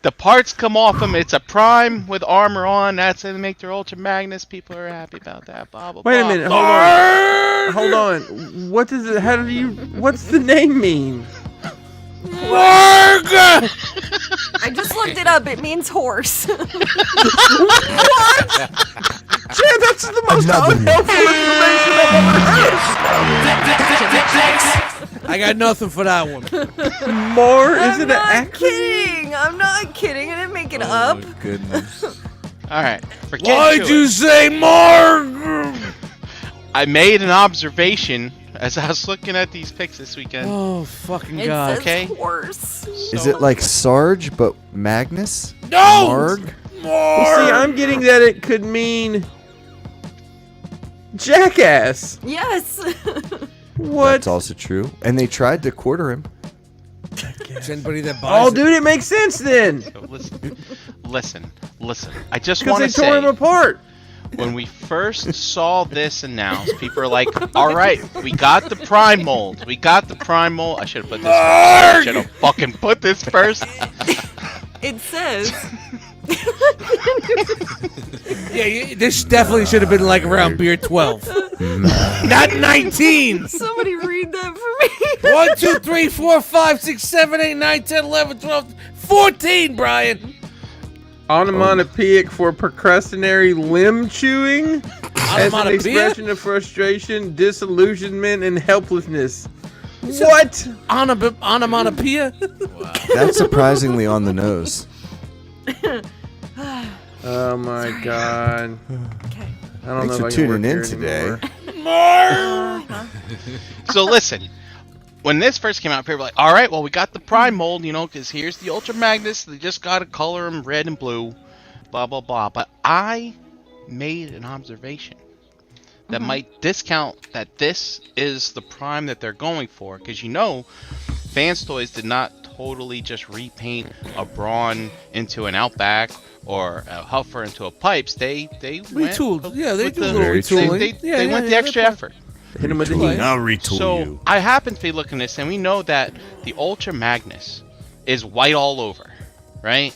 the parts come off him. It's a Prime with armor on. That's how they make their Ultra Magnus. People are happy about that. Blah, blah, Wait a blah. minute, hold on. Hold on. What does it? How do you? What's the name mean? Mark! I just looked it up. It means horse. Chad, that's the most unhelpful information I've ever heard. I got nothing for that one. More? Is it an I'm not acronym? kidding. I'm not kidding. I didn't make it up. Goodness. All right. Forget Why'd to you it. say Mark? I made an observation as I was looking at these pics this weekend. Oh, fucking It God. says Okay. horse. Is it like Sarge but Magnus? No! Marg? Well, see, I'm getting that it could mean jackass. Yes. What? That's also true. And they tried to quarter him. Is anybody that buys Oh, it? dude, it makes sense then. So listen. I just Because want they to tore him say, apart. when we first saw this announced, people are like, all right, we got the Prime mold. We got the Prime mold. I should have put this first. I should have fucking put this first. It says. Yeah, this definitely should have been like around beer 12. Not 19! Somebody read that for me. 1, 2, 3, 4, 5, 6, 7, 8, 9, 10, 11, 12, 14, Brian! Onomatopoeic for procrastinatory limb chewing as an Onomatopoeia? expression of frustration, disillusionment, and helplessness. What? Onomatopoeia? That's surprisingly on the nose. Oh my god. Okay. I don't Thanks know for if I can tuning work in here today. anymore. So listen, when this first came out, people were like, all right, well, we got the Prime mold, because here's the Ultra Magnus. They just got to color them red and blue, blah, blah, blah. But I made an observation that might discount that this is the Prime that they're going for. Because Fans Toys did not totally just repaint a Brawn into an Outback or a Huffer into a Pipes. They went Retooled. Yeah, they with do the- a little Very retooling. They went the extra effort. Hit him with the heat. I'll retool So you. I happen to be looking at this, and we know that the Ultra Magnus is white all over, right?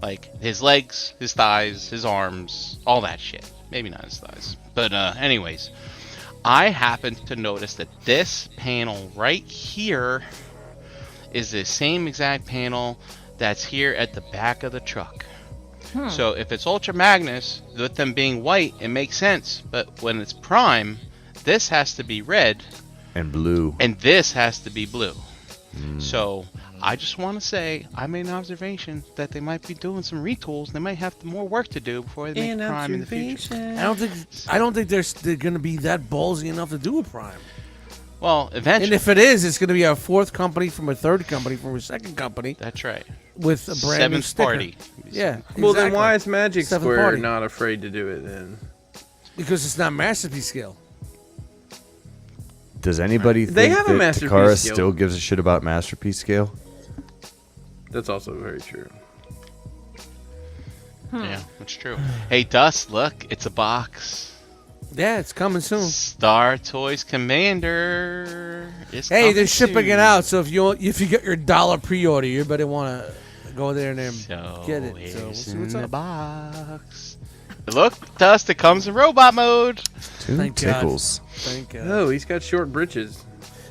Like his legs, his thighs, his arms, all that shit. Maybe not his thighs, but anyways, I happen to notice that this panel right here is the same exact panel that's here at the back of the truck. So if it's Ultra Magnus, with them being white, it makes sense. But when it's Prime, this has to be red, And blue. and this has to be blue. So I just want to say, I made an observation that they might be doing some retools. They might have more work to do before they make Prime in the future. I don't think they're going to be that ballsy enough to do a Prime. Well, eventually. And if it is, it's going to be a fourth company from a third company from a second company. That's right. With a brand new Seventh sticker. party. Yeah. Well, then exactly. why is Magic Seventh Square party. not afraid to do it then? Because it's not masterpiece scale. Does anybody They think have a that masterpiece Takara scale. still gives a shit about masterpiece scale? That's also very true. Yeah, that's true. Hey, Dust, look, it's a box. Yeah, it's coming soon. Star Toys Commander. Is Hey, coming they're shipping soon. it out, so if you get your $1 pre-order, you better want to go there and then So get it. So we'll here's see what's in the up. box. Look, Dust, it comes in robot mode. Two Thank God. tickles. Thank God. Oh, he's got short britches.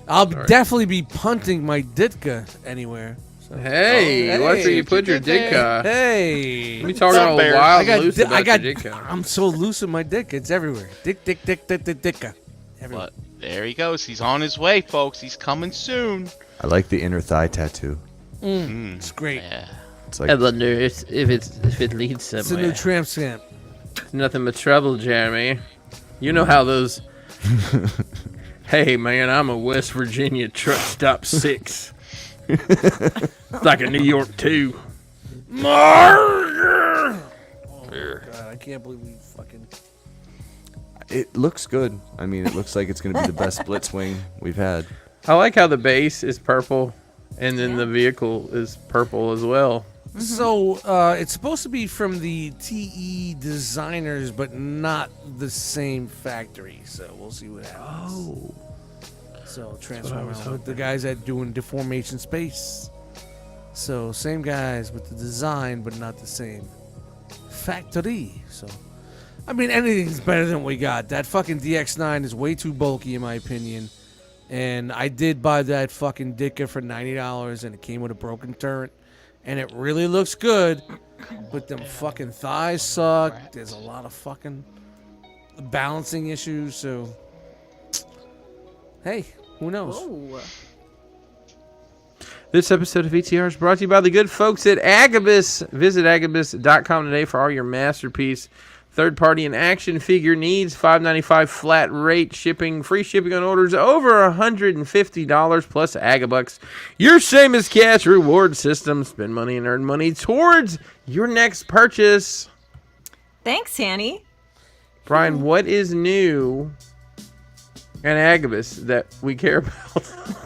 I'll definitely be punting my Ditka anywhere. So. Hey, watch where you put your Ditka. Hey. We talking all bears. wild I got, and loose di- about I got, your Ditka. I'm so loose with my dick. It's everywhere. Dicka. Everywhere. But there he goes. He's on his way, folks. He's coming soon. I like the inner thigh tattoo. It's great. Yeah. It's like I wonder if it leads It's a somewhere. new tramp stamp. Nothing but trouble, Jeremy. You know how those. Hey, man, I'm a West Virginia truck stop 6. It's like a New York 2. Oh, God, I can't believe we fucking... it looks good. I mean, it looks like it's going to be the best split swing we've had. I like how the base is purple, and then the vehicle is purple as well. So, it's supposed to be from the TE designers, but not the same factory. So, we'll see what happens. Oh. So, Transformers with the guys that doing Deformation Space. So, same guys with the design, but not the same factory. So, I mean, anything's better than what we got. That fucking DX9 is way too bulky, in my opinion. And I did buy that fucking Ditka for $90, and it came with a broken turret. And it really looks good, but them fucking thighs suck. There's a lot of fucking balancing issues, so... Hey, who knows? Oh. This episode of ETR is brought to you by the good folks at Agabus. Visit agabus.com today for all your masterpiece third-party and action figure needs. $5.95 flat rate shipping, free shipping on orders over $150 plus Agabucks. Your same as cash reward system. Spend money and earn money towards your next purchase. Thanks, Hanny. Brian, what is new at Agabus that we care about?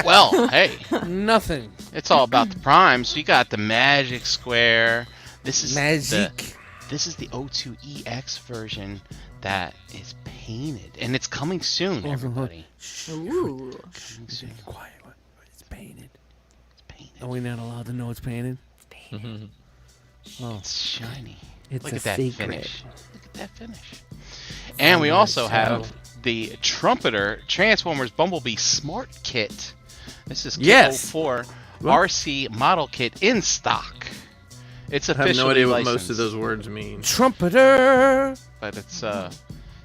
Well, hey, Nothing. it's all about the Prime. So you got the Magic Square. This is Magic. This is the O2EX version that is painted, and it's coming soon, everybody. Ooh. Coming soon. Quiet. It's painted. It's painted. Are we not allowed to know it's painted? It's shiny. It's Look a at that secret. finish. Look at that finish. And we also have the Trumpeter Transformers Bumblebee Smart Kit. This is Kit Yes. 04 RC model kit in stock. It's I have officially no idea what licensed, most of those words mean. Trumpeter. but it's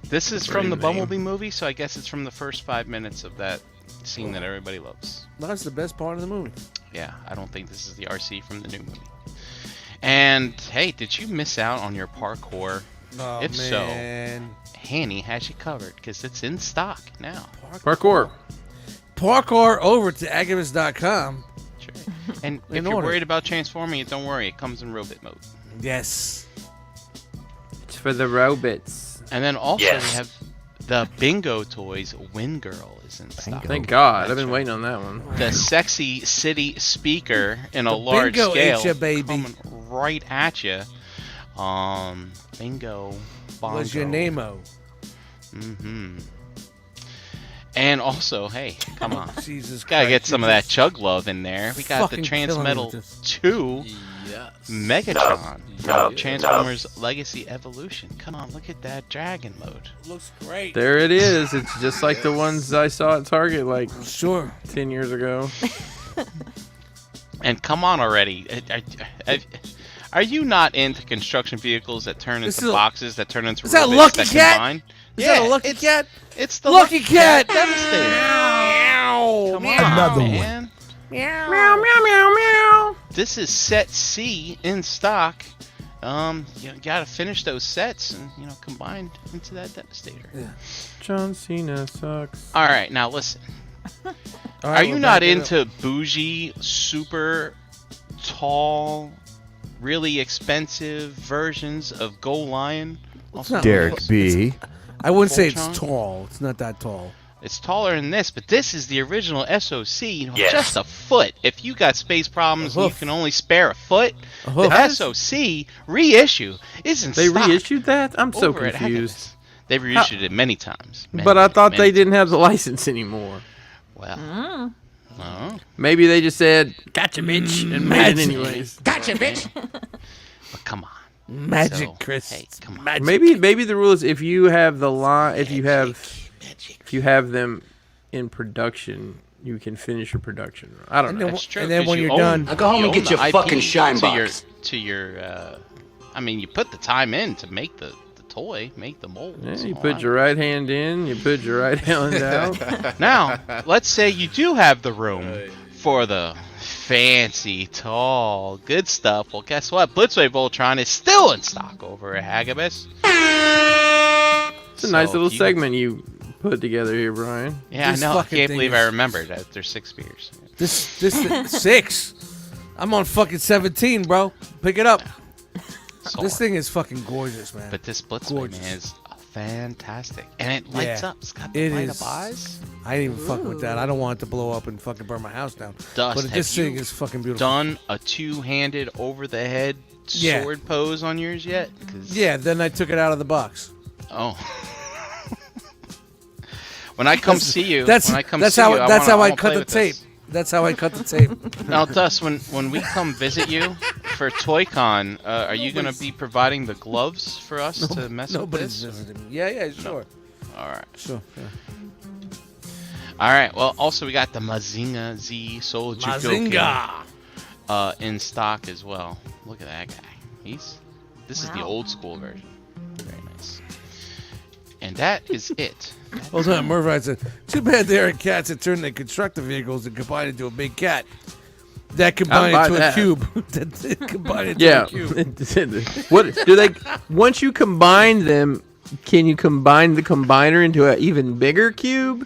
this is Great from the name. Bumblebee movie, so I guess it's from the first 5 minutes of that scene that everybody loves. That's the best part of the movie. Yeah, I don't think this is the RC from the new movie. And hey, did you miss out on your parkour? Oh, If man. so, Hanny has you covered because it's in stock now. Parkour. Parkour over to agabus.com. Sure. And In if you're order. worried about transforming it, don't worry, it comes in robot mode. Yes. It's for the robots. And then also we have the Bingo Toys Wind Girl is in stock. Thank God. That's I've been right. waiting on that one. The Sexy City speaker in a The large Bingo scale ate ya, baby. coming right at you. Bingo. What's your Bongo. name-o? Mm-hmm. And also, hey, come on. Jesus Gotta Christ, get some of you're that just chug love in there. We got the fucking killing me Transmetal with this. 2 Yes. Megatron from Transformers Legacy Evolution. Come on, look at that dragon mode. Looks great. There it is. It's just like the ones I saw at Target like Sure. 10 years ago. And come on already. Are you not into construction vehicles that turn This into is a- boxes that turn into Is that a robots Lucky that Cat? combine? Is that a Lucky it's, Cat? It's the Lucky Cat. Devastator. Meow. Come Meow. on, Another one. man. Meow. Meow. Meow. Meow. Meow. This is set C in stock. You gotta finish those sets and combine into that Devastator. Yeah. John Cena sucks. All right, now listen. All Are right, you we're not back it into bougie, super tall, really expensive versions of Go Lion? Also not Derek known as- B. I wouldn't say it's Voltron? tall. It's not that tall. It's taller than this, but this is the original SOC. Just a foot. If you got space problems and you can only spare a foot, hoof. the SOC reissue is in They stock reissued that? I'm so over at confused. Haggis. They've reissued it many times. But I thought they many didn't have the license anymore. Well, no. Maybe they just said, "Gotcha, bitch," and made it anyways. Gotcha, bitch. But come on. Magic, So, Chris. Hey, come on. Magic. Maybe the rule is if you have the line, if you have them in production, you can finish your production. I don't And know. then, That's true, and then 'cause when you you're own- done, Now go home You and get own your the IP fucking shine to your, box. I mean, you put the time in to make the toy, make the mold. Yeah, you put your right hand in, you put your right hand out. Now, let's say you do have the room for the fancy, tall, good stuff. Well, guess what? Blitzwave Voltron is still in stock over at Haggis. It's a nice So little if you- segment you put together here, Brian. Yeah, This I know. I fucking can't thing believe is- I remembered that there's 6 beers. this 6. I'm on fucking 17, bro. Pick it up. So, This thing is fucking gorgeous, man. but this Blitzwave, Gorgeous. man, is fantastic. And it lights Yeah, up. It's got the it light is. up eyes. I ain't even fuck with that. I don't want it to blow up and fucking burn my house down. Dust, But have this thing you is fucking beautiful. Done a two-handed over-the-head Yeah. sword pose on yours yet? 'Cause- Yeah, then I took it out of the box. Oh. When I come see you, That's when I come that's see how you, that's I how I wanna cut play the with tape. this. That's how I cut the tape. Now, Dust, when we come visit you for ToyCon, are you gonna be providing the gloves for us to mess with Nobody's this? visiting me. Yeah, sure. All right. Sure. Yeah. All right. Well, also we got the Mazinga Z Soul Mazinga. in stock as well. Look at that guy. This is the Wow. old school version. Very nice. And that is it. Hold on, Murphy said, too bad there are cats that turn their constructor vehicles and combine into a big cat. That combined buy into a that. cube. That combined into Yeah. a cube. What do they? Once you combine them, can you combine the combiner into an even bigger cube?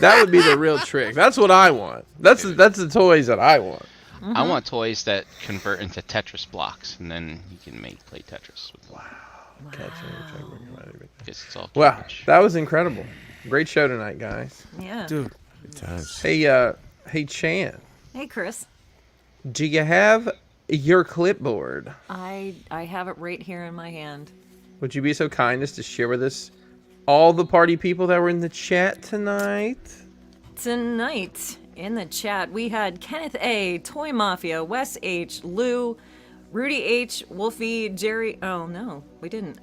That would be the real trick. That's what I want. That's the toys that I want. I want toys that convert into Tetris blocks, and then you can play Tetris with them. Because it's all Wow, cabbage. that was incredible. Great show tonight, guys. Yeah. Dude, Hey, Chan, Hey, Chris. do you have your clipboard? I have it right here in my hand. Would you be so kind as to share with us all the party people that were in the chat tonight? Tonight in the chat, we had Kenneth A, Toy Mafia, Wes H, Lou, Rudy H, Wolfie, Jerry. Oh no, we didn't.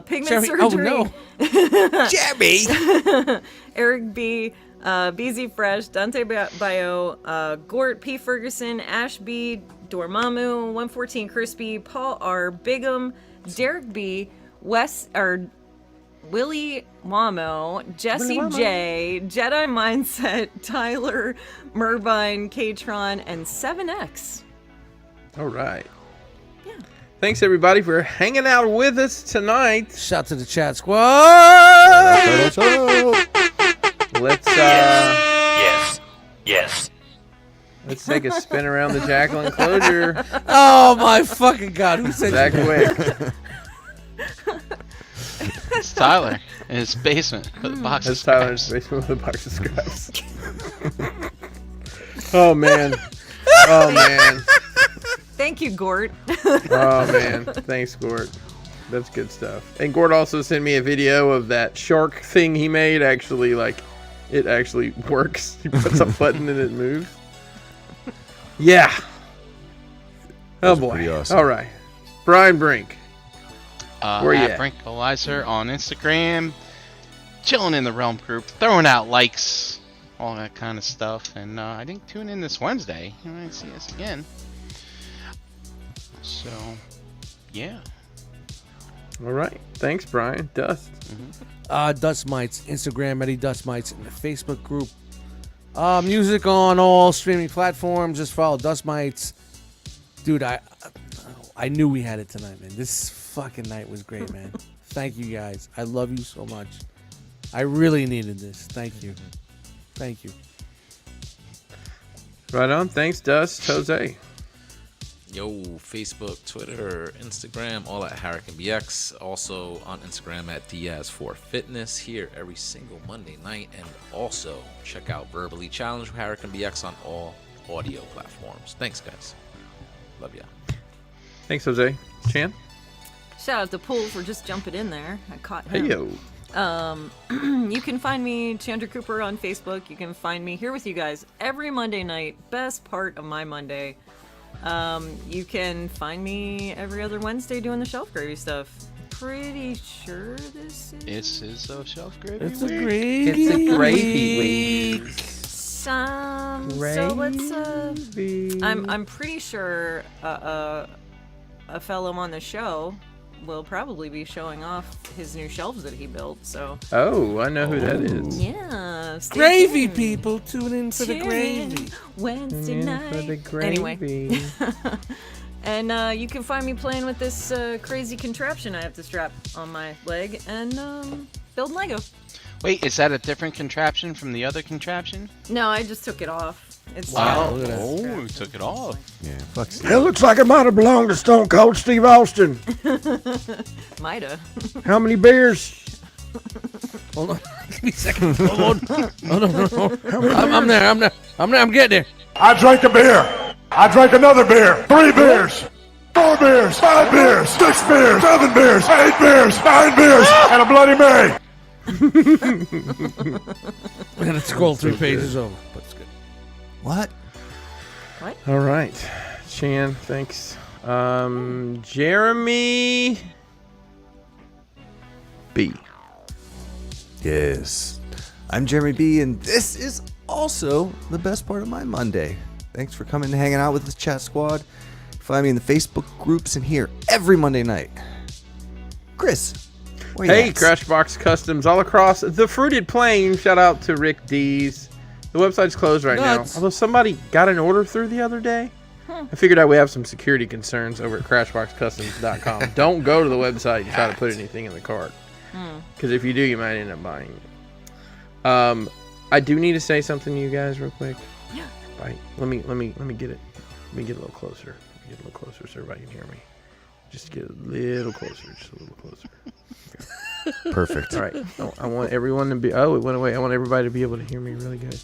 Pigment Jerry, Surgery. oh no. Jerry! Eric B, BZ Fresh, Dante Bio, Gort P Ferguson, Ash B, Dormammu, 114 Crispy, Paul R, Bigham, Derek B, Willie Wamo, Jesse J, Jedi Mindset, Tyler, Mervine, Katron, and 7X. All right. Thanks everybody for hanging out with us tonight. Shout to the chat squad. Let's Yes. let's take a spin around the jackal enclosure. Oh my fucking god! Who said That you? quick. It's Tyler in his basement with a box of That's Tyler in his scraps. basement with a box of scraps. Oh man. Oh man. Thank you, Gort. Oh man. Thanks, Gort. That's good stuff. And Gort also sent me a video of that shark thing he made actually like it actually works. He puts a button and it moves. Yeah. Oh boy. pretty awesome. All right. Brian Brink. Where you at at? Brinkalizer on Instagram, chilling in the Realm group, throwing out likes, all that kind of stuff. And I think tune in this Wednesday. You might see us again. So, yeah. All right. Thanks, Brian. Dust. Dustmightz, Instagram, Eddie Dustmightz, in the Facebook group. Music on all streaming platforms. Just follow Dustmightz. Dude, I knew we had it tonight, man. This fucking night was great, man. Thank you, guys. I love you so much. I really needed this. Thank you. Thank you. Right on. Thanks, Dust. Jose. Yo, Facebook, Twitter, Instagram, all at HarricanBX. Also on Instagram at Diaz4Fitness. Here every single Monday night. And also check out Verbally Challenged with HarricanBX on all audio platforms. Thanks, guys. Love ya. Thanks, Jose. Chan. Shout out to Pool for just jumping in there. I caught him. Hey, yo. You can find me, Chandra Cooper, on Facebook. You can find me here with you guys every Monday night. Best part of my Monday. You can find me every other Wednesday doing the shelf gravy stuff. Pretty sure this is a shelf gravy It's week. a gravy. It's a gravy week. So let's I'm pretty sure a fellow on the show will probably be showing off his new shelves that he built. So Oh, I know who that is. yeah, stay Gravy tuned. people, tune in for the Tune gravy. in Wednesday night. For the gravy. Anyway. And you can find me playing with this crazy contraption I have to strap on my leg and building Lego. Wait, is that a different contraption from the other contraption? No, I just took it off. It's Wow, look at that. Oh, we took it off. Yeah, fuck It looks like it might have belonged to Stone Cold Steve Austin. Mida. How many beers? Hold on. Give me a second. Hold on. Oh, no. I'm there. I'm getting there. I drank a beer. I drank another beer. 3 beers. 4 beers. 5 beers. 6 beers. 7 beers. 8 beers. 9 beers. And a Bloody Mary. I gotta scroll 3 pages over, but it's good. What? All right. Chan, thanks. Jeremy B. Yes. I'm Jeremy B, and this is also the best part of my Monday. Thanks for coming and hanging out with the chat squad. Find me in the Facebook groups and here every Monday night. Chris, where you Hey, at? Crashbox Customs all across the Fruited Plain. Shout out to Rick D's. The website's closed right Nuts. now. Although somebody got an order through the other day. I figured out we have some security concerns over at CrashboxCustoms.com. Don't go to the website and try to put anything in the cart. Because if you do, you might end up buying it. I do need to say something to you guys real quick. Yeah. Right. Let me get it. Let me get a little closer. Get a little closer so everybody can hear me. Just get a little closer. Just a little closer. Perfect. All right. I want everyone to be. Oh, it went away. I want everybody to be able to hear me really good.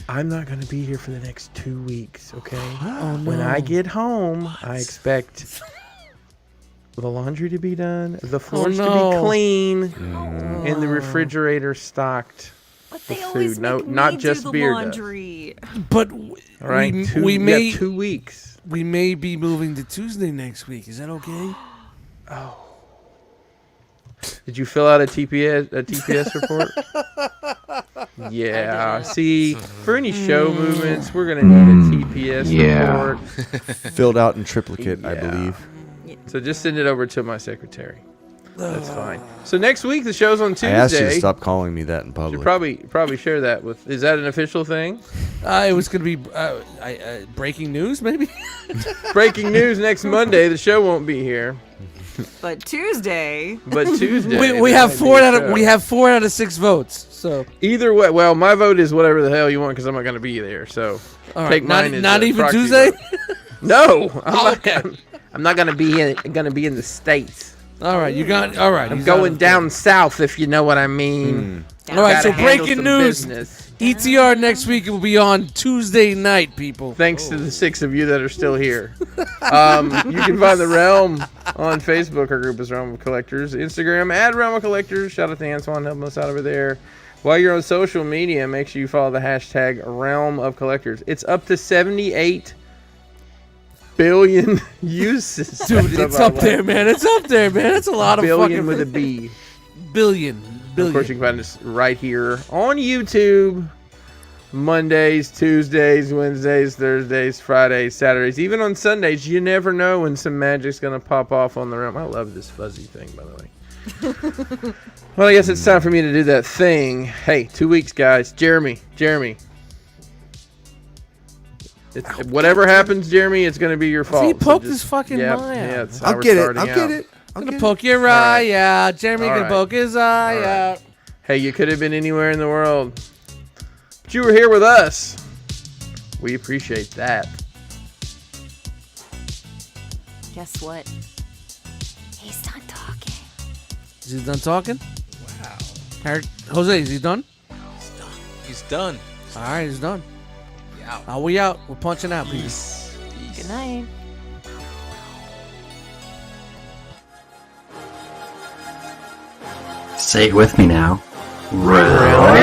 I'm not going to be here for the next 2 weeks. Okay. Oh, no. When I get home, I expect the laundry to be done, the floors to be clean, and the refrigerator stocked. But they with always food. make Not me just do the beer laundry. But All right. we may 2 weeks. we may be moving to Tuesday next week. Is that okay? Oh. Did you fill out a TPS report? Yeah. See, for any show movements, we're gonna need a TPS report. Filled out in triplicate, I Yeah. believe. So just send it over to my secretary. That's fine. So next week the show's on Tuesday. I asked you to stop calling me that in public. Should probably share that with. Is that an official thing? It was gonna be breaking news, maybe. Breaking news next Monday. The show won't be here, But Tuesday. but Tuesday. we there have might four be a out of show. we have 4 out of 6 votes. So Either way, well, my vote is whatever the hell you want because I'm not going to be there. So all right, take mine as not a even proxy Tuesday. vote. No, I'm not going to be in the States. All right, you got all right. I'm he's out going of- down south, if you know what I mean. All right, so Gotta handle breaking some news. business. ETR next week will be on Tuesday night, people. Thanks to the 6 of you that are still here. You can find the Realm on Facebook. Our group is Realm of Collectors. Instagram @Realm of Collectors. Shout out to Antoine helping us out over there. While you're on social media, make sure you follow the hashtag Realm of Collectors. It's up to 78 billion uses. Dude, it's up there, man. It's up there, man. It's a lot of billion fucking with a B. Billion. Of course, you can find us right here on YouTube. Mondays, Tuesdays, Wednesdays, Thursdays, Fridays, Saturdays, even on Sundays. You never know when some magic's gonna pop off on the realm. I love this fuzzy thing, by the way. Well, I guess it's time for me to do that thing. Hey, 2 weeks, guys. Jeremy. Whatever happens, Jeremy, it's gonna be your fault. He poked his fucking eye out. Yeah, I'll get it. I'm gonna poke your eye out. Jeremy All can right. poke his eye out. Hey, you could have been anywhere in the world, but you were here with us. We appreciate that. Guess what? He's done talking. Is he done talking? Wow. Jose, is he done? He's done. All right, he's done. Yeah. We out. We're punching out. Peace. Good night. Say it with me now. Realm